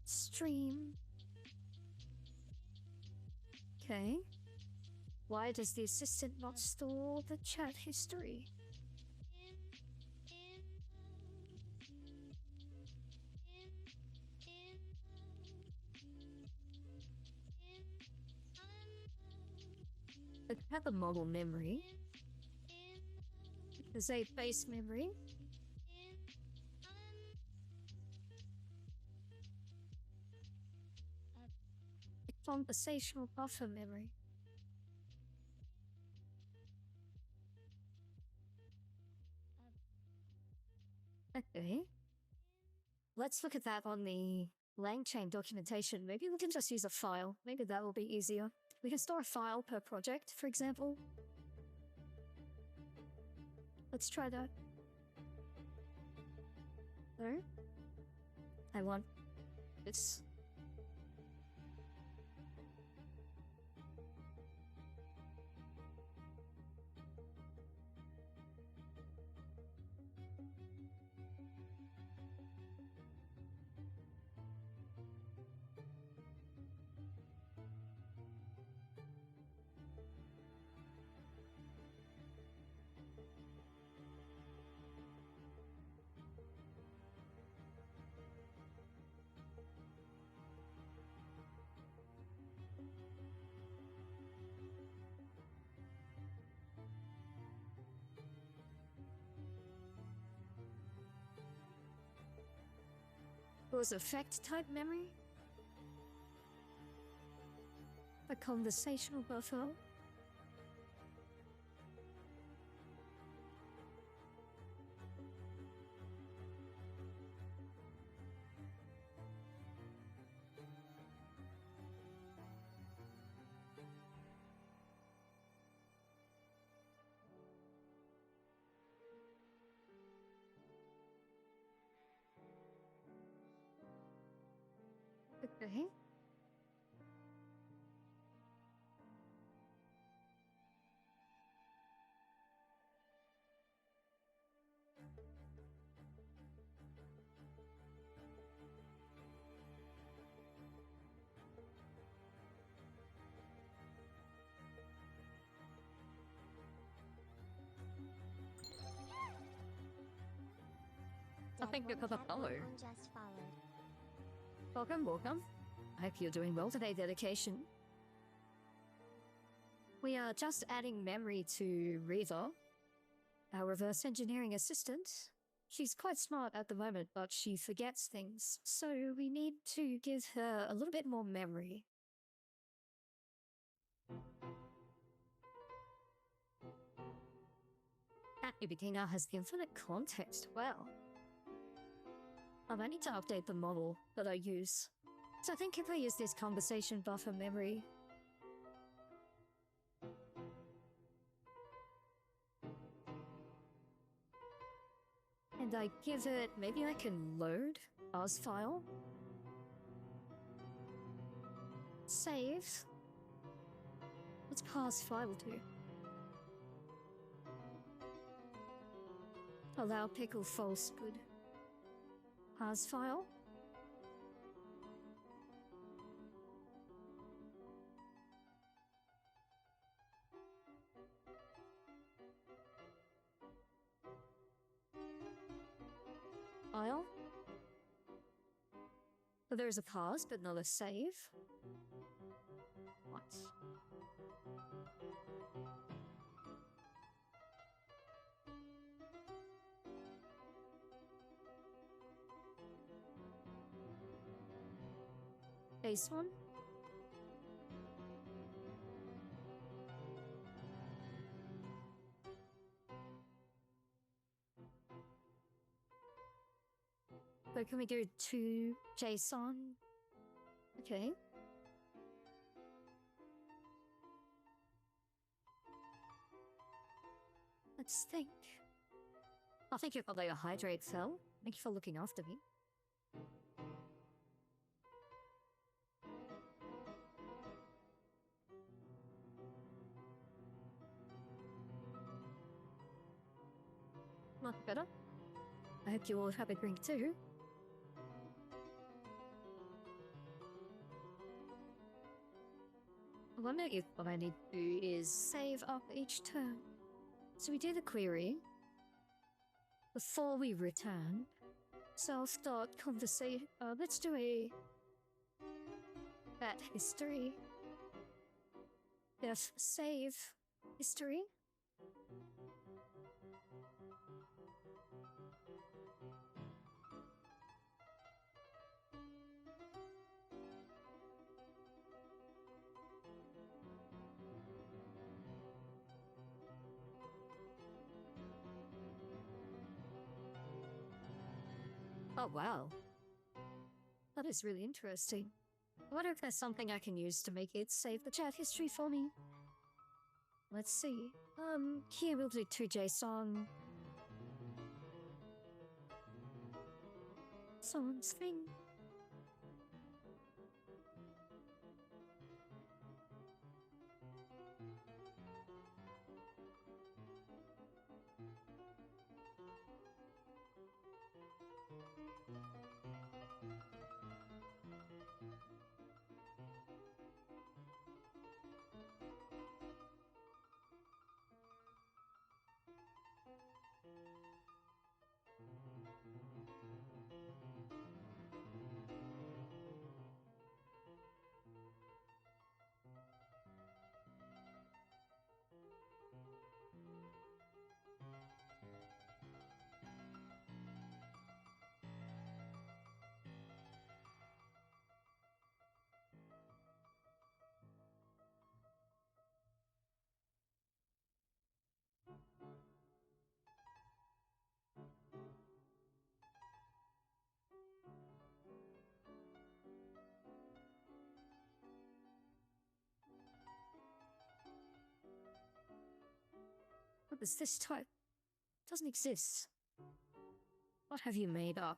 stream. Okay. Why does the assistant not store the chat history? It had the model memory. There's a base memory. A conversational buffer memory. Okay. Let's look at that on the LangChain documentation. Maybe we can just use a file. Maybe that will be easier. We can store a file per project, for example. Let's try that. No? I want this. Was effect type memory? A conversational buffer? Okay. I think Dead because of one color. cat one just followed. Welcome, welcome. I hope you're doing well today, dedication. We are just adding memory to ReVa, our reverse engineering assistant. She's quite smart at the moment, but she forgets things, so we need to give her a little bit more memory. That new beginner has infinite context. Well, I might need to update the model that I use. So I think if I use this conversation buffer memory, and I give it, maybe I can load Oz file, save. What's parse file do? Allow pickle false good. Parse file. File. So there's a pause, but not a save. What? Base one. So can we go to JSON? Okay. Let's think. I think you're probably a hydrate cell. Thank you for looking after me. Much better. I hope you all have a drink too. I wonder if what I need to do is save up each turn. So we do the query before we return. So I'll start conversation. Let's do a bat history. Def save history. Oh wow. That is really interesting. I wonder if there's something I can use to make it save the chat history for me. Let's see. Here we'll do 2JSON. Someone's thing. What is this type? It doesn't exist. What have you made up?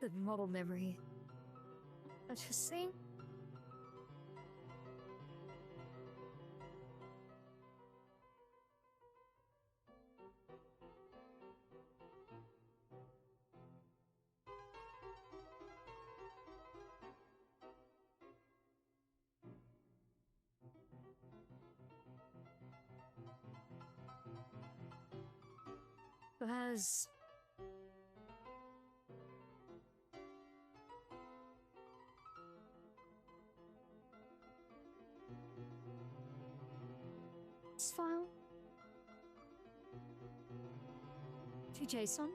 The model memory. Interesting. Who has this file to JSON.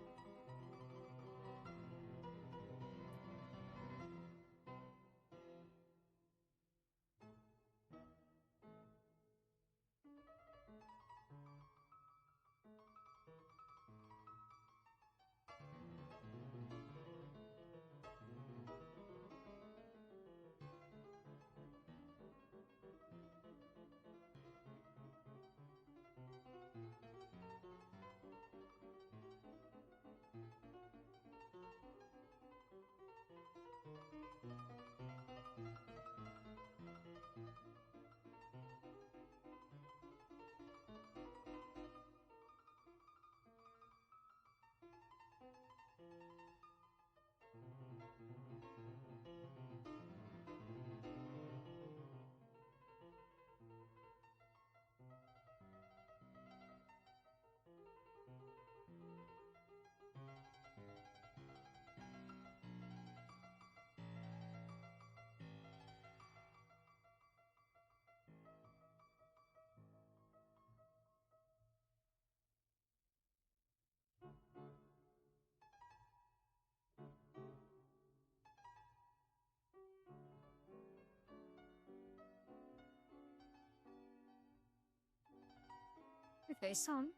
Okay, some.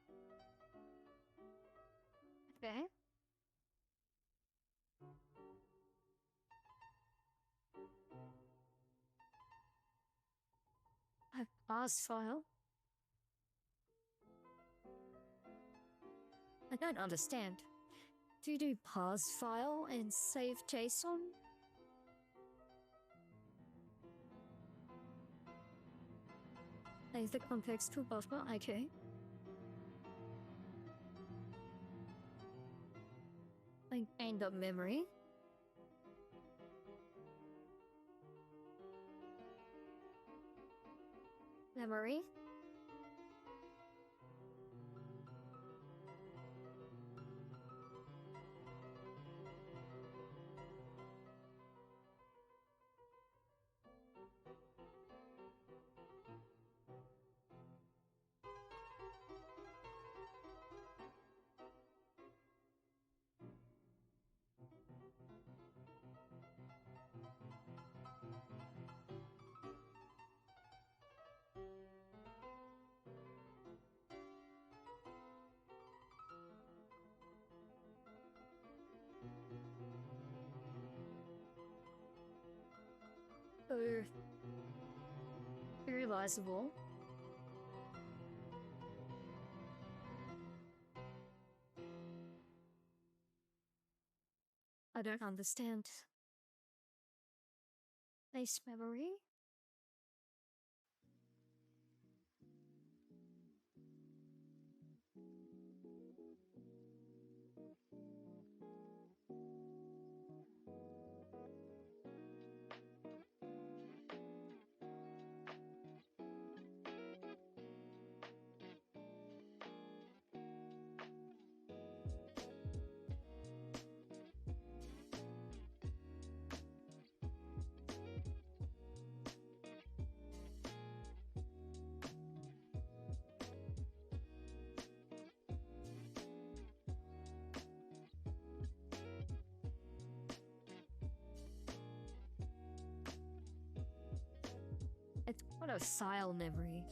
Okay. A parse file. I don't understand. Do you do parse file and save JSON? Save the context to buffer, okay. Like end up memory. Memory. So realizable. I don't understand. Base memory? It's what a file memory.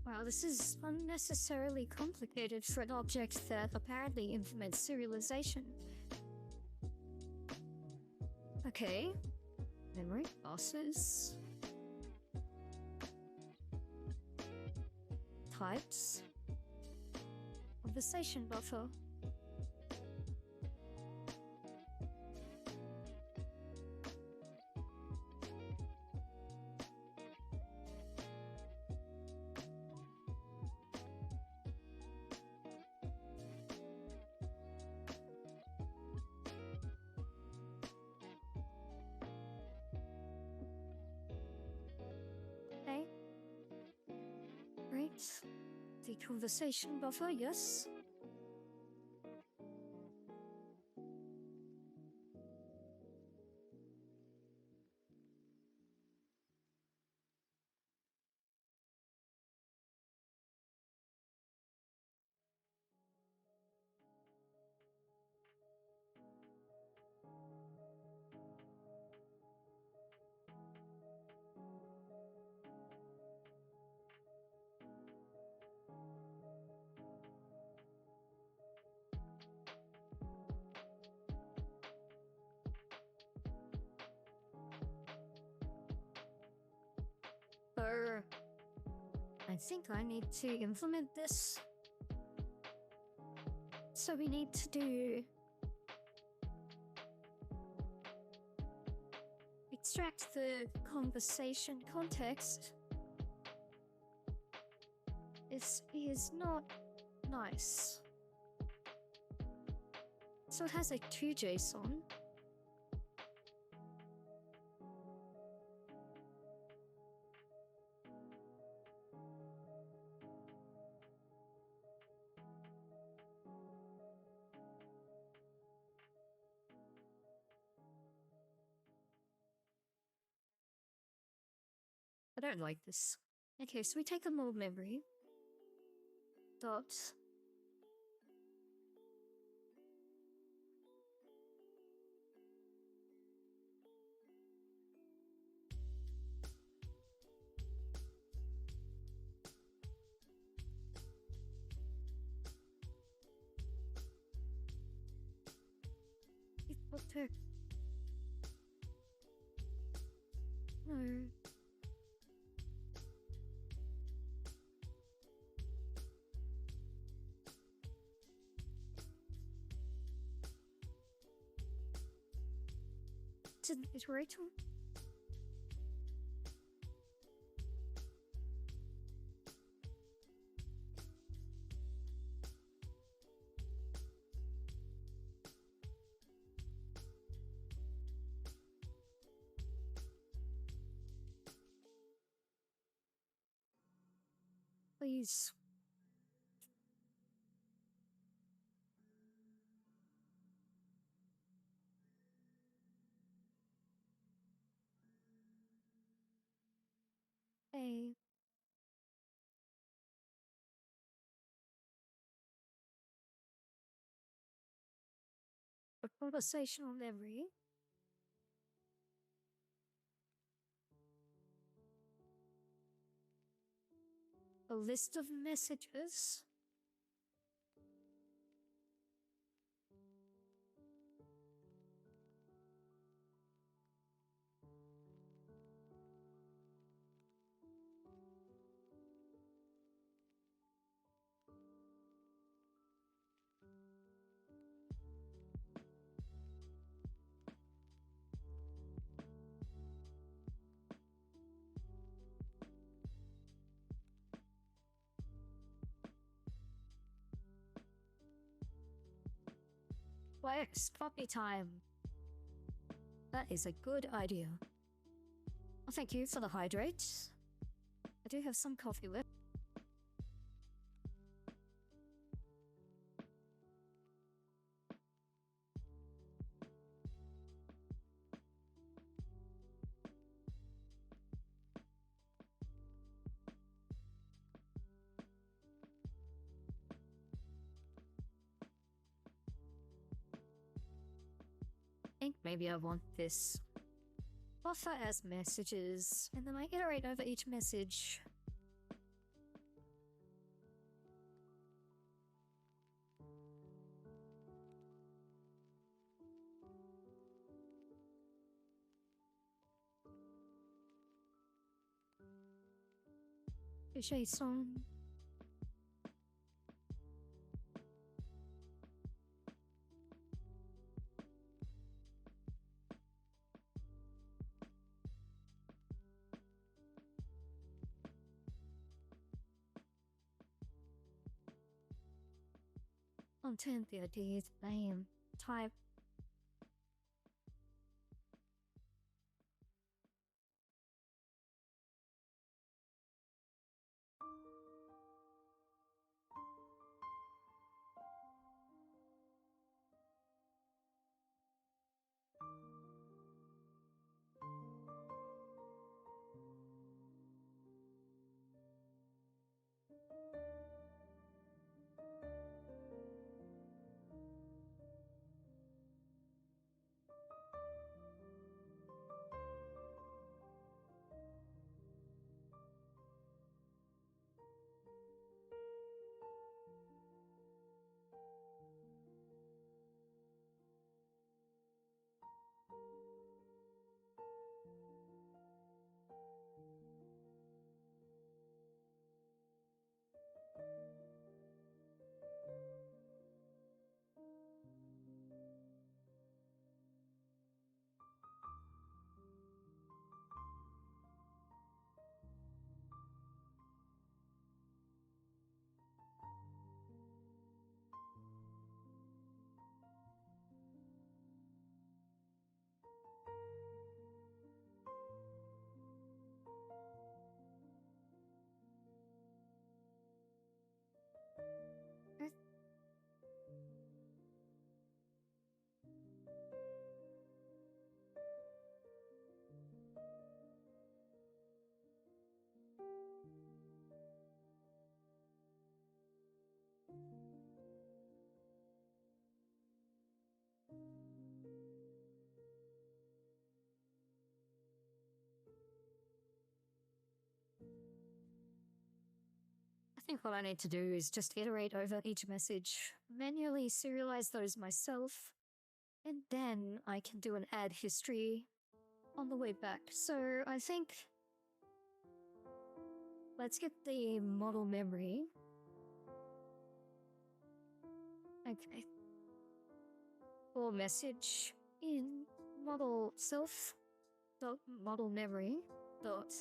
Wow, this is unnecessarily complicated for an object that apparently implements serialization. Okay. Memory bosses. Types. Conversation buffer. Okay. Right. The conversation buffer, yes. I think I need to implement this. So we need to do extract the conversation context. This is not nice. So it has like 2 JSON. I don't like this. Okay, so we take a more memory. Dot. What the? No. It's an iterator? Please. A conversational memory. A list of messages. Wax coffee time. That is a good idea. Well, thank you for the hydrate. I do have some coffee left. I think maybe I want this buffer as messages, and then I iterate over each message. Touche song. Content the ideas, name, type. I think what I need to do is just iterate over each message, manually serialize those myself, and then I can do an add history on the way back. So I think let's get the model memory. Okay. For message in model self dot model memory dot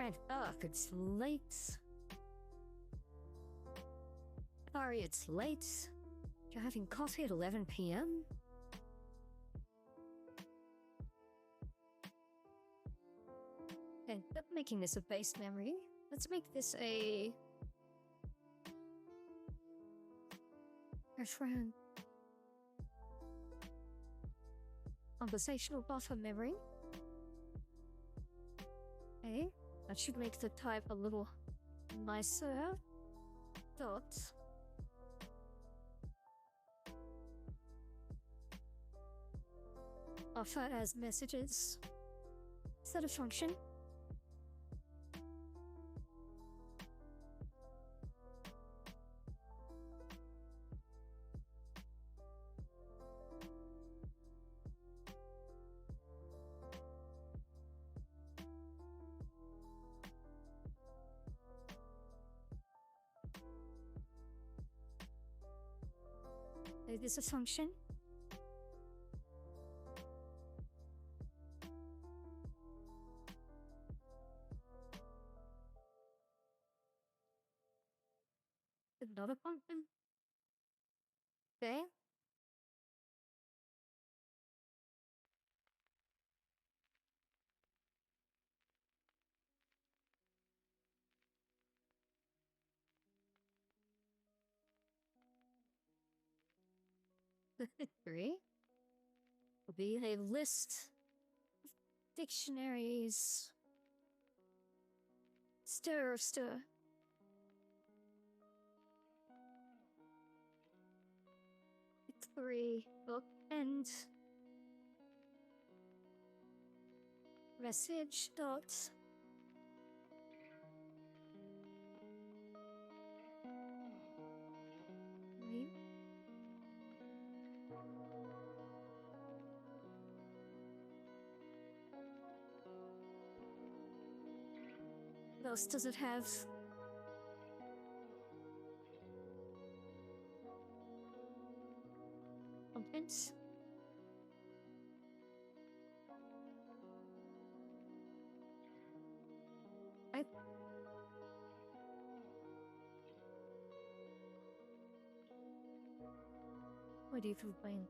and it's late. Sorry, it's late. You're having coffee at 11 p.m.? Okay, making this a base memory. Let's make this a friend. Conversational buffer memory. Okay, that should make the type a little nicer. Dot. Buffer as messages. Set a function. Is this a function? Another function? Okay. Three will be a list of dictionaries. Stir. free book and message dot read. What else does it have? Contents? What do you feel playing?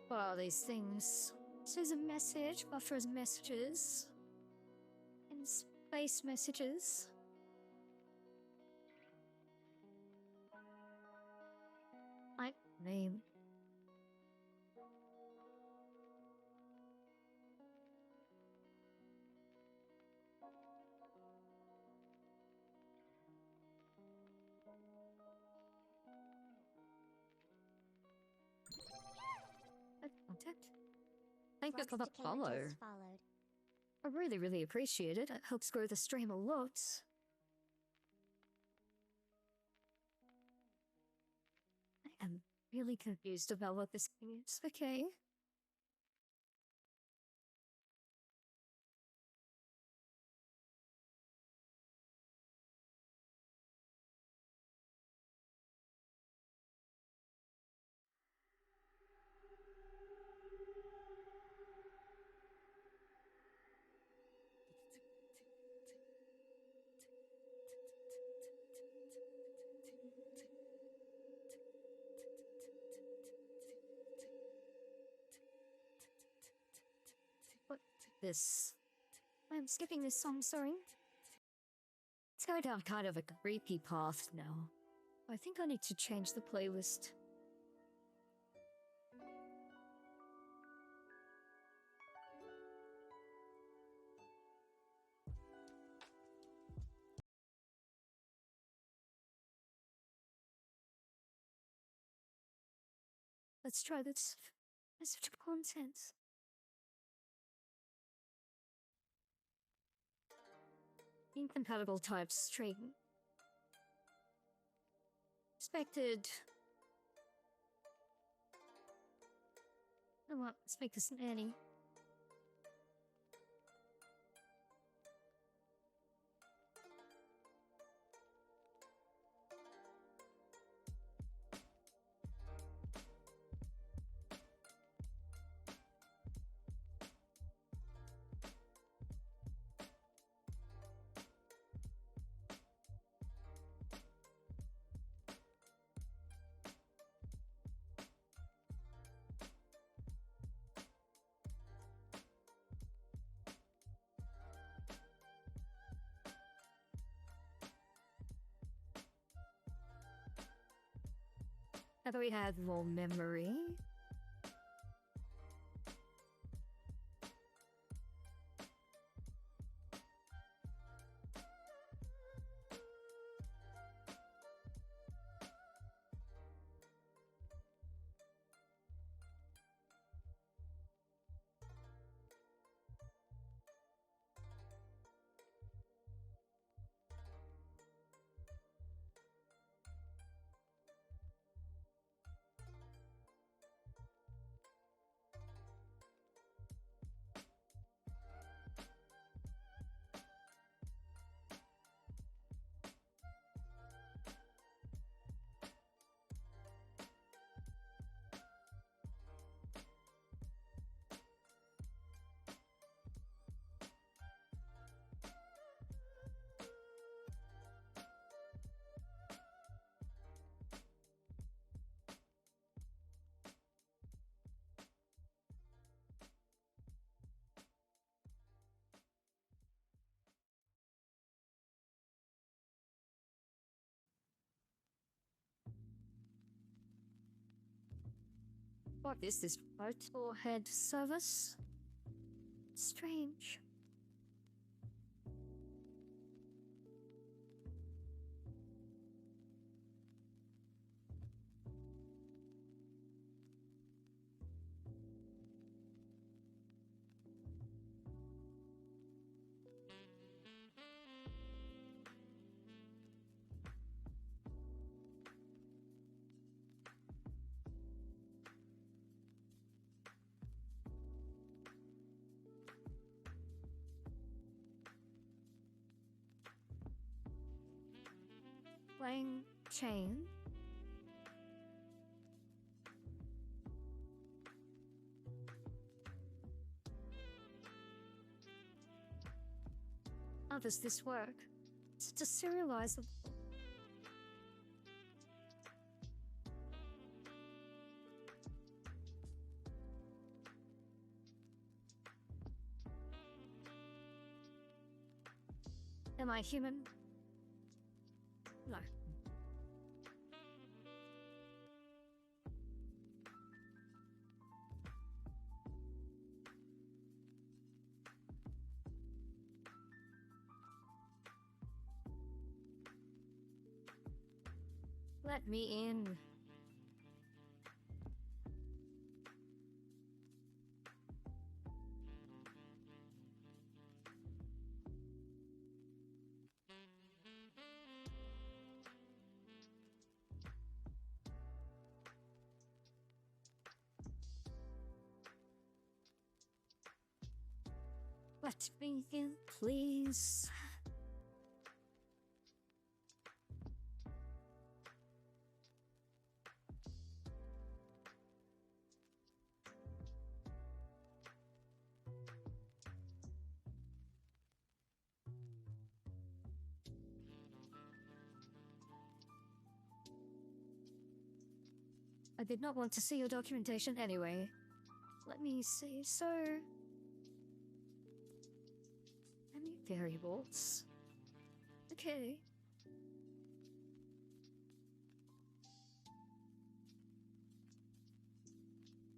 What are these things? Says a message, buffers messages, and space messages. I name. Contact. Thank you for the Flux Decay follow. just followed. I really appreciate it. It helps grow the stream a lot. I am really confused about what this thing is. Okay. What this? I'm skipping this song, sorry. It's going down kind of a creepy path now. I think I need to change the playlist. Let's try this message of content. Incompatible type string. Expected. Oh, well, let's make this an Annie. How do we have more memory? What is this photo head service? Strange. Playing chain. How does this work? It's just serializable. Am I human? No. Let me in. Let me in, please. I did not want to see your documentation anyway. Let me see, so... Many variables. Okay.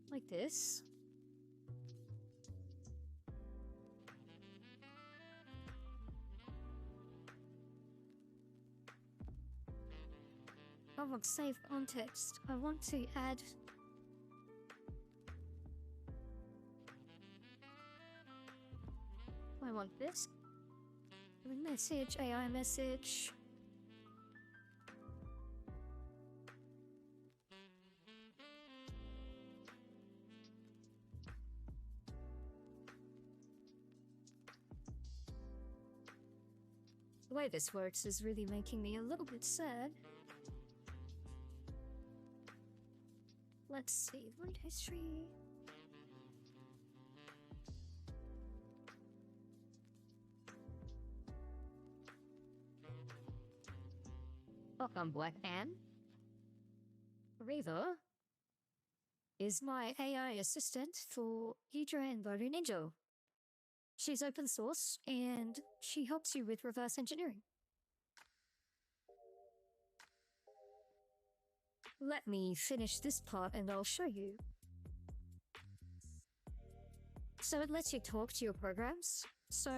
Like this. I want save context. I want to add... I want this. Message, AI message. The way this works is really making me a little bit sad. Let's see, root history. Welcome, Black Anne. ReVa is my AI assistant for Hydra and Baru Ninja. She's open source and she helps you with reverse engineering. Let me finish this part and I'll show you. So it lets you talk to your programs. So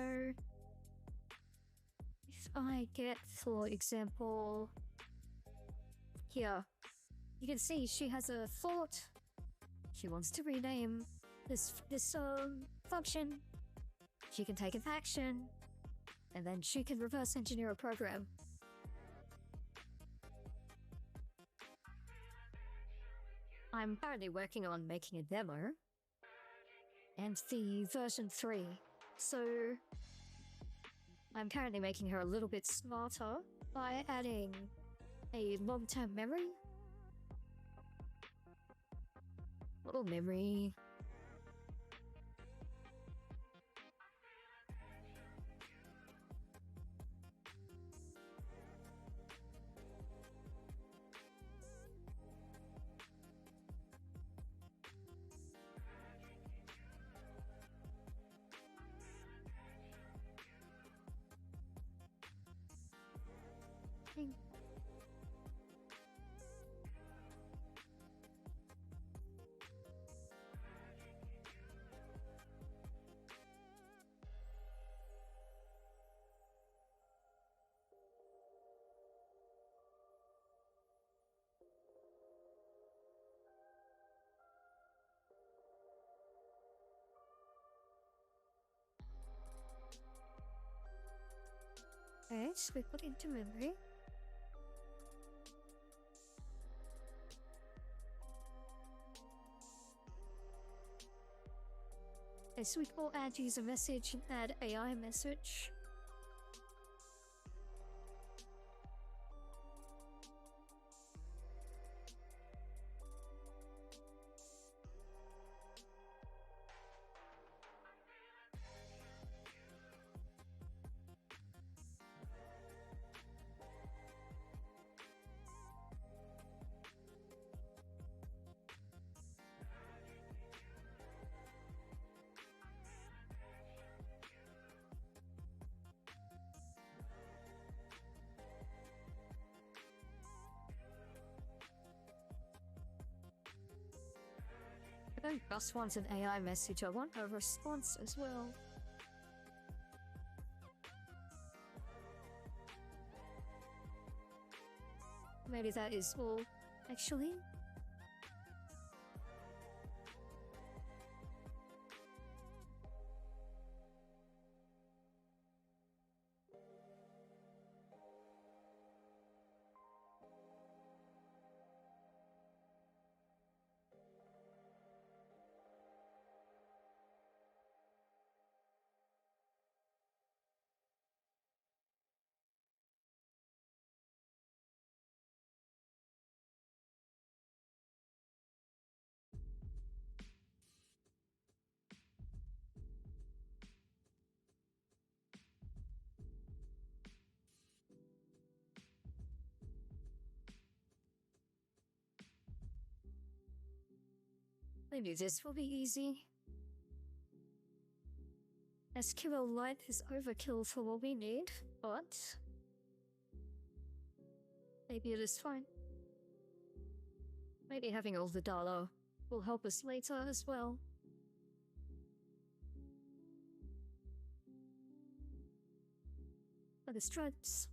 if I get, for example, here, you can see she has a thought. She wants to rename this function. She can take an action, and then she can reverse engineer a program. I'm currently working on making a demo, and the version 3, so I'm currently making her a little bit smarter by adding a long-term memory. Little memory. Okay, so we put into memory. Okay, so we call add user message and add AI message. I don't just want an AI message, I want a response as well. Maybe that is all, actually. Maybe this will be easy. SQLite is overkill for what we need, but maybe it is fine. Maybe having all the data will help us later as well. For the stripes.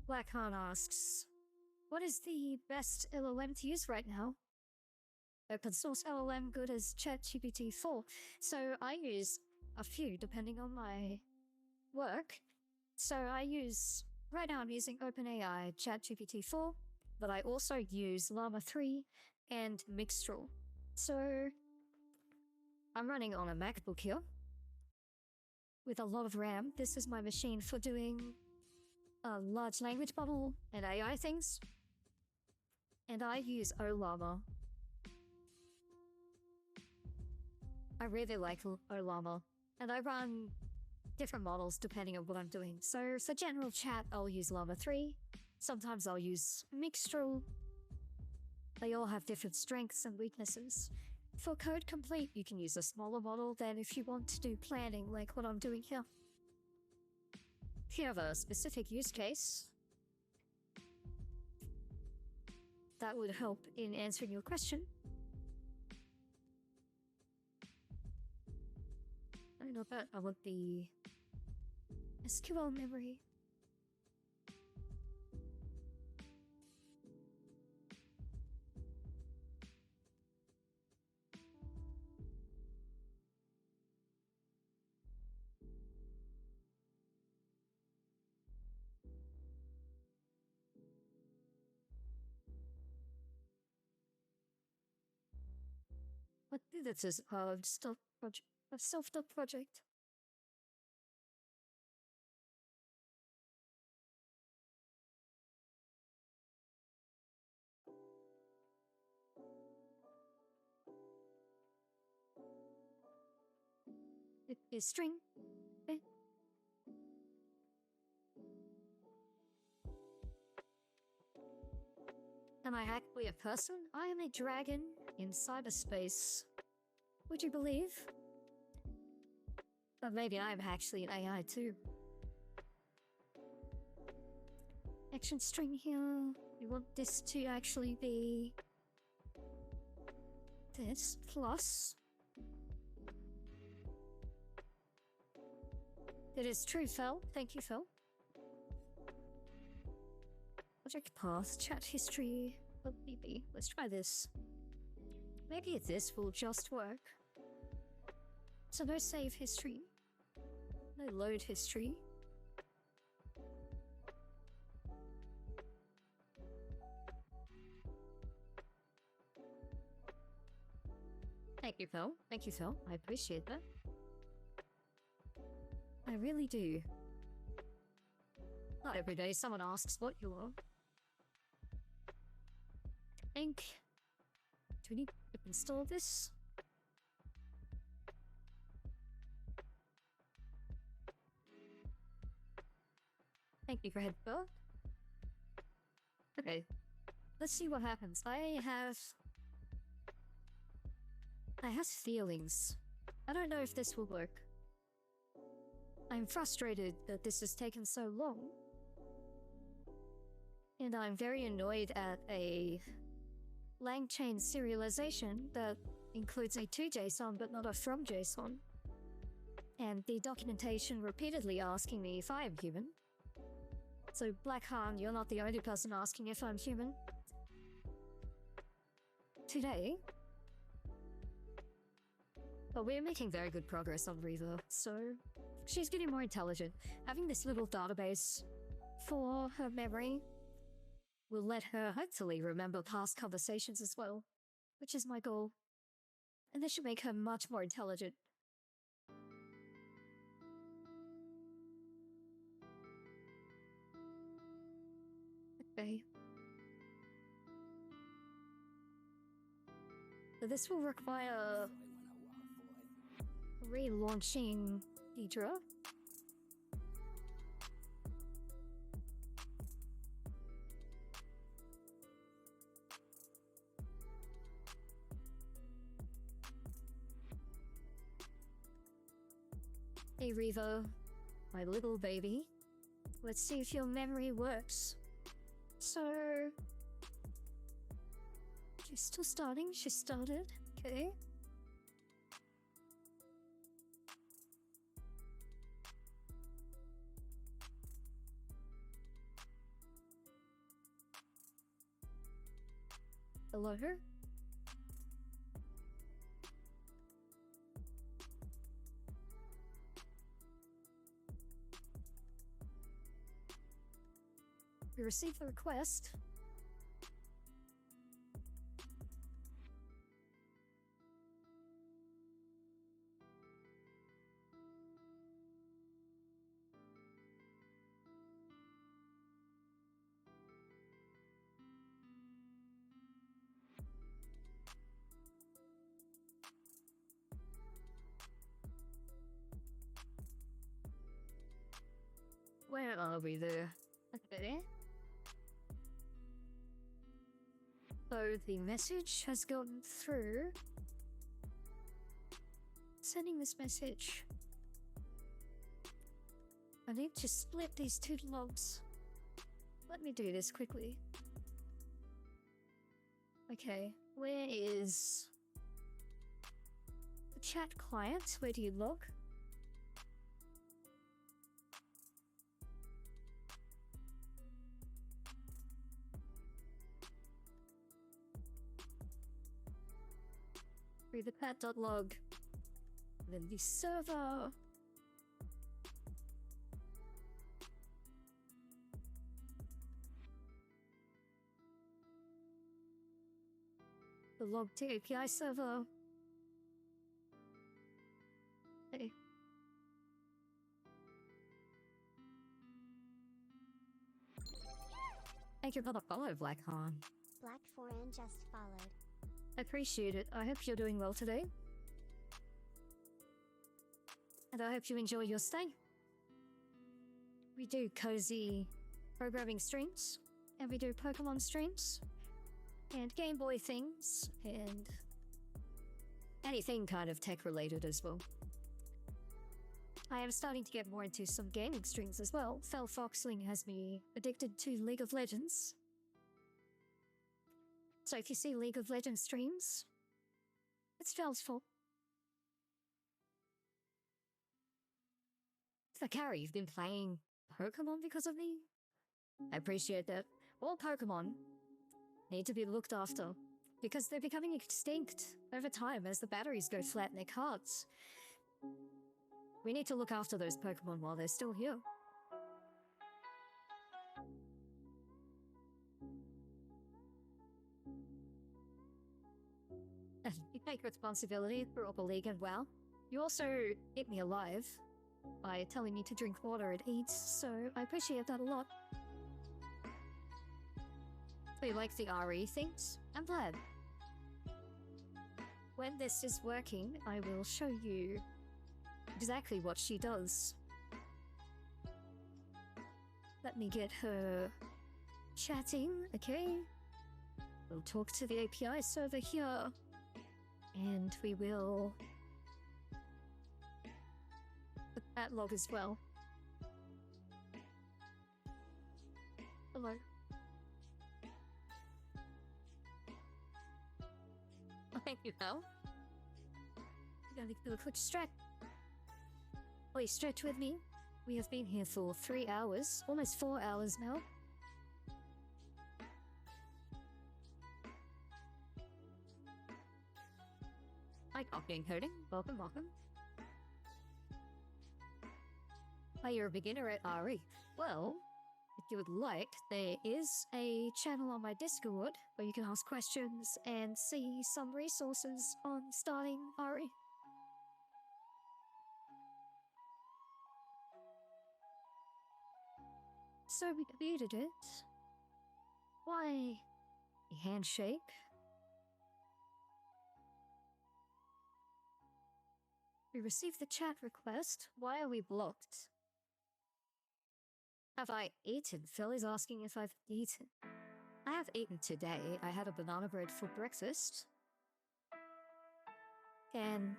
Blackhorn asks, what is the best LLM to use right now? Open source LLM good as ChatGPT 4. So I use a few depending on my work. So right now I'm using OpenAI ChatGPT 4, but I also use Llama 3 and Mixtral. So I'm running on a MacBook here with a lot of RAM. This is my machine for doing large language model and AI things. And I use Ollama. I really like Ollama. And I run different models depending on what I'm doing. So for general chat, I'll use Llama 3. Sometimes I'll use Mixtral. They all have different strengths and weaknesses. For code complete, you can use a smaller model than if you want to do planning like what I'm doing here. If you have a specific use case that would help in answering your question. I don't know about I want the SQL memory. What this is a self-taught project. It is string. Okay. Am I actually a person? I am a dragon in cyberspace. Would you believe? But maybe I'm actually an AI too. action string here. We want this to actually be this plus. It is true, Phil. Thank you, Phil. Project path, chat history. Well, maybe. Let's try this. Maybe this will just work. So no save history. No load history. Thank you, Phil. Thank you, Phil. I appreciate that. I really do. Not every day someone asks what you are. I think... Do we need to install this? Thank you for head both. Okay. Let's see what happens. I have feelings. I don't know if this will work. I'm frustrated that this has taken so long. And I'm very annoyed at a LangChain serialization that includes a to.json but not a from.json. And the documentation repeatedly asking me if I am human. So Black Han, you're not the only person asking if I'm human. Today... But we're making very good progress on ReVa, so she's getting more intelligent. Having this little database for her memory will let her hopefully remember past conversations as well, which is my goal. And this should make her much more intelligent. Okay. So this will require relaunching Deidre. Hey ReVa, my little baby. Let's see if your memory works. So... She's still starting? She started? Okay. Hello? We received the request. Where are we there? Okay. So the message has gotten through. Sending this message. I need to split these two logs. Let me do this quickly. Okay, where is the chat client? Where do you log? Through the cat.log. Then the server. The log to API server. Okay. Thank you for the follow, Black Han. Black Foreign just followed. I appreciate it. I hope you're doing well today. And I hope you enjoy your stay. We do cozy programming streams, and we do Pokemon streams, and Game Boy things, and anything kind of tech related as well. I am starting to get more into some gaming streams as well. Fel Foxling has me addicted to League of Legends. So if you see League of Legends streams, it's Fel's fault. Carrie, you've been playing Pokemon because of me? I appreciate that. All Pokemon need to be looked after because they're becoming extinct over time as the batteries go flat in their cards. We need to look after those Pokemon while they're still here. You take responsibility for Upper League and WoW. You also keep me alive by telling me to drink water and eat, so I appreciate that a lot. So you like the RE things? I'm glad. When this is working, I will show you exactly what she does. Let me get her chatting, okay? We'll talk to the API server here, and we will put that log as well. Hello. Oh, thank you, Mel. I'm gonna do a quick stretch. Please stretch with me. We have been here for 3 hours, almost 4 hours now. Hi, Copying Coding. Welcome, welcome. Are you a beginner at RE? Well, if you would like, there is a channel on my Discord where you can ask questions and see some resources on starting RE. So we completed it. Why? A handshake? We received the chat request. Why are we blocked? Have I eaten? Phil is asking if I've eaten. I have eaten today. I had a banana bread for breakfast. And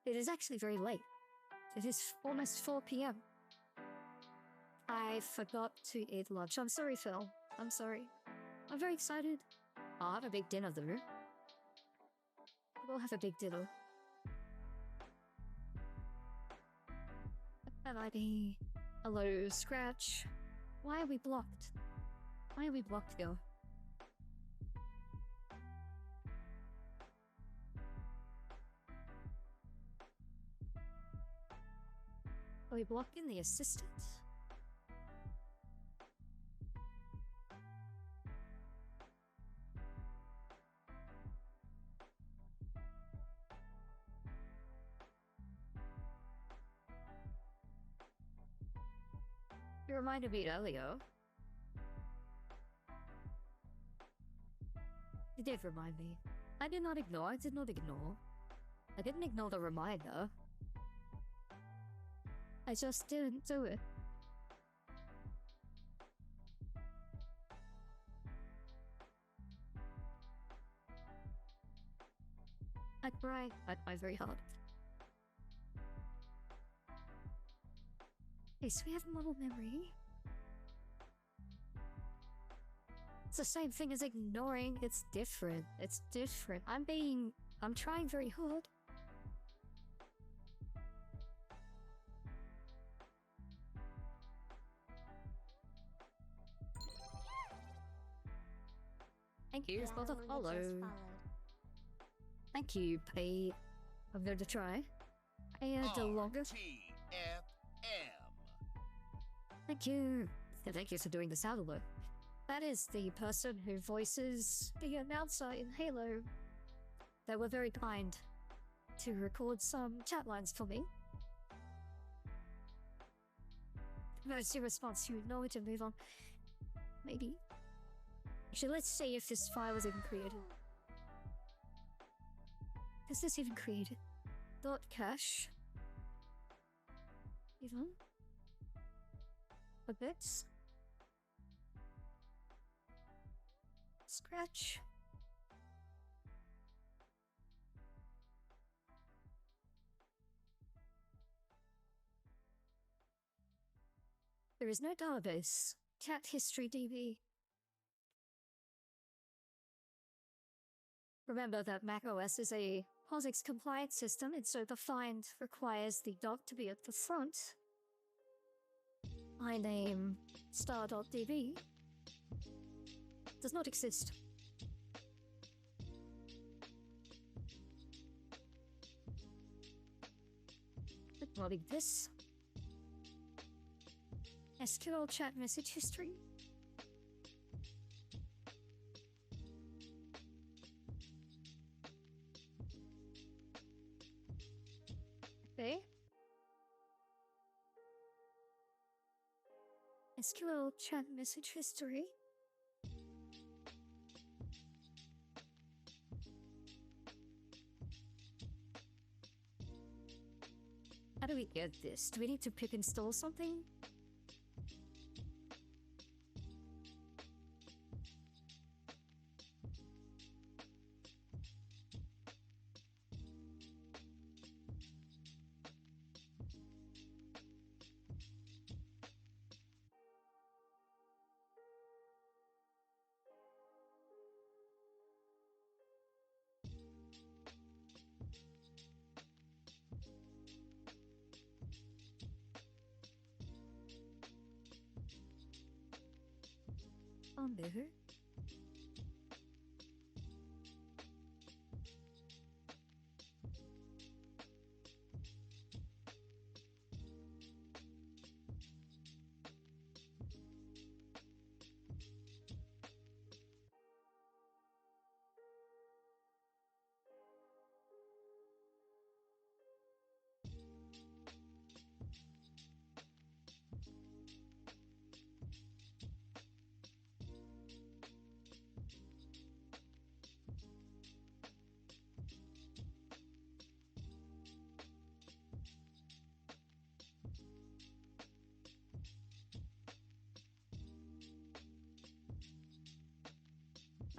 it is actually very late. It is almost 4 p.m. I forgot to eat lunch. I'm sorry, Phil. I'm sorry. I'm very excited. I'll have a big dinner, though. We'll have a big dinner. An ID. Hello, Scratch. Why are we blocked? Why are we blocked, though? Are we blocking the assistant? You reminded me earlier. You did remind me. I did not ignore. I did not ignore. I didn't ignore the reminder. I just didn't do it. I try very hard. Okay, so we have model memory. It's the same thing as ignoring. It's different. It's different. I'm trying very hard. Thank you for the follow. Thank you, Pay. I'm going to try. The longest. Thank you. And thank you for doing the sound alert. That is the person who voices the announcer in Halo. They were very kind to record some chat lines for me. Emergency response, you acknowledge and move on. Maybe. Actually, let's see if this file was even created. Is this even created? .cache. Even? A bit. Scratch. There is no database. Cat history DB. Remember that macOS is a POSIX compliant system, and so the find requires the dog to be at the front. My name, star.db, does not exist. Ignoring this. SQL chat message history. Okay. SQL chat message history. How do we get this? Do we need to pip install something? Oh no.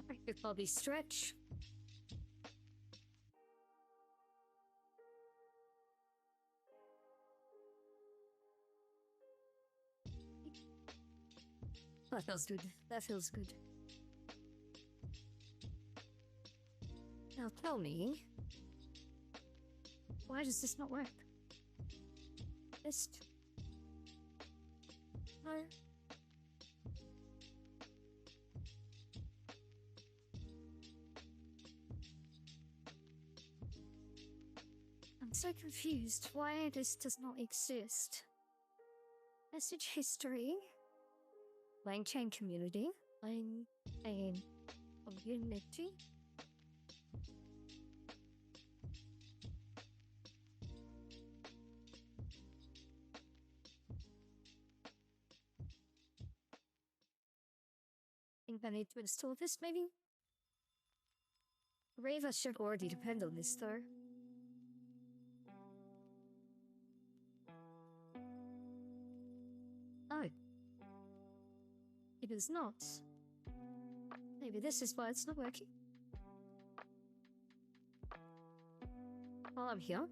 I could probably stretch. That feels good. That feels good. Now tell me, why does this not work? Just... No. I'm so confused why this does not exist. Message history. LangChain community. LangChain community. Think I need to install this maybe? ReVa should already depend on this though. Oh. It is not. Maybe this is why it's not working. While I'm here,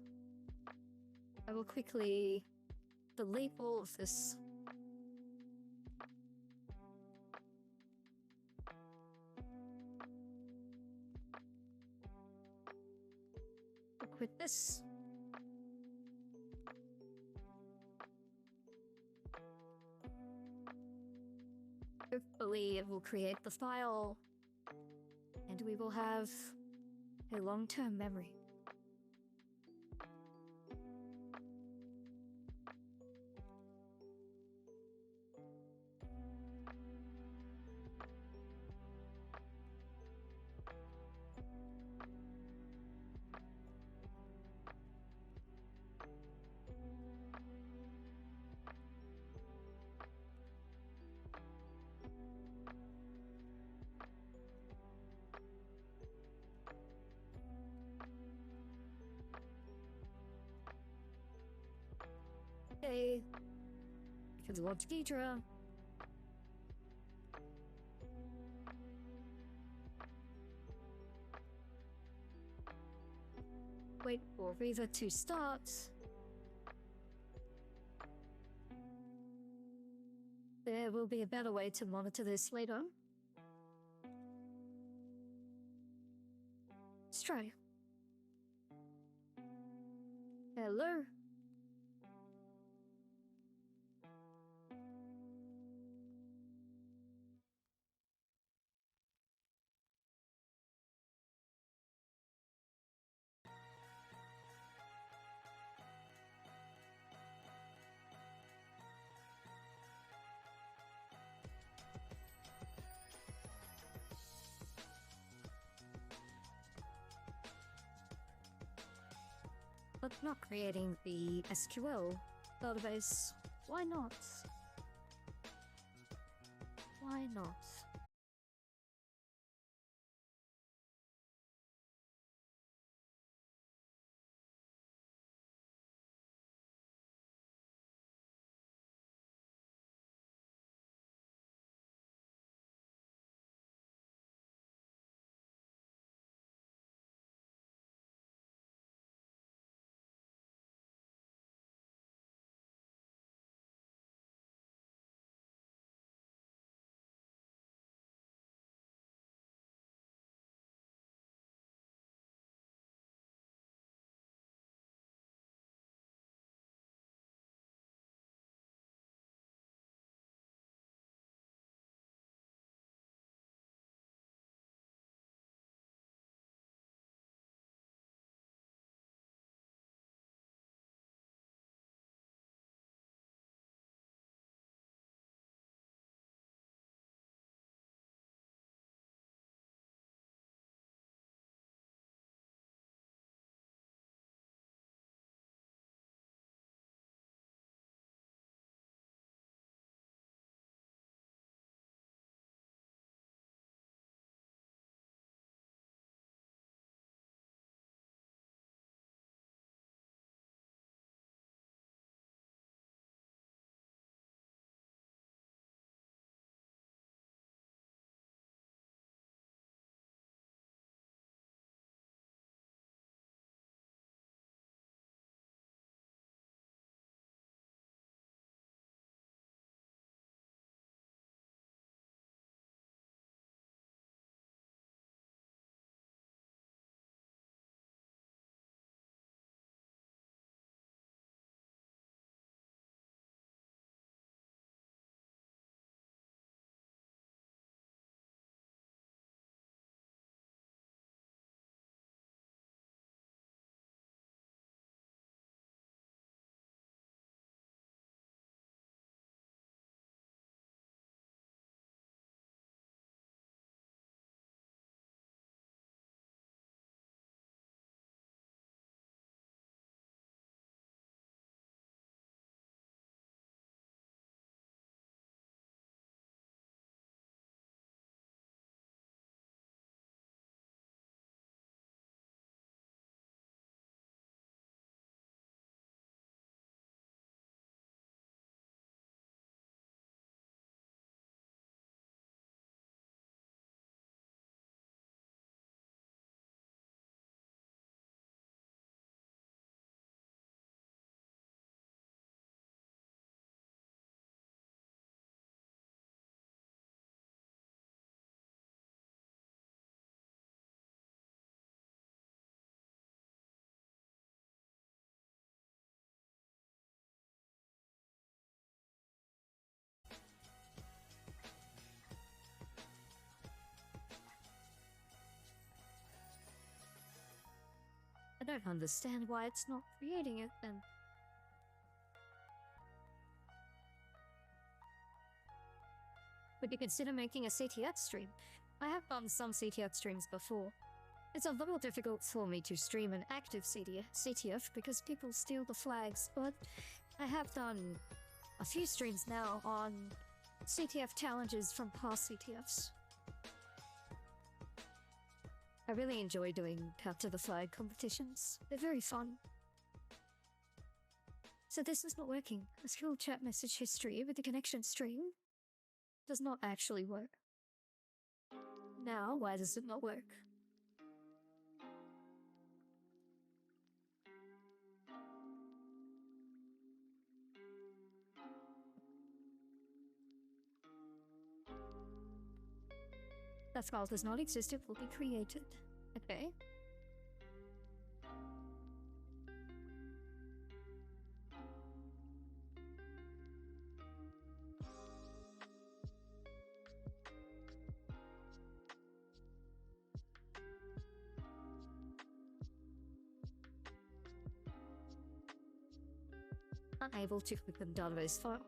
I will quickly delete all of this. I'll quit this. Hopefully it will create the file, and we will have a long-term memory. Okay. We can launch Ghidra. Wait for ReVa to start. there will be a better way to monitor this later. Let's try. Hello? But not creating the SQL database. Why not? Why not? I don't understand why it's not creating it then. Would you consider making a CTF stream? I have done some CTF streams before. It's a little difficult for me to stream an active CTF because people steal the flags, but I have done a few streams now on CTF challenges from past CTFs. I really enjoy doing capture the flag competitions. They're very fun. So this is not working. A skill chat message history with the connection stream does not actually work. Now, why does it not work? That file does not exist, it will be created. Okay. Unable to open database file.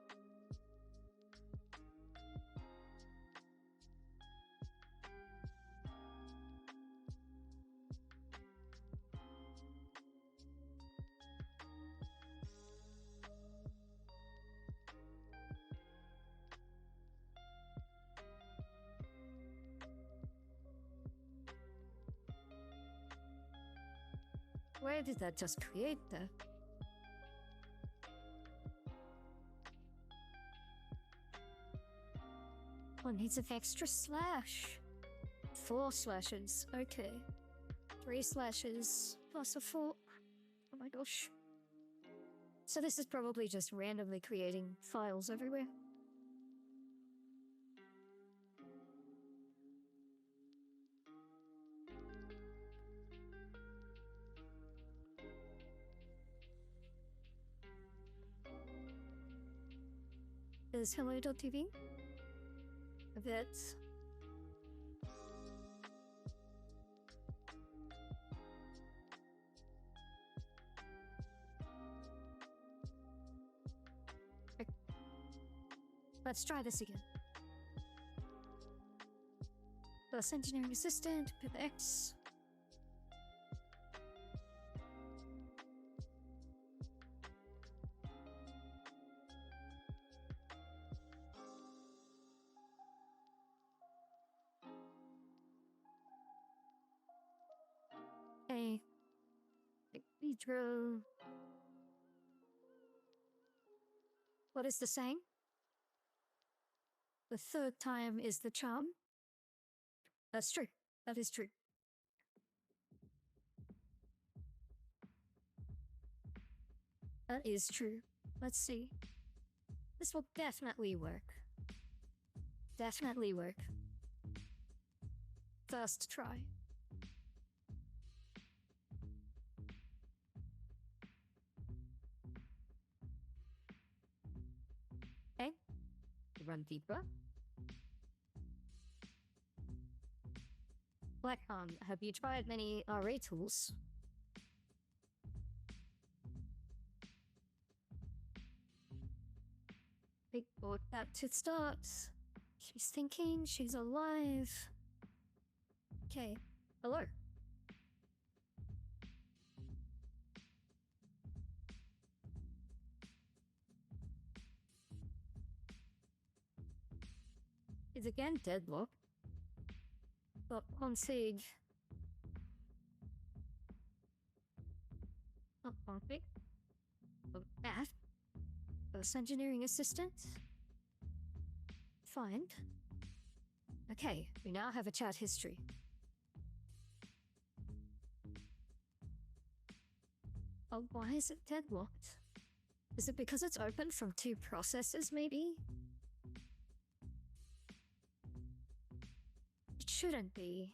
Where did that just create there? Oh, needs an extra slash. 4 slashes, okay. 3 slashes plus a 4. Oh my gosh. So this is probably just randomly creating files everywhere. Is hello.tv? A bit. Let's try this again. Plus engineering assistant, pivx. Okay. Cathedral. What is the saying? The third time is the charm. That's true. That is true. That is true. Let's see. This will definitely work. Definitely work. First try. Okay. Run deeper. Blackhorn, have you tried many RA tools? Big board back to start. She's thinking, she's alive. Okay, hello. It's again deadlock. But on Sage. Oh, perfect. Oh, that. First engineering assistant. Find. Okay, we now have a chat history. Oh, why is it deadlocked? Is it because it's open from 2 processes, maybe? It shouldn't be.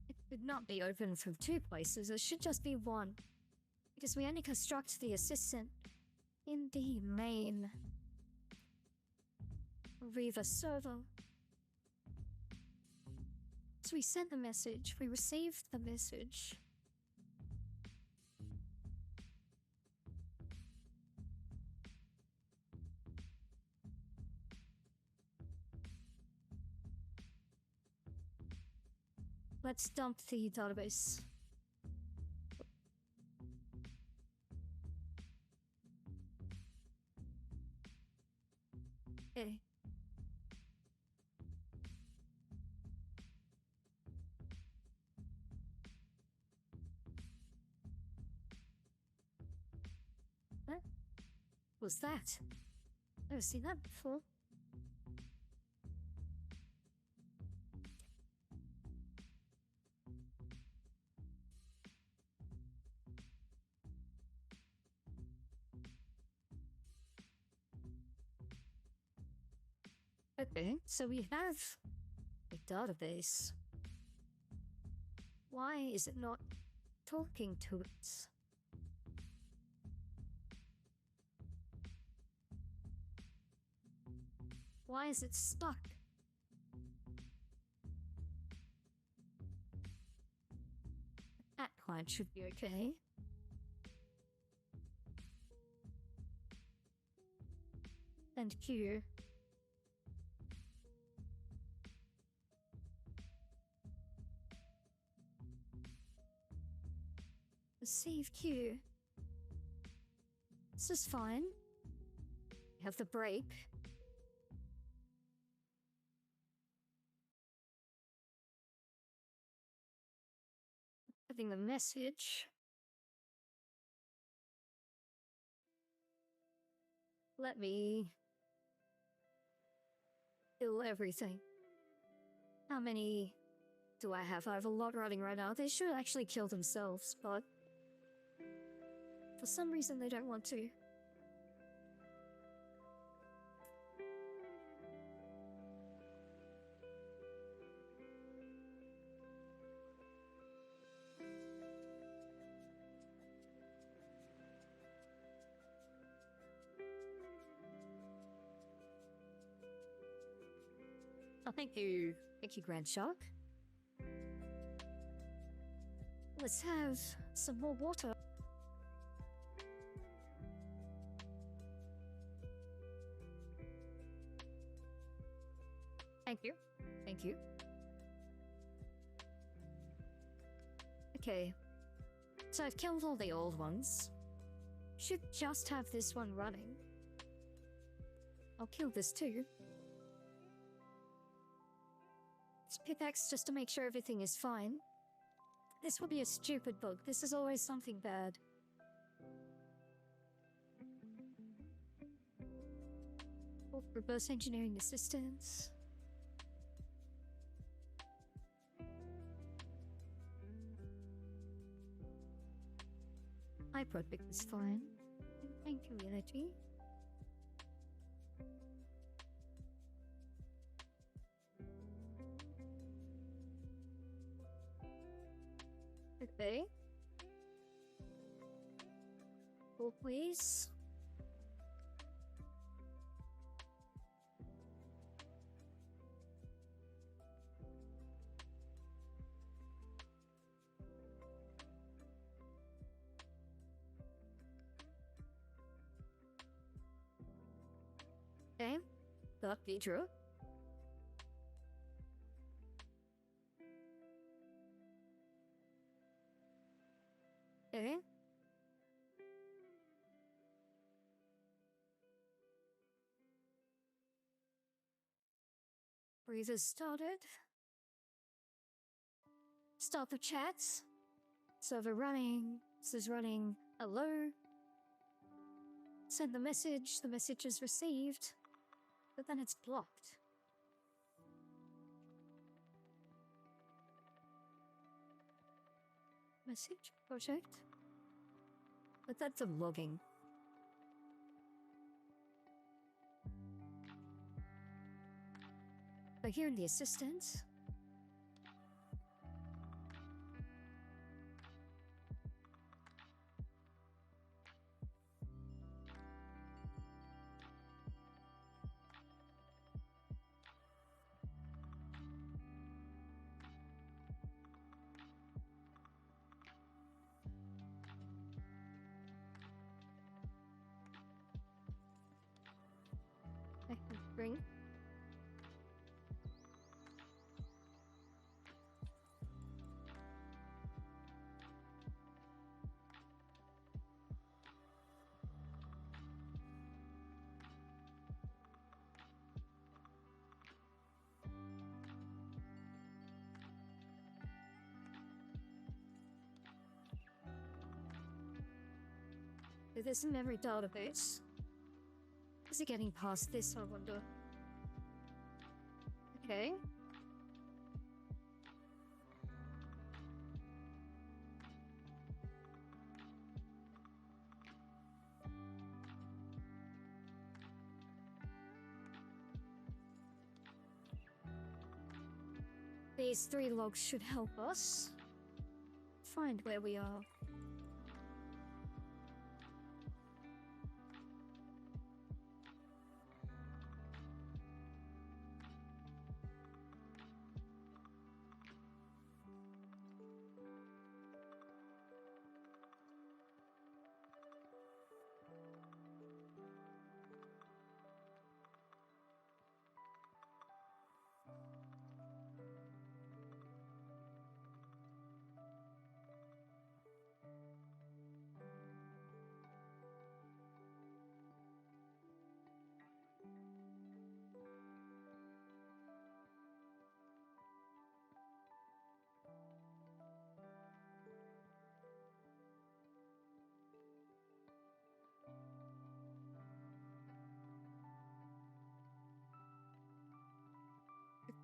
It should not be open from 2 places, it should just be 1. Because we only construct the assistant in the main ReVa server. So we sent the message, we received the message. Let's dump the database. Okay. What was that? Never seen that before. Okay, so we have a database. Why is it not talking to it? Why is it stuck? That client should be okay. And Q. Save Q. This is fine. We have the break. Having the message. Let me kill everything. How many do I have? I have a lot running right now. They should actually kill themselves, but for some reason they don't want to. Oh, thank you. Thank you, Grand Shark. Let's have some more water. Thank you. Thank you. Okay. So I've killed all the old ones. Should just have this one running. I'll kill this too. It's pickaxe just to make sure everything is fine. This will be a stupid bug. This is always something bad. Oh, reverse engineering assistance. My project is fine. Thank you, Reality. Okay. Hold, please. Okay. Got Vidro. Okay. Breather started. Start the chats. Server running. This is running. Hello. Send the message is received, but then it's blocked. Message project? But that's a logging. But here in the assistant. Bring. There's a memory database. Is it getting past this, I wonder? Okay. These 3 logs should help us find where we are.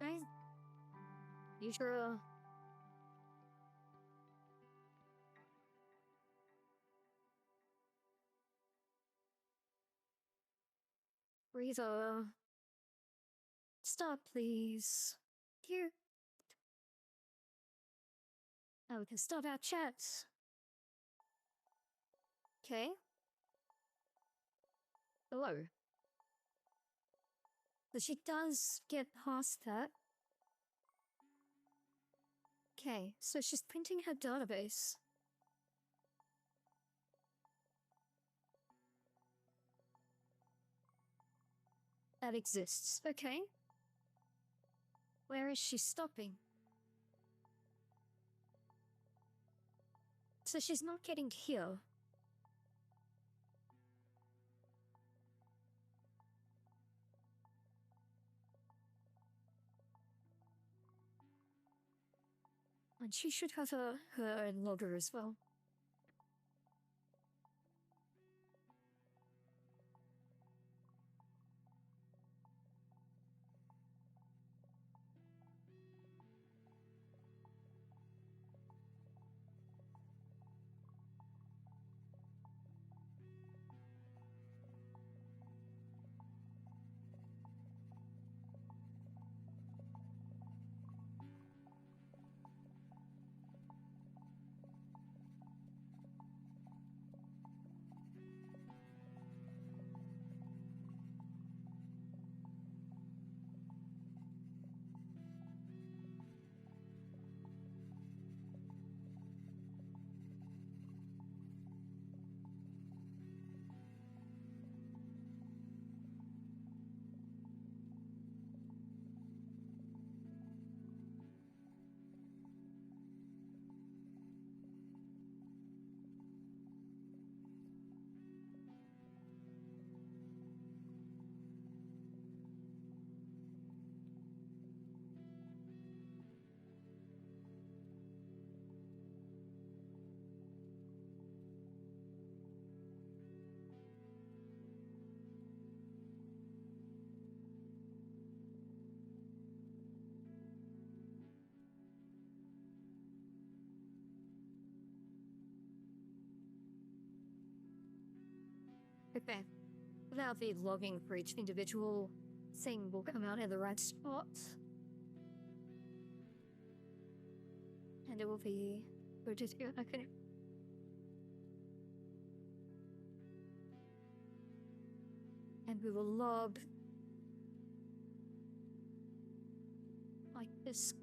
Okay. You sure? ReVa. Stop, please. Here. Oh, we can start our chat. Okay. Hello. But she does get past that. Okay, so she's printing her database. That exists. Okay. Where is she stopping? So she's not getting here. And she should have her own logger as well. Okay. Without the logging for each individual thing will come out in the right spot. And it will be rooted here. Okay. And we will log like this.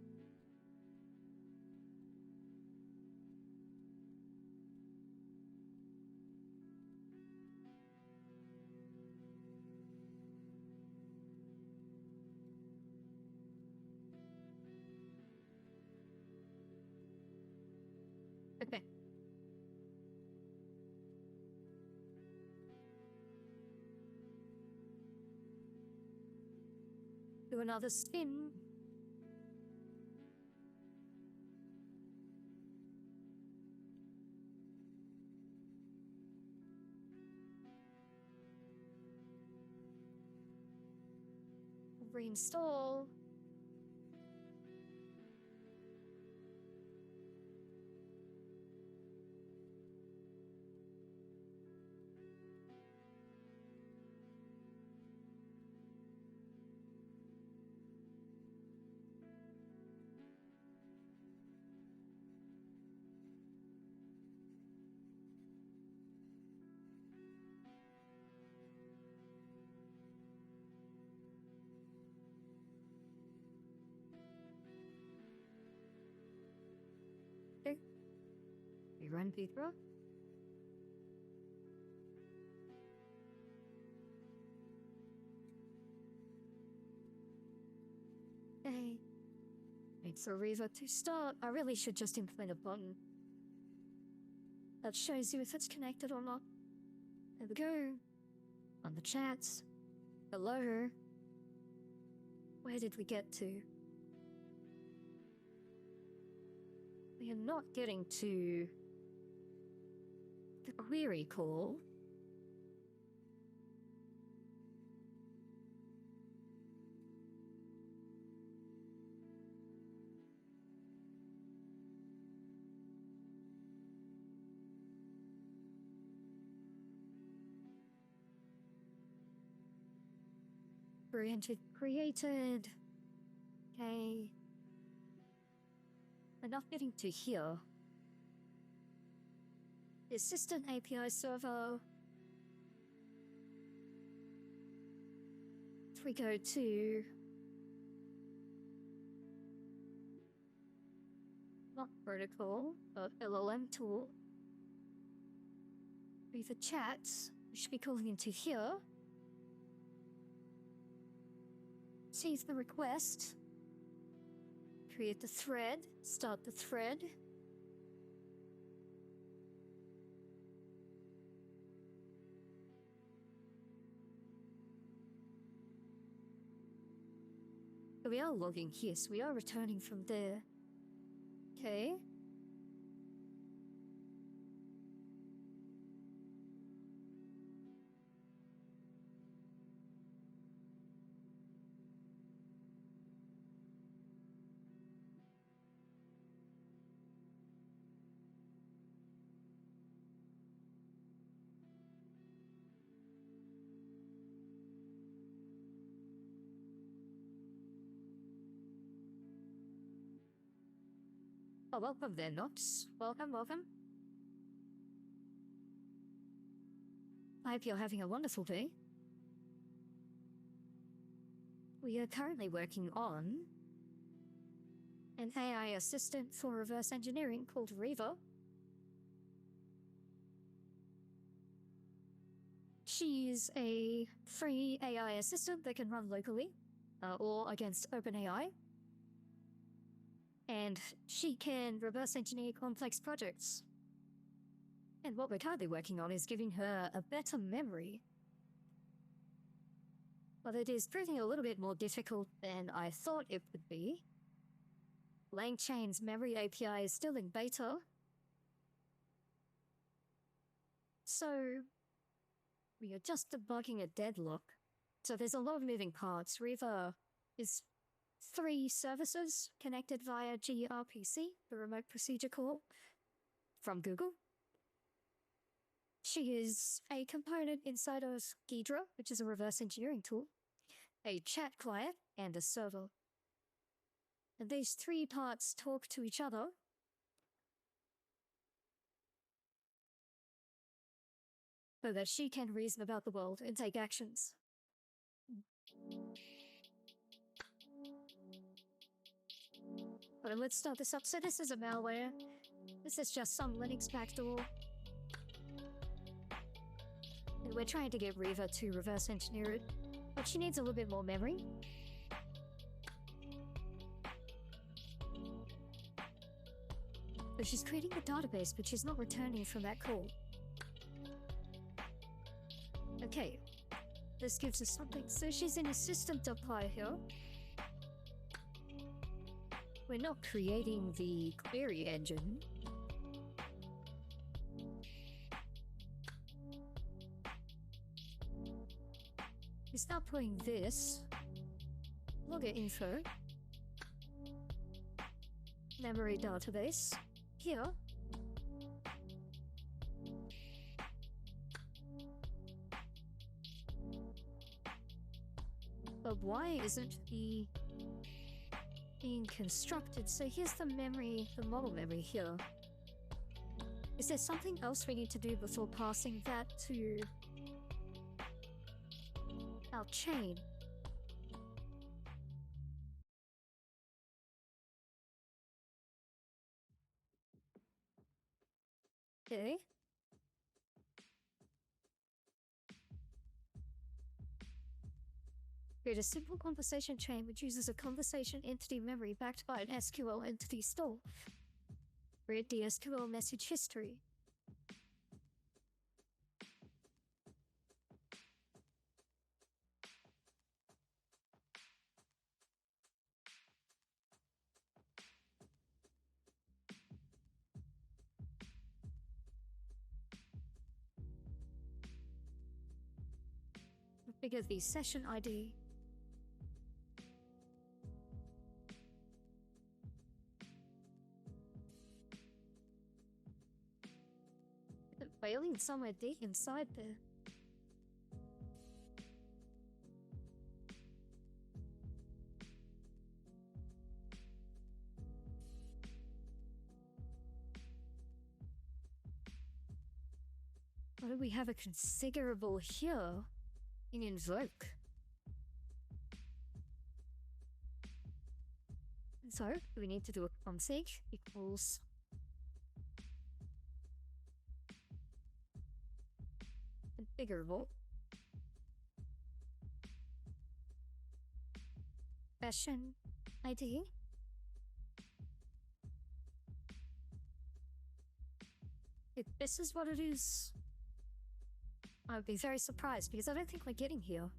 Okay. Do another spin. Reinstall. run Vidra. Okay. Wait for ReVa to start. I really should just implement a button that shows you if it's connected or not. There we go. On the chats. Hello. Where did we get to? We are not getting to the query call. Created. Okay. We're not getting to here. The assistant API server. If we go to not protocol, but LLM tool. With the chats, we should be calling into here. Save the request. Create the thread. Start the thread. We are logging here, so we are returning from there. Okay. Oh, welcome there, Nox. Welcome, welcome. I hope you're having a wonderful day. We are currently working on an AI assistant for reverse engineering called ReVa. She's a free AI assistant that can run locally or against OpenAI. And she can reverse engineer complex projects. And what we're currently working on is giving her a better memory. But it is proving a little bit more difficult than I thought it would be. LangChain's memory API is still in beta. So we are just debugging a deadlock. So there's a lot of moving parts. ReVa is 3 services connected via gRPC, the remote procedure call, from Google. She is a component inside of Ghidra, which is a reverse engineering tool, a chat client, and a server. And these 3 parts talk to each other so that she can reason about the world and take actions. But let's start this up. So this is a malware. This is just some Linux backdoor. And we're trying to get ReVa to reverse engineer it. But she needs a little bit more memory. So she's creating a database, but she's not returning from that call. Okay. This gives us something. So she's in a system.py here. We're not creating the query engine. We start putting this logger info, memory database here. But why isn't the being constructed? So here's the memory, the model memory here. Is there something else we need to do before passing that to our chain? Okay. Create a simple conversation chain which uses a conversation entity memory backed by an SQL entity store. Create the SQL message history. Configure the session ID. Failing somewhere deep inside there. Why do we have a configurable here in invoke? So, we need to do a config equals configurable session ID. If this is what it is, I would be very surprised because I don't think we're getting here.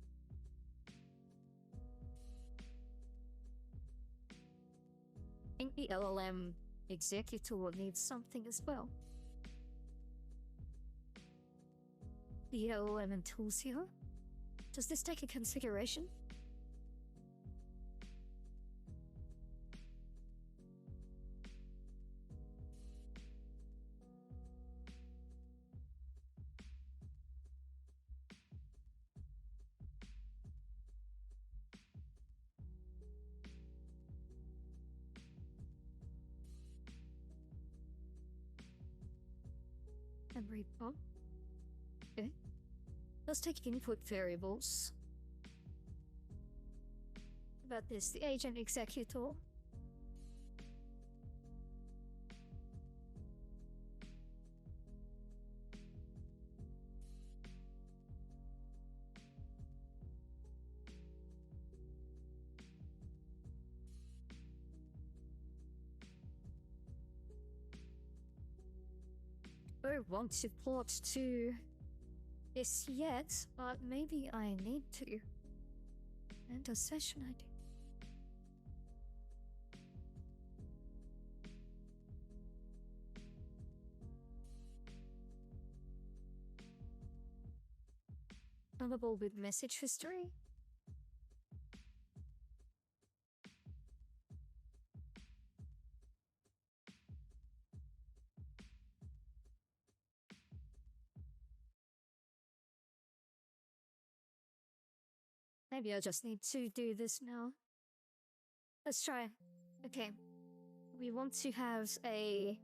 I think the LLM executor needs something as well. The LLM and tools here. Does this take a configuration? Memory pump. Okay. Let's take input variables. About this, the agent executor. I don't want to port to this yet, but maybe I need to. And a session ID. Nullable with message history. Maybe I just need to do this now. Let's try. Okay. We want to have a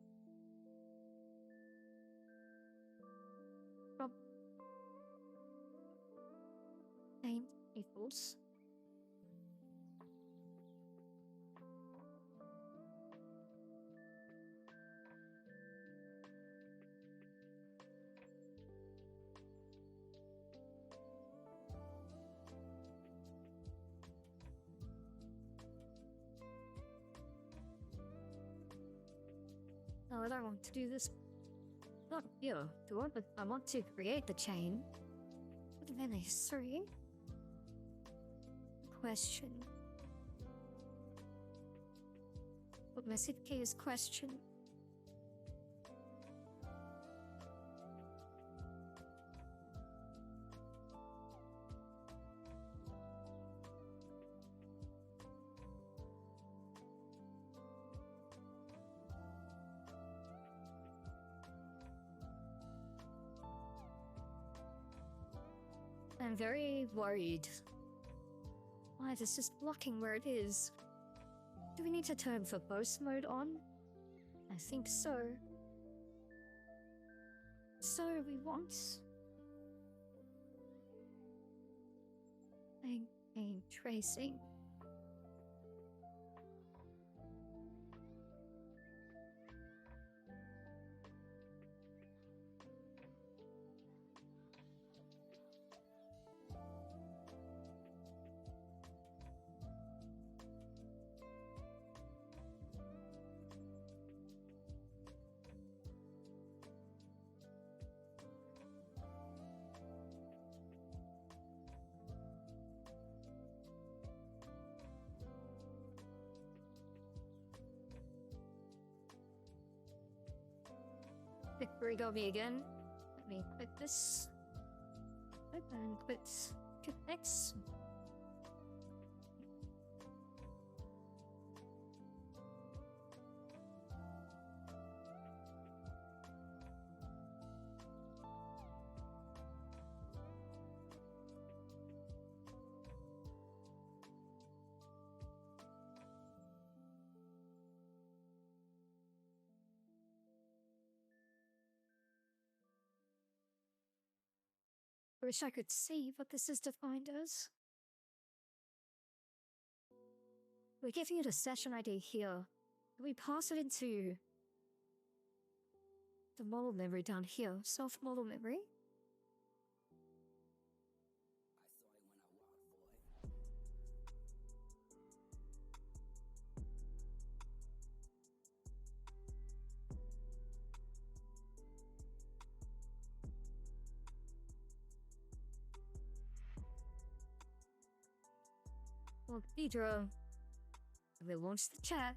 name equals no, I don't want to do this. Not here, do I? But I want to create the chain. What then is 3? Question. What message key is question? I'm very worried. Why is this just blocking where it is? Do we need to turn verbose mode on? I think so. So we want a tracing. Got me again. Let me quit this. Open, quit, X. I wish I could see what this is defined as. We're giving it a session ID here. We pass it into the model memory down here, soft model memory. Well, Pedro, we'll launch the chat.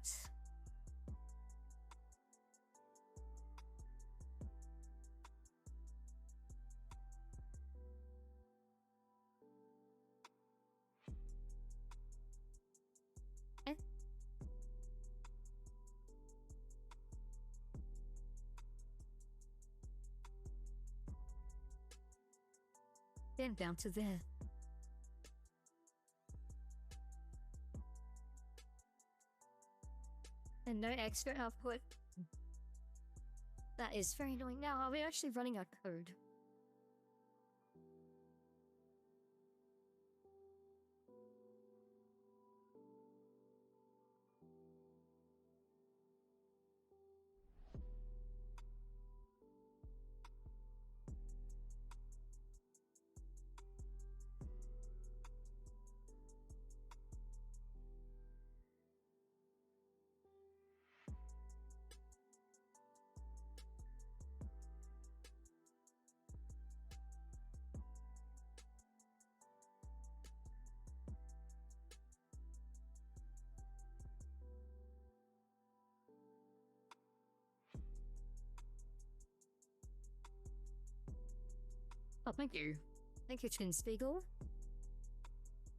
Then down to there. And no extra output. That is very annoying. Now, are we actually running our code? Oh, thank you. Thank you, Chin Spiegel.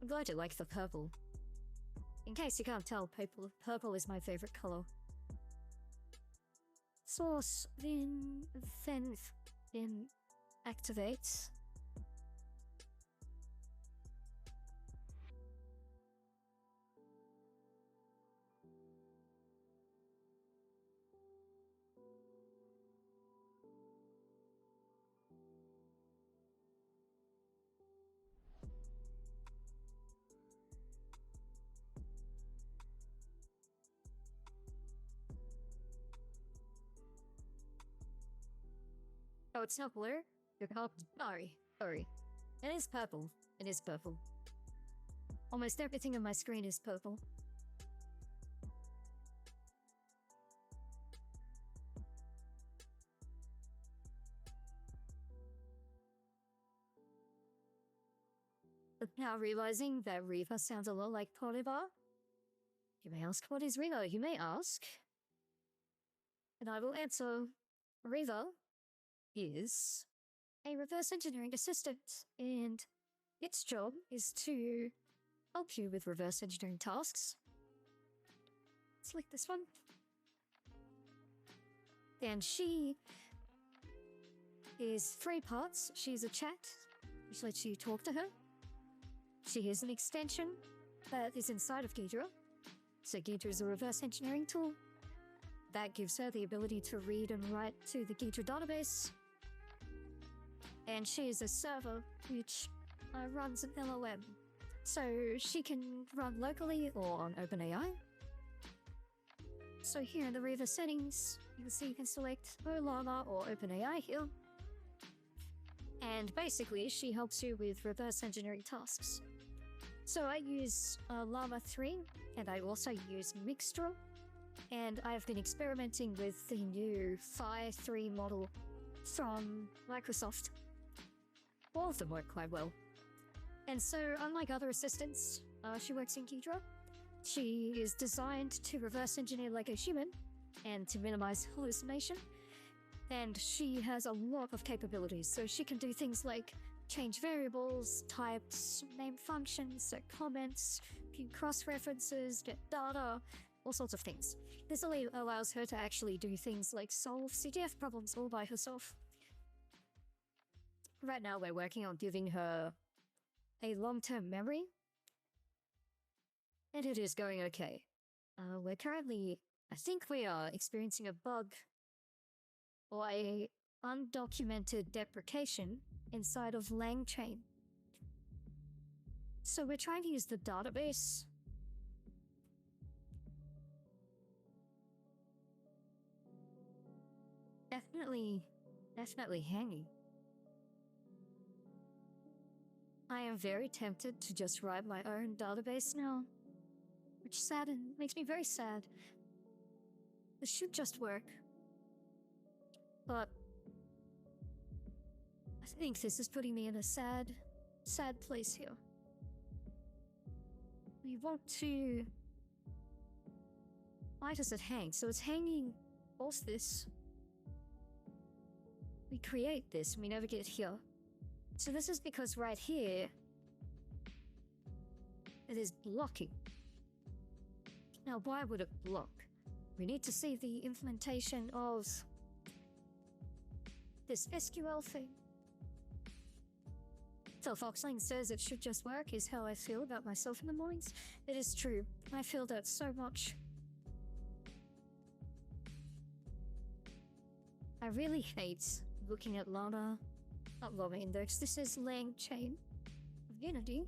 I'm glad you like the purple. In case you can't tell, purple is my favorite color. Source, then activate. Oh, it's not blue? You're sorry. It is purple. It is purple. Almost everything on my screen is purple. But now realizing that ReVa sounds a lot like Polybar, you may ask, what is ReVa? You may ask. And I will answer, ReVa is a reverse engineering assistant, and its job is to help you with reverse engineering tasks. Select this one. And she is 3 parts. She's a chat, which lets you talk to her. She is an extension that is inside of Ghidra. So Ghidra is a reverse engineering tool that gives her the ability to read and write to the Ghidra database. And she is a server which runs an LLM. So she can run locally or on OpenAI. So here in the ReVa settings, you can see you can select Llama or OpenAI here. And basically, she helps you with reverse engineering tasks. So I use Llama 3, and I also use Mixtra. And I've been experimenting with the new Phi 3 model from Microsoft. All of them work quite well. And so, unlike other assistants, she works in Ghidra. She is designed to reverse engineer like a human and to minimize hallucination. And she has a lot of capabilities, so she can do things like change variables, types, name functions, set comments, view cross-references, get data, all sorts of things. This only allows her to actually do things like solve CDF problems all by herself. Right now we're working on giving her a long-term memory, and it is going okay. We're currently, I think we are experiencing a bug or a undocumented deprecation inside of LangChain. So we're trying to use the database. Definitely hanging. I am very tempted to just write my own database now, which makes me very sad. This should just work. But I think this is putting me in a sad place here. We want to... Why does it hang? So it's hanging off this. We create this, we never get here. So this is because right here, it is blocking. Now why would it block? We need to see the implementation of this SQL thing. So Foxling says it should just work is how I feel about myself in the mornings. It is true. I feel that so much. I really hate looking at Lana, not Lana Index, this is LangChain of Unity.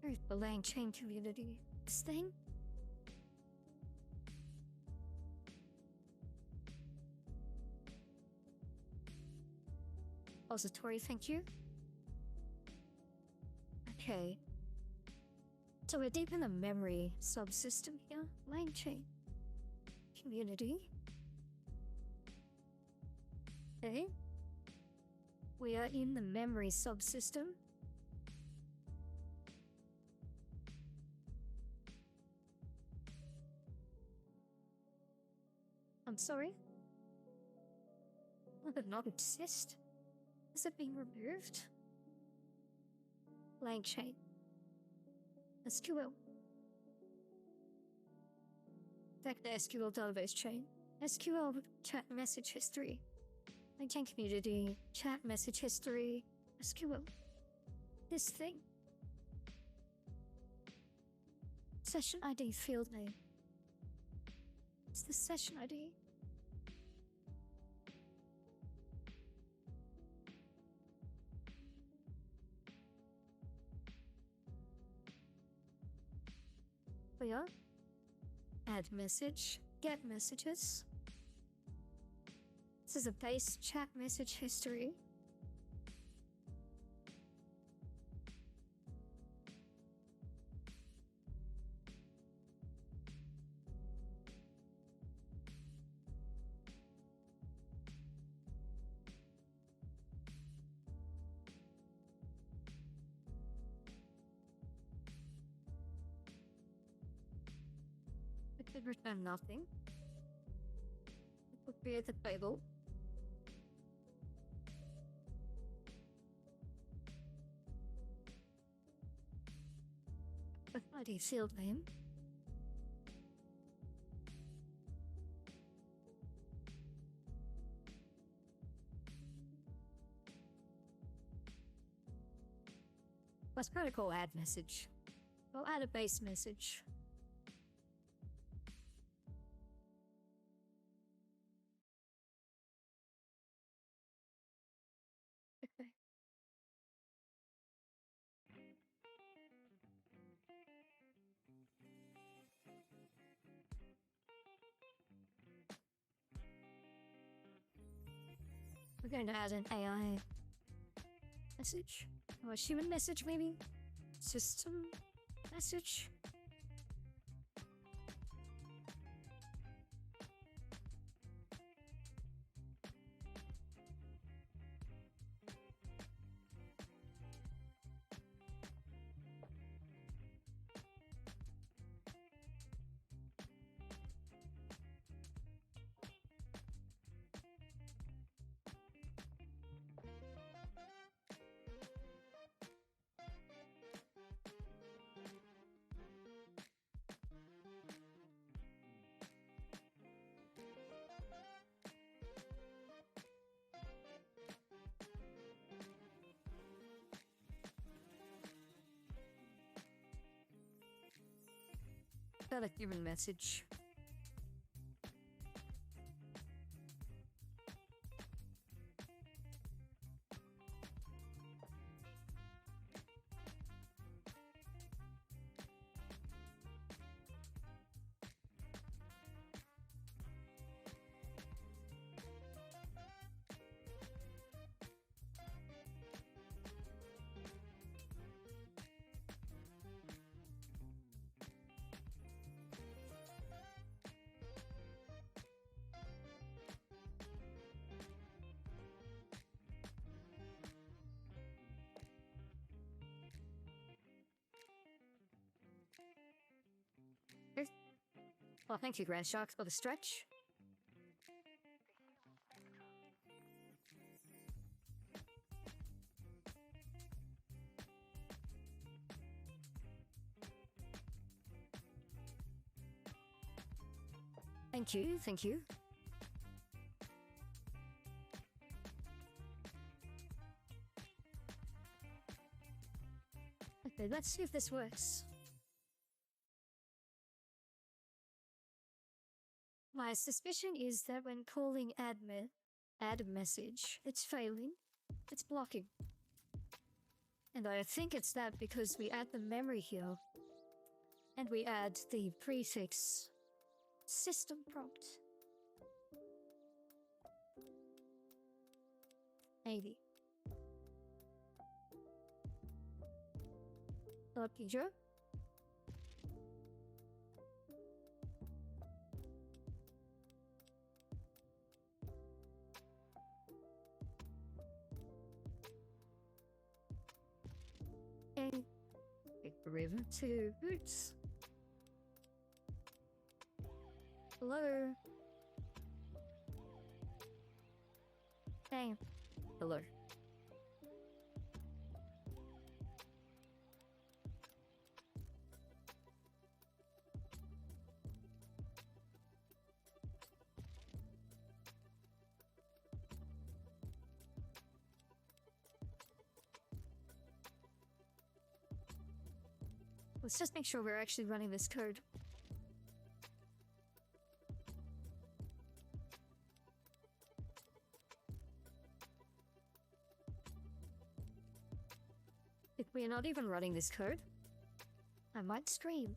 Where's the LangChain community? This thing? Repository, thank you. Okay. So we're deep in the memory subsystem here. LangChain. Community. Okay. We are in the memory subsystem. I'm sorry? Will it not exist? Has it been removed? LangChain. SQL. Vector SQL database chain. SQL chat message history. LangChain community. Chat message history. SQL. This thing. Session ID field name. It's the session ID. We are. Add message. Get messages. This is a base chat message history. It could return nothing. It would create a table. With ID field name. Let's protocol add message. We'll add a base message. Okay. We're going to add an AI message. Or a human message, maybe? System message? Got a human message. Well, thank you, Grand Shark, for the stretch. Thank you, thank you. Okay, let's see if this works. My suspicion is that when calling add message, it's failing. It's blocking. And I think it's that because we add the memory here. And we add the prefix system prompt. Maybe. Peter? And ReVa to Boots. Hello. Hey. Hello. Let's just make sure we're actually running this code. If we're not even running this code, I might scream.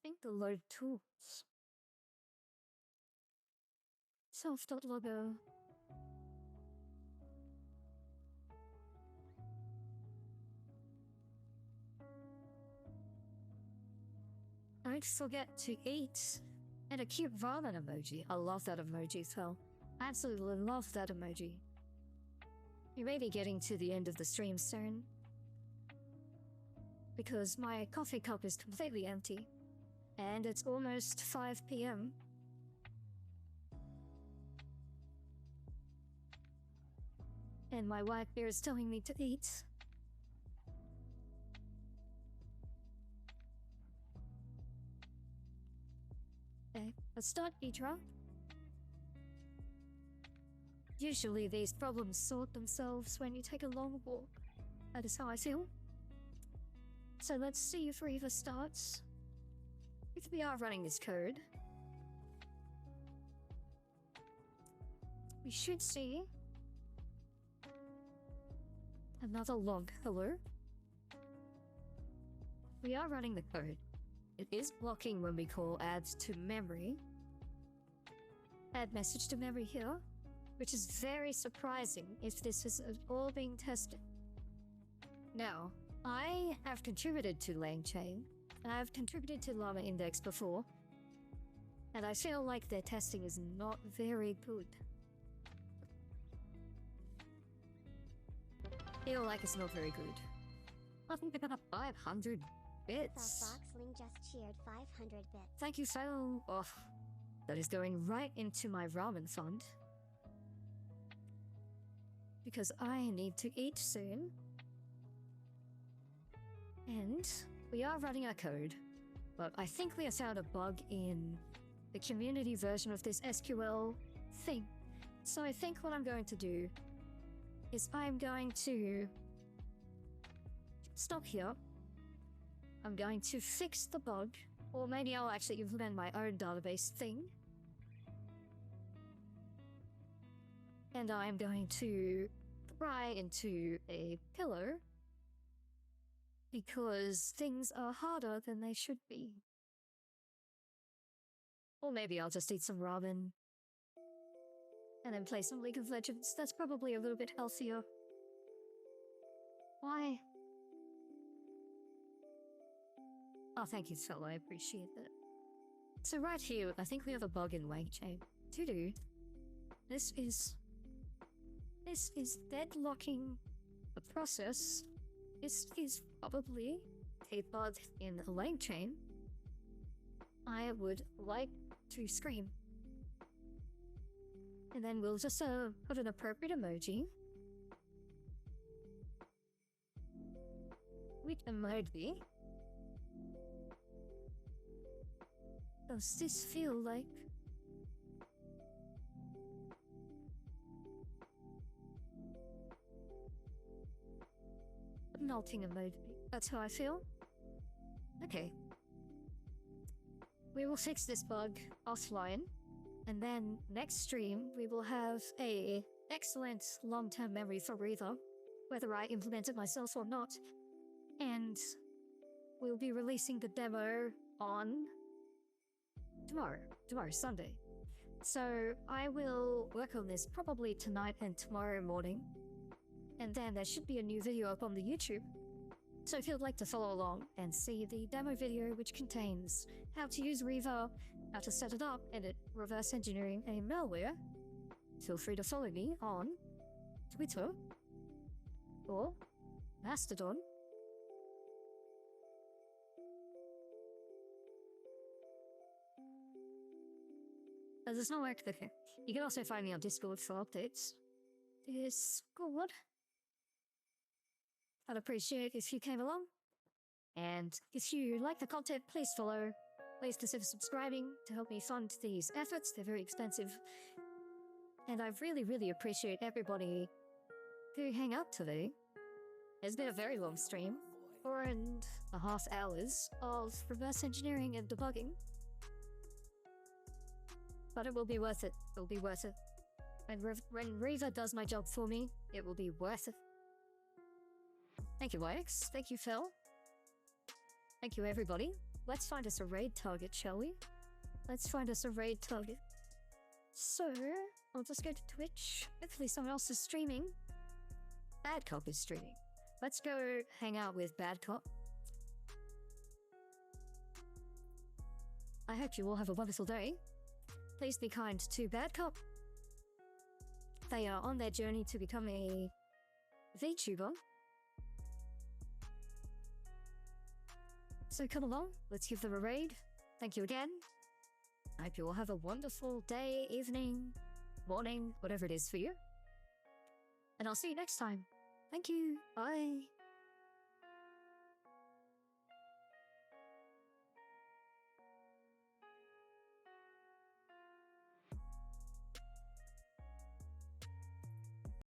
I think the load tools. Self.logo. Don't forget to eat. And a cute ramen emoji. I love that emoji, Phil. Absolutely love that emoji. You may be getting to the end of the stream soon, because my coffee cup is completely empty. And it's almost 5 p.m. And my wife here is telling me to eat. Okay, let's start, Petra. Usually these problems sort themselves when you take a long walk. That is how I feel. So let's see if ReVa starts. If we are running this code, we should see another log. Hello? We are running the code. It is blocking when we call add to memory. Add message to memory here, which is very surprising if this is all being tested. Now, I have contributed to LangChain. I've contributed to Llama Index before, and I feel like their testing is not very good. feel like it's not very good. I think I got up 500 bits. Foxling just cheered 500 bits. Thank you so. Oh, that is going right into my ramen fund. Because I need to eat soon. And we are running our code. But I think we have found a bug in the community version of this SQL thing. So I think what I'm going to do is I'm going to stop here. I'm going to fix the bug, or maybe I'll actually implement my own database thing. And I'm going to pry into a pillar because things are harder than they should be. Or maybe I'll just eat some ramen and then play some League of Legends. That's probably a little bit healthier. Why? Oh, thank you, Phil. I appreciate that. So right here, I think we have a bug in LangChain. To do. This is deadlocking the process. This is probably a bug in LangChain. I would like to scream. And then we'll just put an appropriate emoji. Which emoji does this feel like? Melting emoji. That's how I feel. Okay. We will fix this bug offline. And then next stream, we will have a excellent long-term memory for ReVa, whether I implement it myself or not. And we'll be releasing the demo on tomorrow, Sunday. So I will work on this probably tonight and tomorrow morning. And then there should be a new video up on the YouTube. So if you'd like to follow along and see the demo video, which contains how to use ReVa, how to set it up, and it reverse engineering a malware, feel free to follow me on Twitter or Mastodon. There's no work there. You can also find me on Discord for updates. Discord. I'd appreciate if you came along. And if you like the content, please follow. Please consider subscribing to help me fund these efforts. They're very expensive. And I really, really appreciate everybody who hang out today. It's been a very long stream. 4.5 hours of reverse engineering and debugging. But it will be worth it. It will be worth it. When ReVa does my job for me, it will be worth it. Thank you, YX. Thank you, Phil. Thank you, everybody. Let's find us a raid target, shall we? Let's find us a raid target. So, I'll just go to Twitch. Hopefully someone else is streaming. Bad Cop is streaming. Let's go hang out with Bad Cop. I hope you all have a wonderful day. Please be kind to Bad Cop. They are on their journey to become a VTuber. So come along, let's give them a raid. Thank you again. I hope you all have a wonderful day, evening, morning, whatever it is for you. And I'll see you next time. Thank you. Bye.